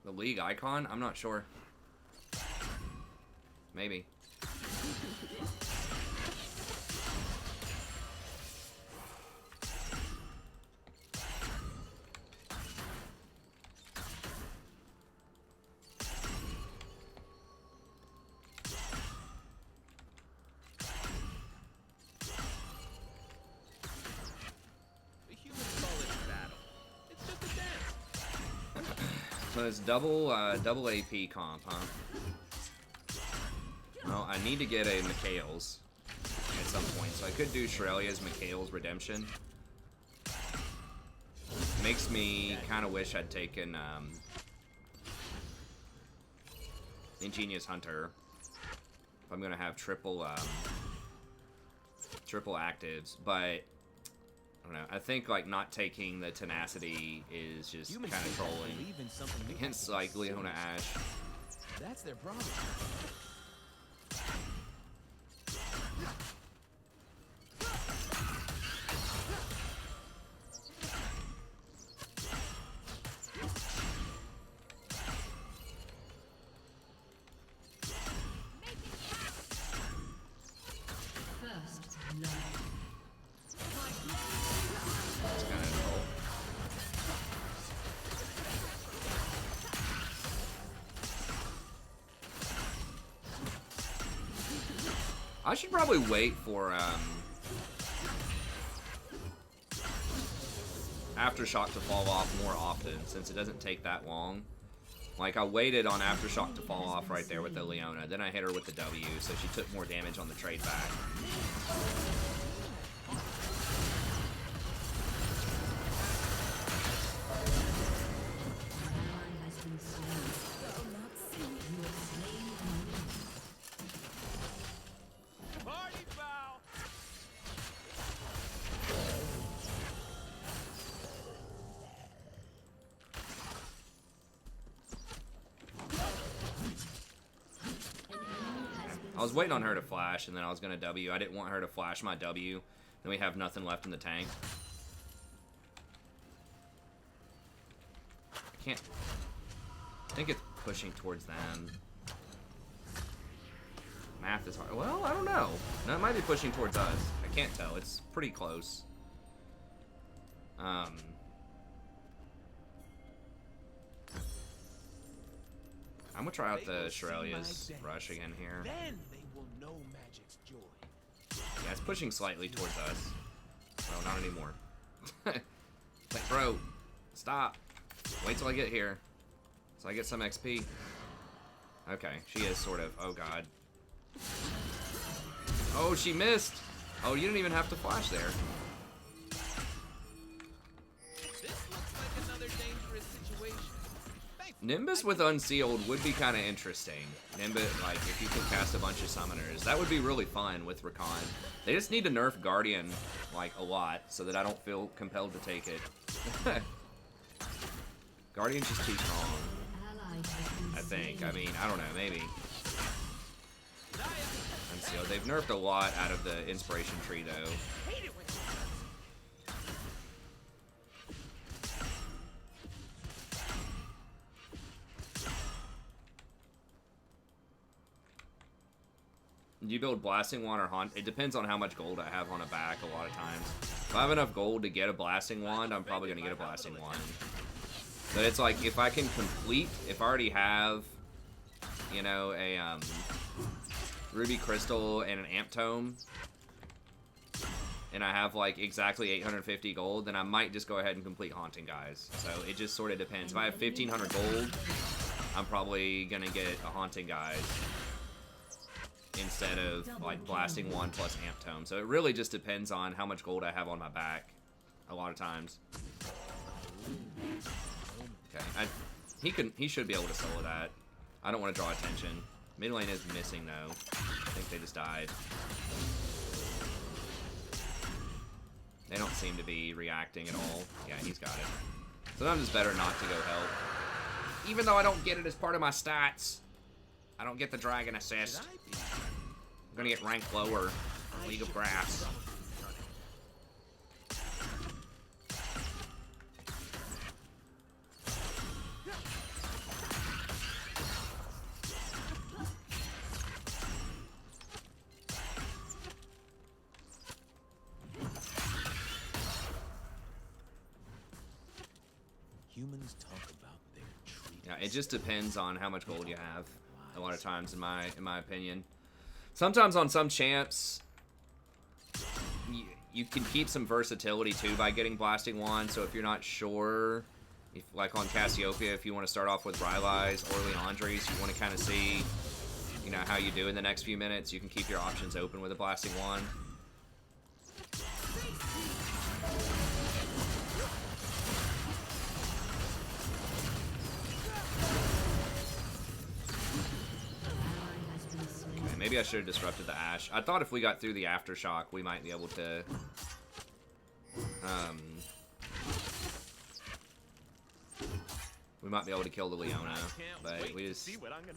The League icon? I'm not sure. Maybe. The humans call it a battle. It's just a dance. So it's double AP comp, huh? Well, I need to get a Mikhail's at some point, so I could do Shrelia's Mikhail's Redemption. Makes me kind of wish I'd taken Ingenious Hunter. If I'm gonna have triple actives, but I don't know. I think like not taking the tenacity is just kind of trolling against like Leona Ash. That's their problem. First love. It's kind of troll. I should probably wait for Aftershock to fall off more often, since it doesn't take that long. Like, I waited on Aftershock to fall off right there with the Leona, then I hit her with the W, so she took more damage on the trade back. Ally has been slain. You have slain an enemy. Party foul. I was waiting on her to flash, and then I was gonna W. I didn't want her to flash my W, then we have nothing left in the tank. I can't... I think it's pushing towards them. Math is hard. Well, I don't know. No, it might be pushing towards us. I can't tell. It's pretty close. I'm gonna try out the Shrelia's rush again here. Then they will know magic's joy. Yeah, it's pushing slightly towards us. Well, not anymore. It's like, bro, stop. Wait till I get here. So I get some XP. Okay, she is sort of. Oh, God. Oh, she missed. Oh, you didn't even have to flash there. This looks like another dangerous situation. Nimbus with Unsealed would be kind of interesting. Nimbus, like, if you can cast a bunch of summoners, that would be really fun with Rakan. They just need to nerf Guardian, like, a lot, so that I don't feel compelled to take it. Guardian's just too strong, Ally has been I think. slain. I mean, I don't know, maybe. Unsealed. They've nerfed a lot out of the Inspiration Tree, though. Hate it when you build Blasting Wand or Haunt? It depends on how much gold I have on a back a lot of times. If I have enough gold to get a Blasting Wand, I'm probably going to get a Blasting Wand. But it's like, if I can complete, if I already have, you know, a Ruby Crystal and an Amp Tome, and I have like exactly 850 gold, then I might just go ahead and complete Haunting Guys. So it just sort of depends. If I have 1500 gold, I'm probably going to get a Haunting Guys instead of like Blasting Wand plus Amp Tome. So it really just depends on how much gold I have on my back a lot of times. Okay, he should be able to solo that. I don't want to draw attention. Mid lane is missing though. I think they just died. They don't seem to be reacting at all. Yeah, he's got it. Sometimes it's better not to go help. Even though I don't get it as part of my stats. I don't get the dragon assist. I'm gonna get ranked lower in League of Grass. Humans talk about their treat. Yeah, it just depends on how much gold you have. A lot of times, in my opinion. Sometimes on some champs, you can keep some versatility too by getting Blasting Wand. So if you're not sure, if, like on Cassiopeia, if you want to start off with Rylai's or Leandri's, you want to kind of see, you know, how you do in the next few minutes. You can keep your options open with a Blasting Wand. Maybe I should have disrupted the Ash. I thought if we got through the Aftershock, we might be able to... we might be able to kill the Leona, but we just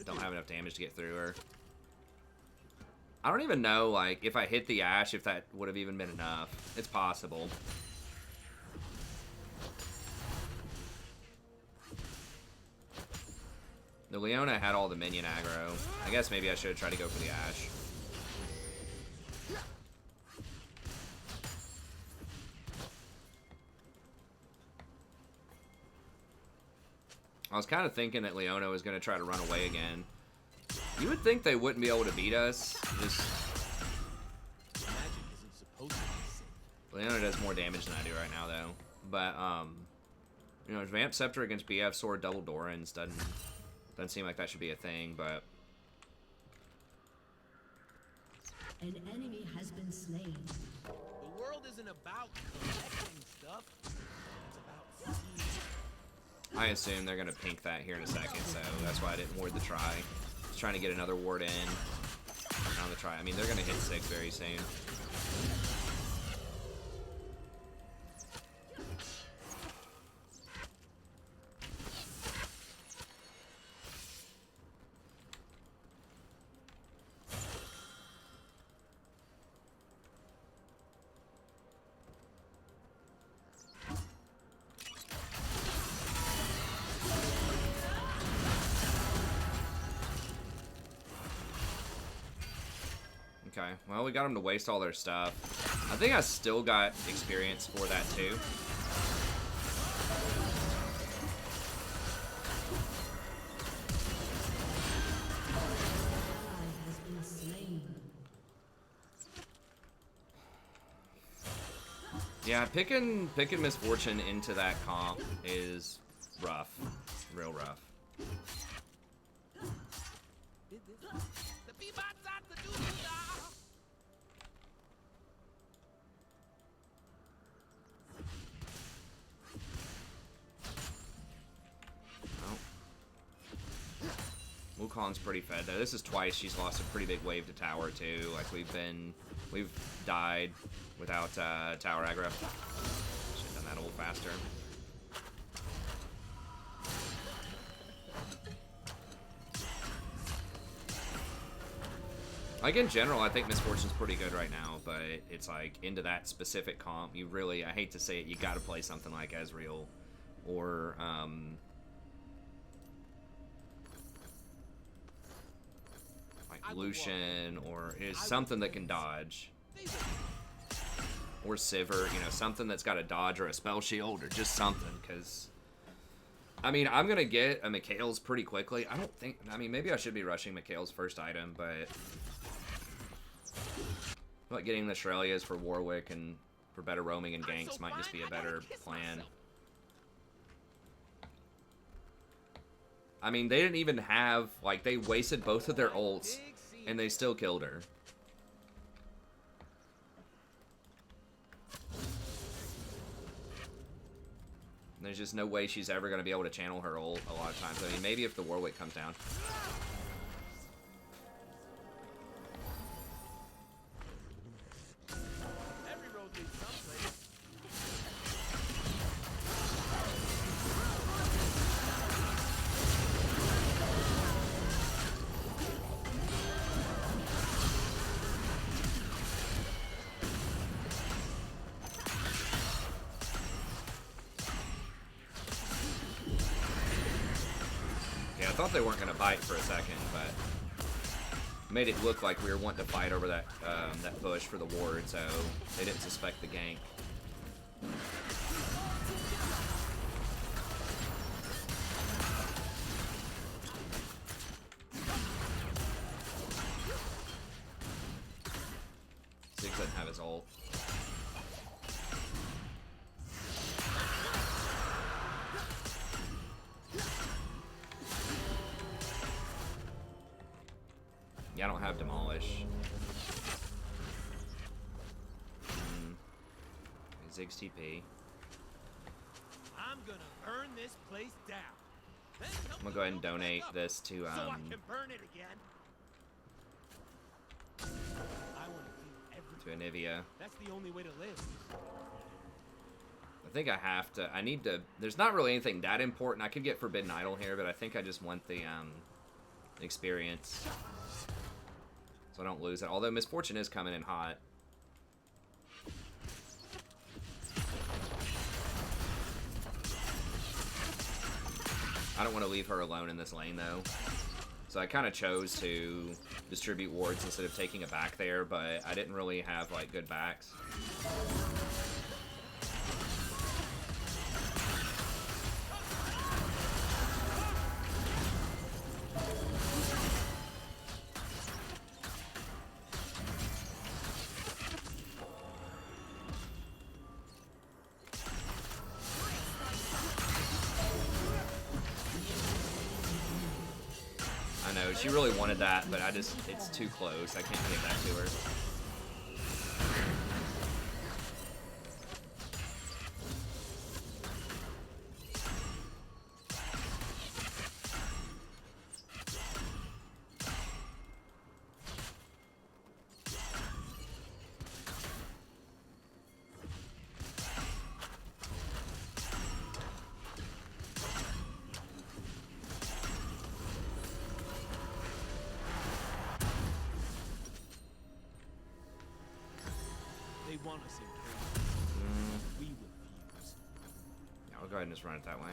don't have enough damage to get through her. I don't even know, like, if I hit the Ash, if that would have even been enough. It's possible. The Leona had all the minion aggro. I guess maybe I should have tried to go for the Ash. I was kind of thinking that Leona was going to try to run away again. You would think they wouldn't be able to beat us. Just... Magic isn't supposed to be safe. Leona does more damage than I do right now, though. But, you know, Vamp Scepter against BF Sword double Dorans doesn't seem like that should be a thing, but... An enemy has been slain. The world isn't about collecting stuff. It's about seeing. I assume they're going to pink that here in a second, so that's why I didn't ward the try. Just trying to get another ward in on the try. I mean, they're going to hit 6 very soon. Okay, well, we got them to waste all their stuff. I think I still got experience for that, too. Ally has been slain. Yeah, picking Misfortune into that comp is rough. Real rough. Wukong's pretty fed though. This is twice she's lost a pretty big wave to tower too. Like we've died without tower aggro. Should've done that a little faster. Like in general, I think Misfortune's pretty good right now, but it's like into that specific comp, you really, I hate to say it, you gotta play something like Ezreal or Lucian or is something that can dodge. Or Sivir, you know, something that's got a dodge or a spell shield or just something, because I mean, I'm gonna get a Mikhail's pretty quickly. I mean, maybe I should be rushing Mikhail's first item, but like getting the Shrelias for Warwick and for better roaming and ganks might just be a better plan. I mean, they didn't even have, like, they wasted both of their ults and they still killed her. There's just no way she's ever going to be able to channel her ult a lot of times. I mean, maybe if the Warwick comes down. Every road leads someplace. Yeah, I thought they weren't going to bite for a second, but made it look like we were wanting to fight over that that push for the ward, so they didn't suspect the gank. Ziggs doesn't have his ult. Yeah, I don't have Demolish. Ziggs TP. I'm gonna burn this place down. Then help I'm gonna me go ahead and build it back donate up this to so I can burn it again. I want to keep everything. to Anivia. That's the only way to live. I think I have to. I need to. There's not really anything that important. I could get Forbidden Idol here, but I think I just want the experience, so I don't lose it. Although Misfortune is coming in hot. I don't want to leave her alone in this lane though. So I kind of chose to distribute wards instead of taking a back there, but I didn't really have like good backs. I know, she really wanted that, but it's too close. I can't give that to her. They want us in chaos. We refuse. Yeah, I'll go ahead and just run it that way.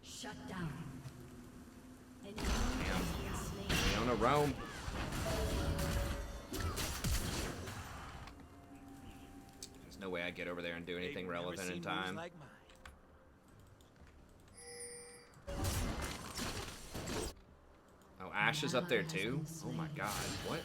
Shut down. An Damn. enemy has been slain. Leona roam. There's no way I get over there and do anything They've never relevant in seen moves time. like mine. Oh, Ashe is up there too? Oh my god, what?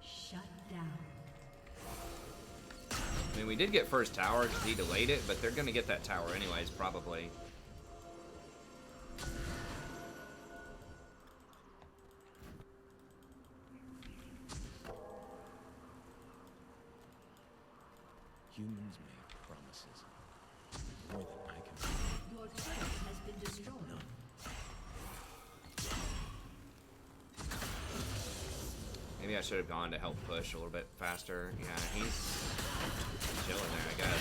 Shut down. I mean, we did get first tower because he delayed it, but they're gonna get that tower anyways, probably. Humans make promises. More than I can. Your turret has been destroyed. Maybe I should have gone to help push a little bit faster. Yeah, he's chilling there, I guess.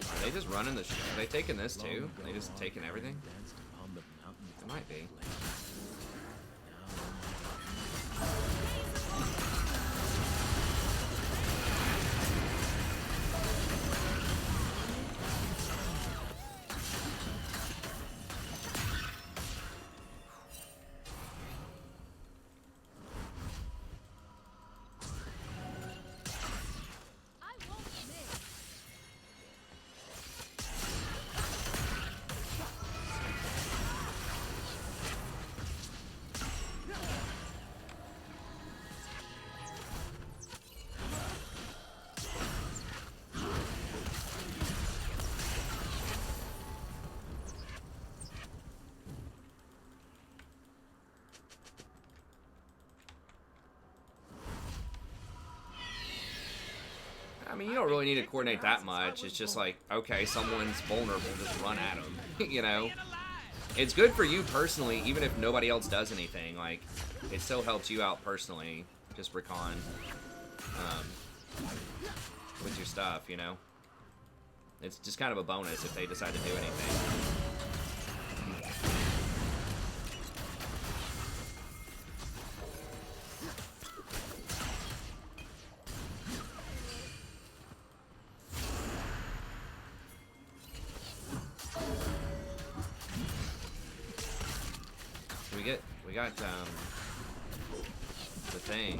Are they just running the show? Are they taking this too? Are they just taking everything? It might be. I mean, you don't really need to coordinate that much. It's just like, okay, someone's vulnerable, just run at them, you know? It's good for you personally, even if nobody else does anything. Like, it still helps you out personally, just recon with your stuff, you know? It's just kind of a bonus if they decide to do anything. We got the thing.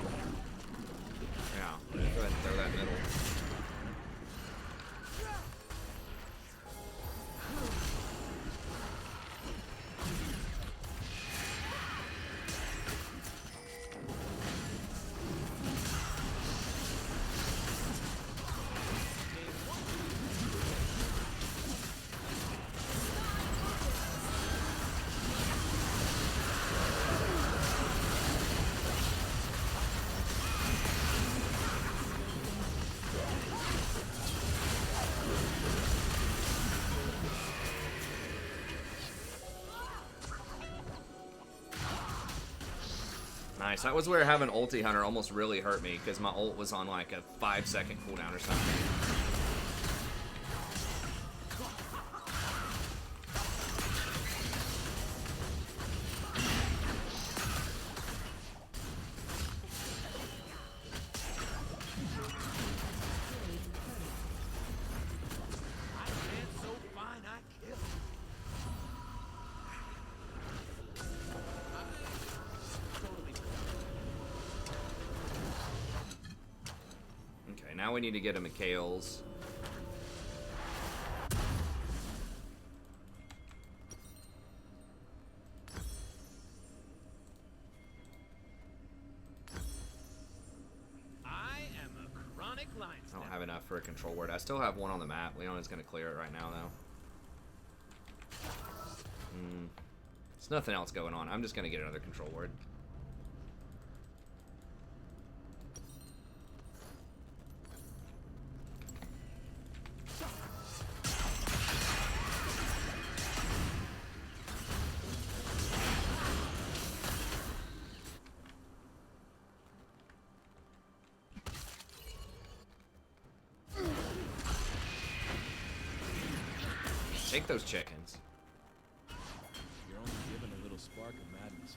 Yeah, go ahead and throw that middle. Nice. That was where having ulti hunter almost really hurt me because my ult was on like a 5-second cooldown or something. Now we need to get him at Kale's. I am a chronic line. I don't have enough for a control word. I still have one on the map. Leona's gonna clear it right now, though. There's nothing else going on. I'm just gonna get another control word. Take those chickens. You're only given a little spark of madness.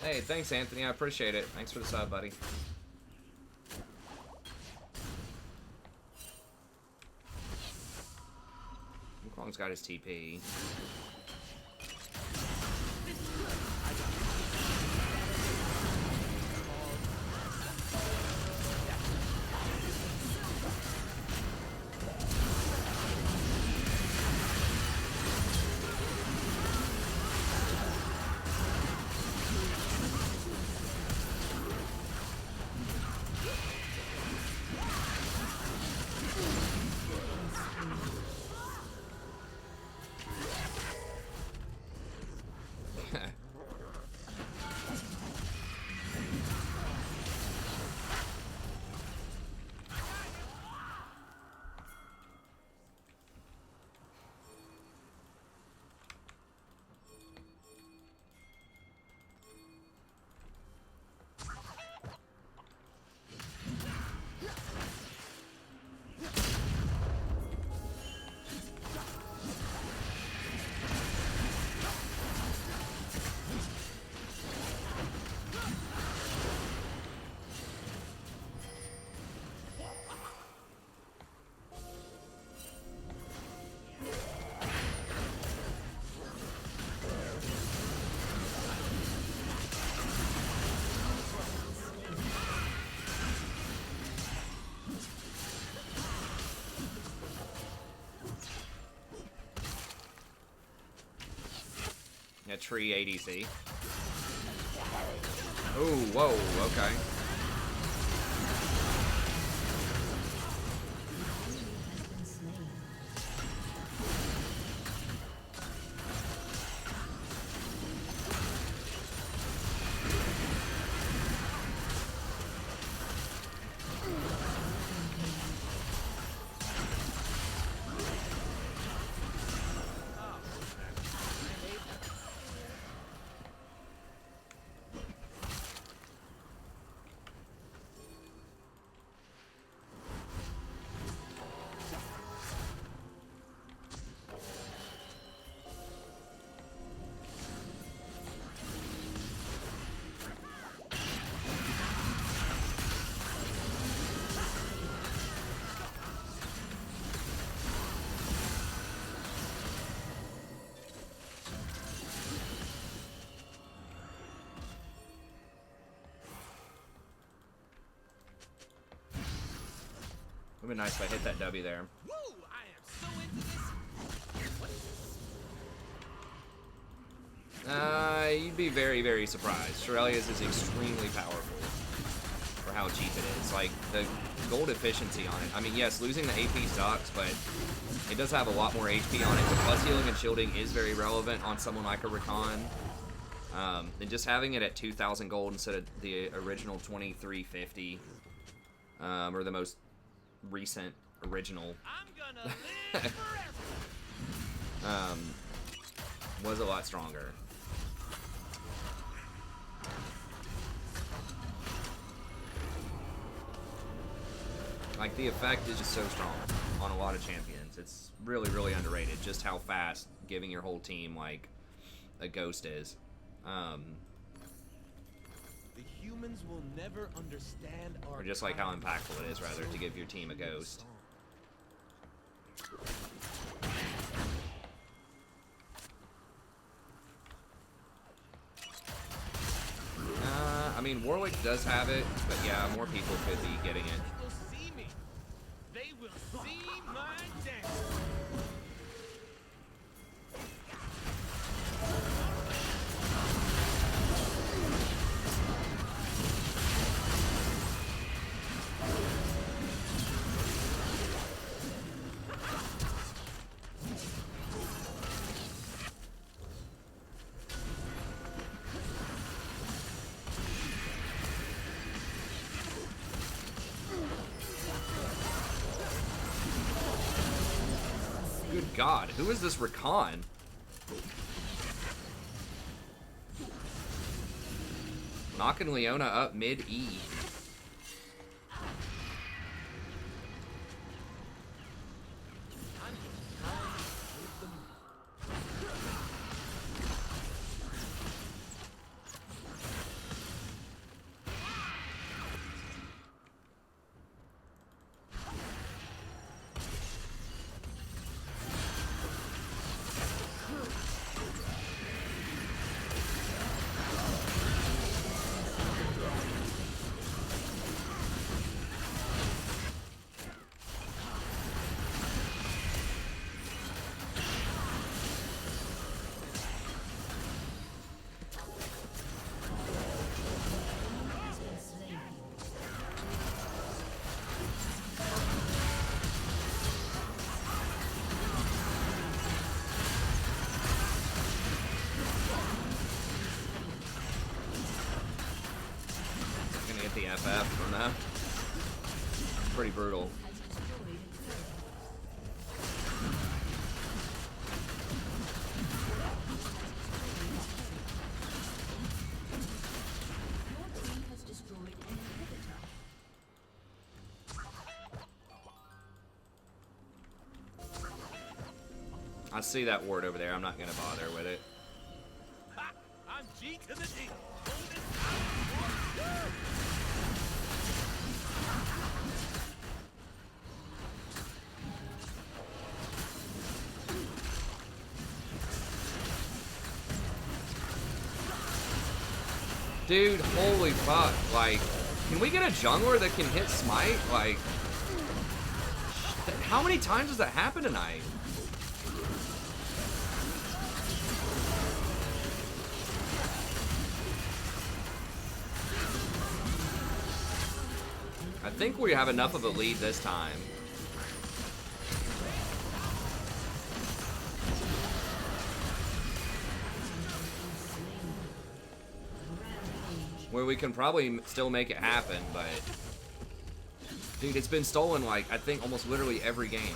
Hey, thanks, Anthony. I appreciate it. Thanks for the sub, buddy. Kwong's got his TP. A tree ADC. Oh, whoa, okay. Would be nice if I hit that W there. Woo! I am so into this. You'd be very, very surprised. Shurelya's is extremely powerful for how cheap it is. Like, the gold efficiency on it. I mean, yes, losing the AP sucks, but it does have a lot more HP on it. The plus healing and shielding is very relevant on someone like a Rakan. And just having it at 2,000 gold instead of the original 2,350, or the most recent original, I'm gonna live forever. was a lot stronger. Like, the effect is just so strong on a lot of champions. It's really, really underrated just how fast giving your whole team, like, a ghost is. The humans will never understand our Or just like how impactful it is, rather, to give your team a ghost. I mean, Warwick does have it, but yeah, more people could be getting it. They will see me. They will see my dance. Good God, who is this Rakan? Knocking Leona up mid-E. The FF from that. Pretty brutal. I see that ward over there. I'm not gonna bother with it. Ha! I'm G to the D. Dude, holy fuck. Like, can we get a jungler that can hit smite? Like, how many times does that happen tonight? think we have enough of a lead this time. Where we can probably still make it happen, but... Dude, it's been stolen, like, I think almost literally every game.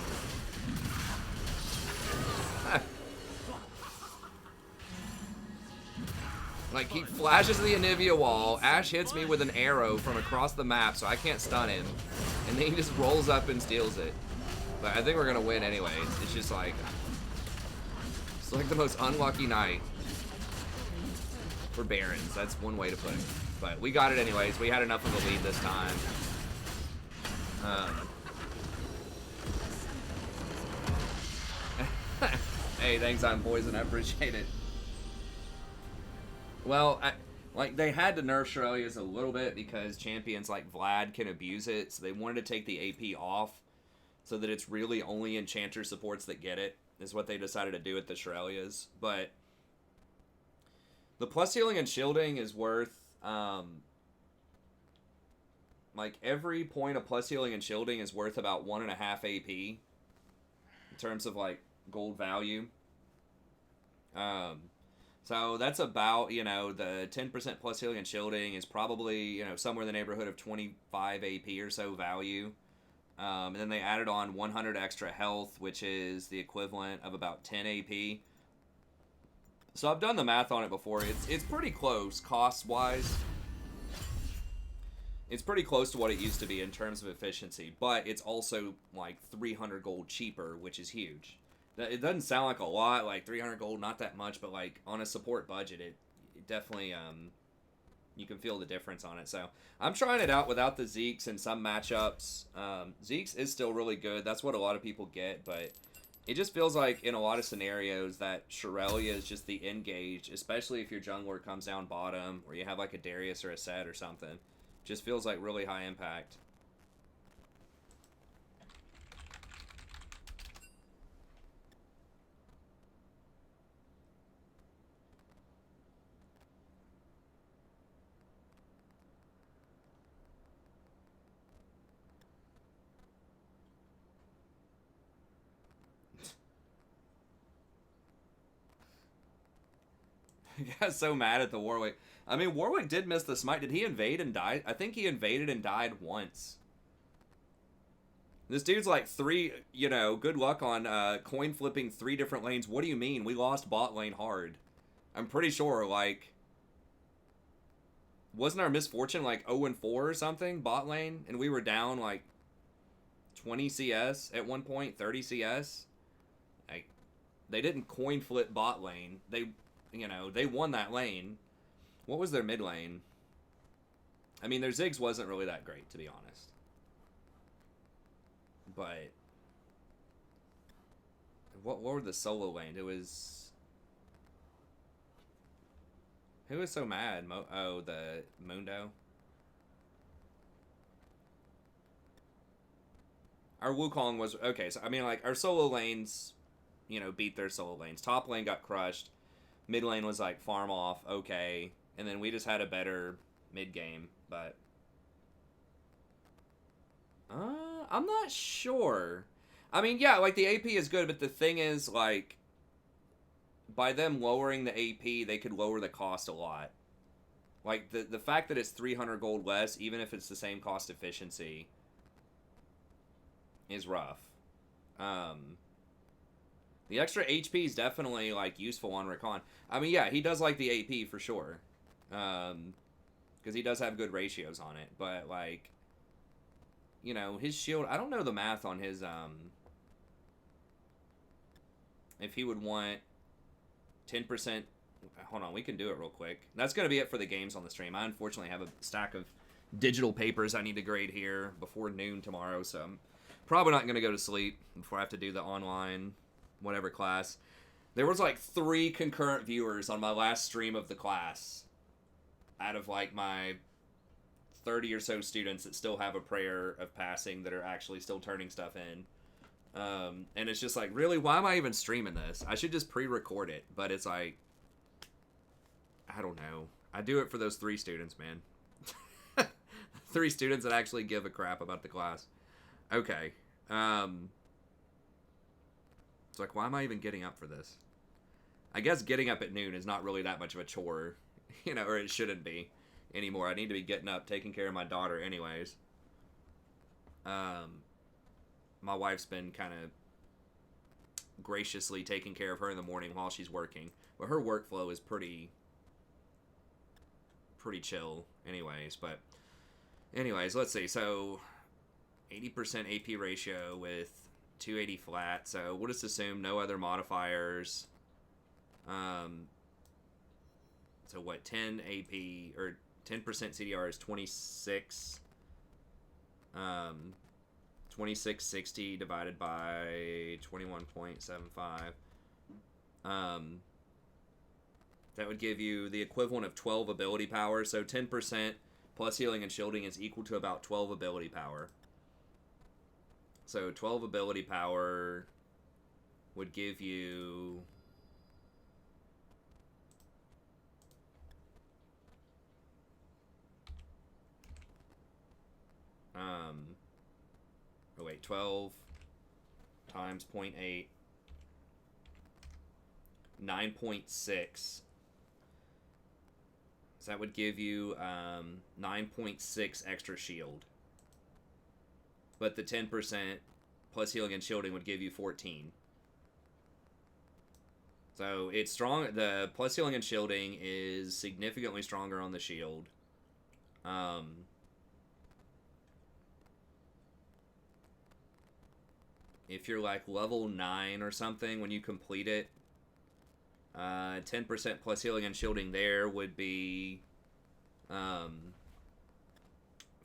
Like, he flashes the Anivia wall, Ash hits me with an arrow from across the map, so I can't stun him, and then he just rolls up and steals it. But I think we're gonna win anyways. It's just like... It's like the most unlucky night for Barons. That's one way to put it. But we got it anyways. We had enough of a lead this time. Hey, thanks on Poison. I appreciate it. Well, like, they had to nerf Shurelya's a little bit because champions like Vlad can abuse it, so they wanted to take the AP off so that it's really only Enchanter supports that get it, is what they decided to do with the Shurelya's. But the plus healing and shielding is worth, like, every point of plus healing and shielding is worth about 1.5 AP in terms of, like, gold value. So that's about, you know, the 10% plus healing and shielding is probably, you know, somewhere in the neighborhood of 25 AP or so value. And then they added on 100 extra health, which is the equivalent of about 10 AP. So I've done the math on it before. It's pretty close cost-wise. It's pretty close to what it used to be in terms of efficiency, but it's also like 300 gold cheaper, which is huge. It doesn't sound like a lot, like 300 gold, not that much, but like on a support budget, it definitely, you can feel the difference on it. So I'm trying it out without the Zeeks in some matchups. Zeeks is still really good. That's what a lot of people get, but it just feels like in a lot of scenarios that Shurelya is just the engage, especially if your jungler comes down bottom or you have like a Darius or a Set or something. Just feels like really high impact. I got so mad at the Warwick. I mean, Warwick did miss the smite. Did he invade and die? I think he invaded and died once. This dude's like you know, good luck on coin flipping 3 different lanes. What do you mean? We lost bot lane hard. I'm pretty sure, like, wasn't our misfortune like 0-4 or something, bot lane? And we were down like 20 CS at one point, 30 CS. Like, they didn't coin flip bot lane. They, you know, they won that lane. What was their mid lane? I mean, their Ziggs wasn't really that great, to be honest. But what were the solo lane? It was... Who was so mad? Oh, the Mundo? Our Wukong was... Okay, so, I mean, like, our solo lanes, you know, beat their solo lanes. Top lane got crushed. Mid lane was, like, farm off, okay. And then we just had a better mid game, but... I'm not sure. I mean, yeah, like, the AP is good, but the thing is, like, by them lowering the AP, they could lower the cost a lot. Like, the fact that it's 300 gold less, even if it's the same cost efficiency, is rough. The extra HP is definitely, like, useful on Rakan. I mean, yeah, he does like the AP for sure. Because he does have good ratios on it. But, like, you know, his shield... I don't know the math on his, if he would want 10%... Hold on, we can do it real quick. That's going to be it for the games on the stream. I unfortunately have a stack of digital papers I need to grade here before noon tomorrow, so I'm probably not going to go to sleep before I have to do the online whatever class. There was like 3 concurrent viewers on my last stream of the class out of like my 30 or so students that still have a prayer of passing that are actually still turning stuff in. And it's just like, really, why am I even streaming this? I should just pre-record it, but it's like, I don't know. I do it for those 3 students, man. 3 students that actually give a crap about the class. Okay. It's like, why am I even getting up for this? I guess getting up at noon is not really that much of a chore, you know, or it shouldn't be anymore. I need to be getting up, taking care of my daughter anyways. My wife's been kind of graciously taking care of her in the morning while she's working. But her workflow is pretty chill anyways. But anyways, let's see. So 80% AP ratio with 280 flat. So we'll just assume no other modifiers. So what, 10 AP or 10% CDR is 26. 2660 divided by 21.75. That would give you the equivalent of 12 ability power. So 10% plus healing and shielding is equal to about 12 ability power. So 12 ability power would give you... oh wait, 12 times 0.8, 9.6. So that would give you 9.6 extra shield. But the 10% plus healing and shielding would give you 14. So it's strong. The plus healing and shielding is significantly stronger on the shield. If you're like level 9 or something when you complete it, 10% plus healing and shielding there would be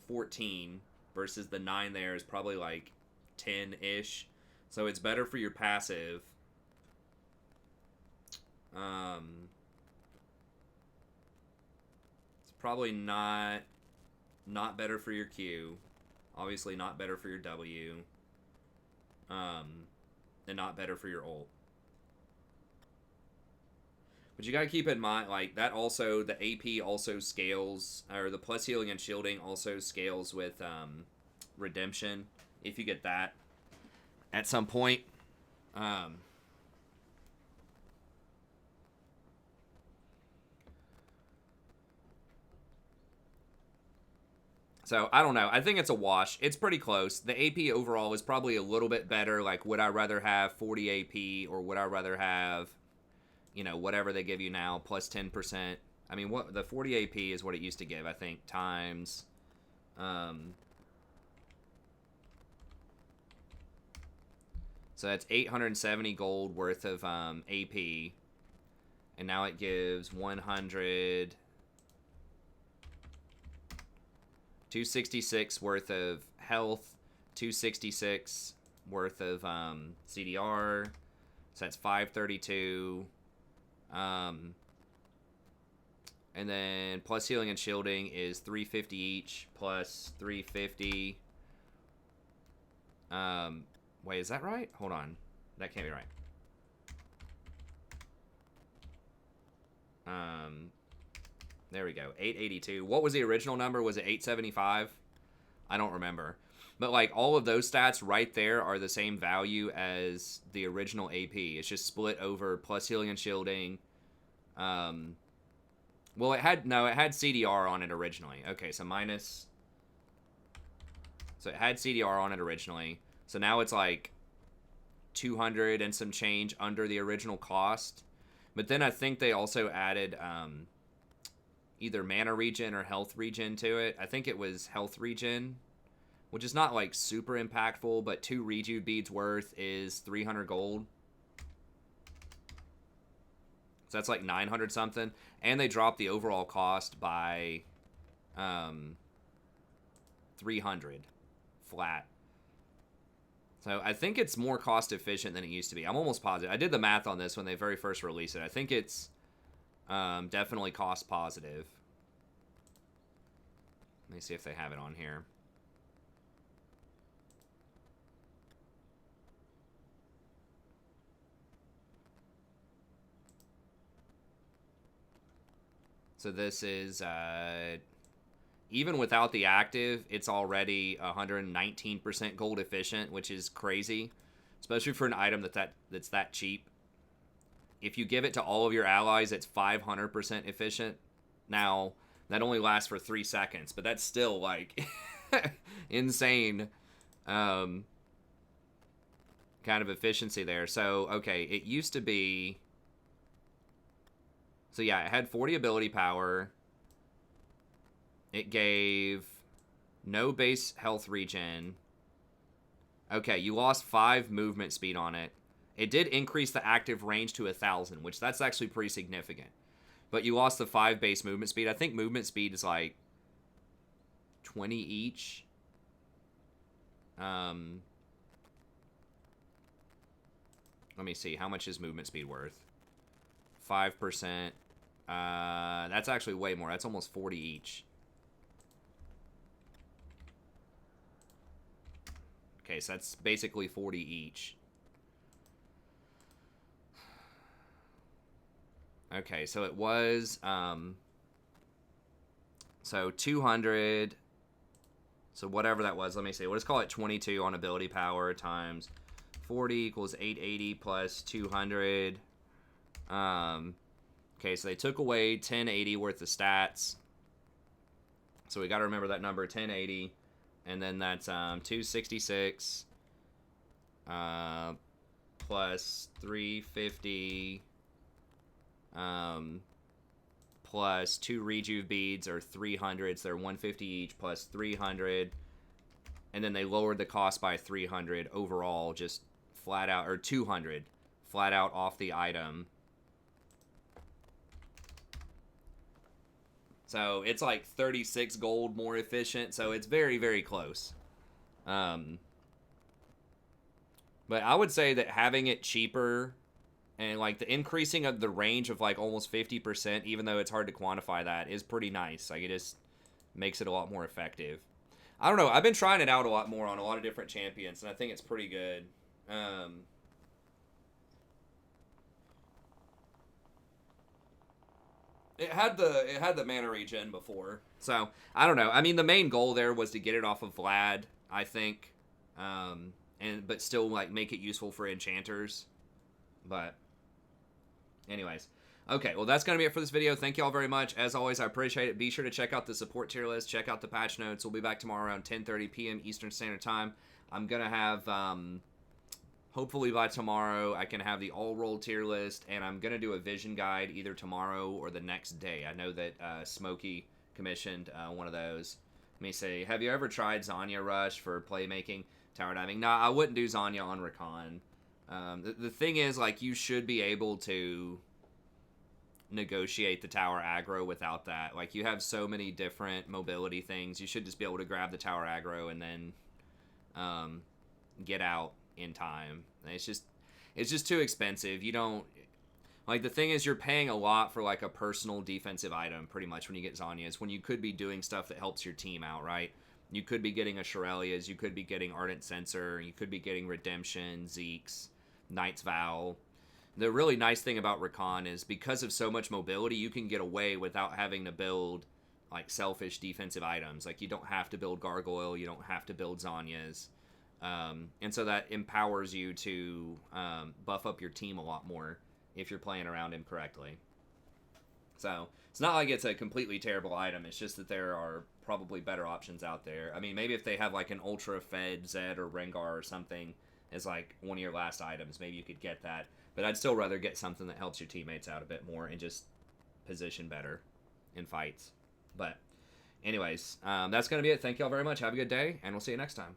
14 versus the 9 there is probably like 10-ish. So it's better for your passive. It's probably not better for your Q. Obviously not better for your W. And not better for your ult. But you gotta keep in mind, like, that also, the AP also scales, or the plus healing and shielding also scales with, redemption, if you get that at some point. So, I don't know. I think it's a wash. It's pretty close. The AP overall is probably a little bit better. Like, would I rather have 40 AP or would I rather have, you know, whatever they give you now, plus 10%? I mean, what the 40 AP is what it used to give, I think, times... so that's 870 gold worth of AP. And now it gives 100... 266 worth of health, 266 worth of CDR, so that's 532. And then plus healing and shielding is 350 each, plus 350. Wait, is that right? Hold on. That can't be right. There we go. 882. What was the original number? Was it 875? I don't remember. But, like, all of those stats right there are the same value as the original AP. It's just split over plus healing and shielding. Well, it had CDR on it originally. Okay, so minus... So it had CDR on it originally. So now it's, like, 200 and some change under the original cost. But then I think they also added... either mana regen or health regen to it. I think it was health regen, which is not like super impactful, but 2 rejuve beads worth is 300 gold. So that's like 900 something. And they dropped the overall cost by 300 flat. So I think it's more cost efficient than it used to be. I'm almost positive. I did the math on this when they very first released it. I think it's definitely cost positive. Let me see if they have it on here. So this is even without the active, it's already 119% gold efficient, which is crazy, especially for an item that's that cheap. If you give it to all of your allies, it's 500% efficient. Now, that only lasts for 3 seconds, but that's still, like, insane kind of efficiency there. So, okay, it used to be... So, yeah, it had 40 ability power. It gave no base health regen. Okay, you lost 5 movement speed on it. It did increase the active range to 1,000, which that's actually pretty significant. But you lost the 5 base movement speed. I think movement speed is like 20 each. Let me see. How much is movement speed worth? 5%. That's actually way more. That's almost 40 each. Okay, so that's basically 40 each. Okay, so it was, so 200, so whatever that was, let me see, we'll just call it 22 on ability power times 40 equals 880 plus 200. Okay, so they took away 1080 worth of stats. So we got to remember that number, 1080, and then that's 266 plus 350. Plus 2 rejuve beads are 300, so they're 150 each plus 300, and then they lowered the cost by 300 overall, just flat out, or 200 flat out off the item. So it's like 36 gold more efficient, so it's very, very close. But I would say that having it cheaper and like the increasing of the range of like almost 50%, even though it's hard to quantify that, is pretty nice. Like it just makes it a lot more effective. I don't know. I've been trying it out a lot more on a lot of different champions, and I think it's pretty good. It had the mana regen before, so I don't know. I mean, the main goal there was to get it off of Vlad, I think, but still like make it useful for enchanters. But anyways, okay, well, that's going to be it for this video. Thank you all very much. As always, I appreciate it. Be sure to check out the support tier list. Check out the patch notes. We'll be back tomorrow around 10:30 p.m. Eastern Standard Time. I'm going to have, hopefully by tomorrow, I can have the all-roll tier list, and I'm going to do a vision guide either tomorrow or the next day. I know that Smokey commissioned one of those. Let me see. Have you ever tried Zanya Rush for playmaking, tower diving? No, I wouldn't do Zanya on Rakan. The thing is, like, you should be able to negotiate the tower aggro without that. Like, you have so many different mobility things. You should just be able to grab the tower aggro and then get out in time. It's just too expensive. You don't... Like, the thing is, you're paying a lot for, like, a personal defensive item, pretty much, when you get Zanya's, when you could be doing stuff that helps your team out, right? You could be getting a Shirelia's, you could be getting Ardent Censor, you could be getting Redemption, Zeke's, Knight's Vow. The really nice thing about Rakan is because of so much mobility, you can get away without having to build like selfish defensive items. Like you don't have to build Gargoyle, you don't have to build Zanya's. And so that empowers you to buff up your team a lot more if you're playing around him correctly. So it's not like it's a completely terrible item. It's just that there are probably better options out there. I mean, maybe if they have like an Ultra Fed Zed or Rengar or something as like one of your last items, maybe you could get that. But I'd still rather get something that helps your teammates out a bit more and just position better in fights. But anyways, that's going to be it. Thank you all very much. Have a good day, and we'll see you next time.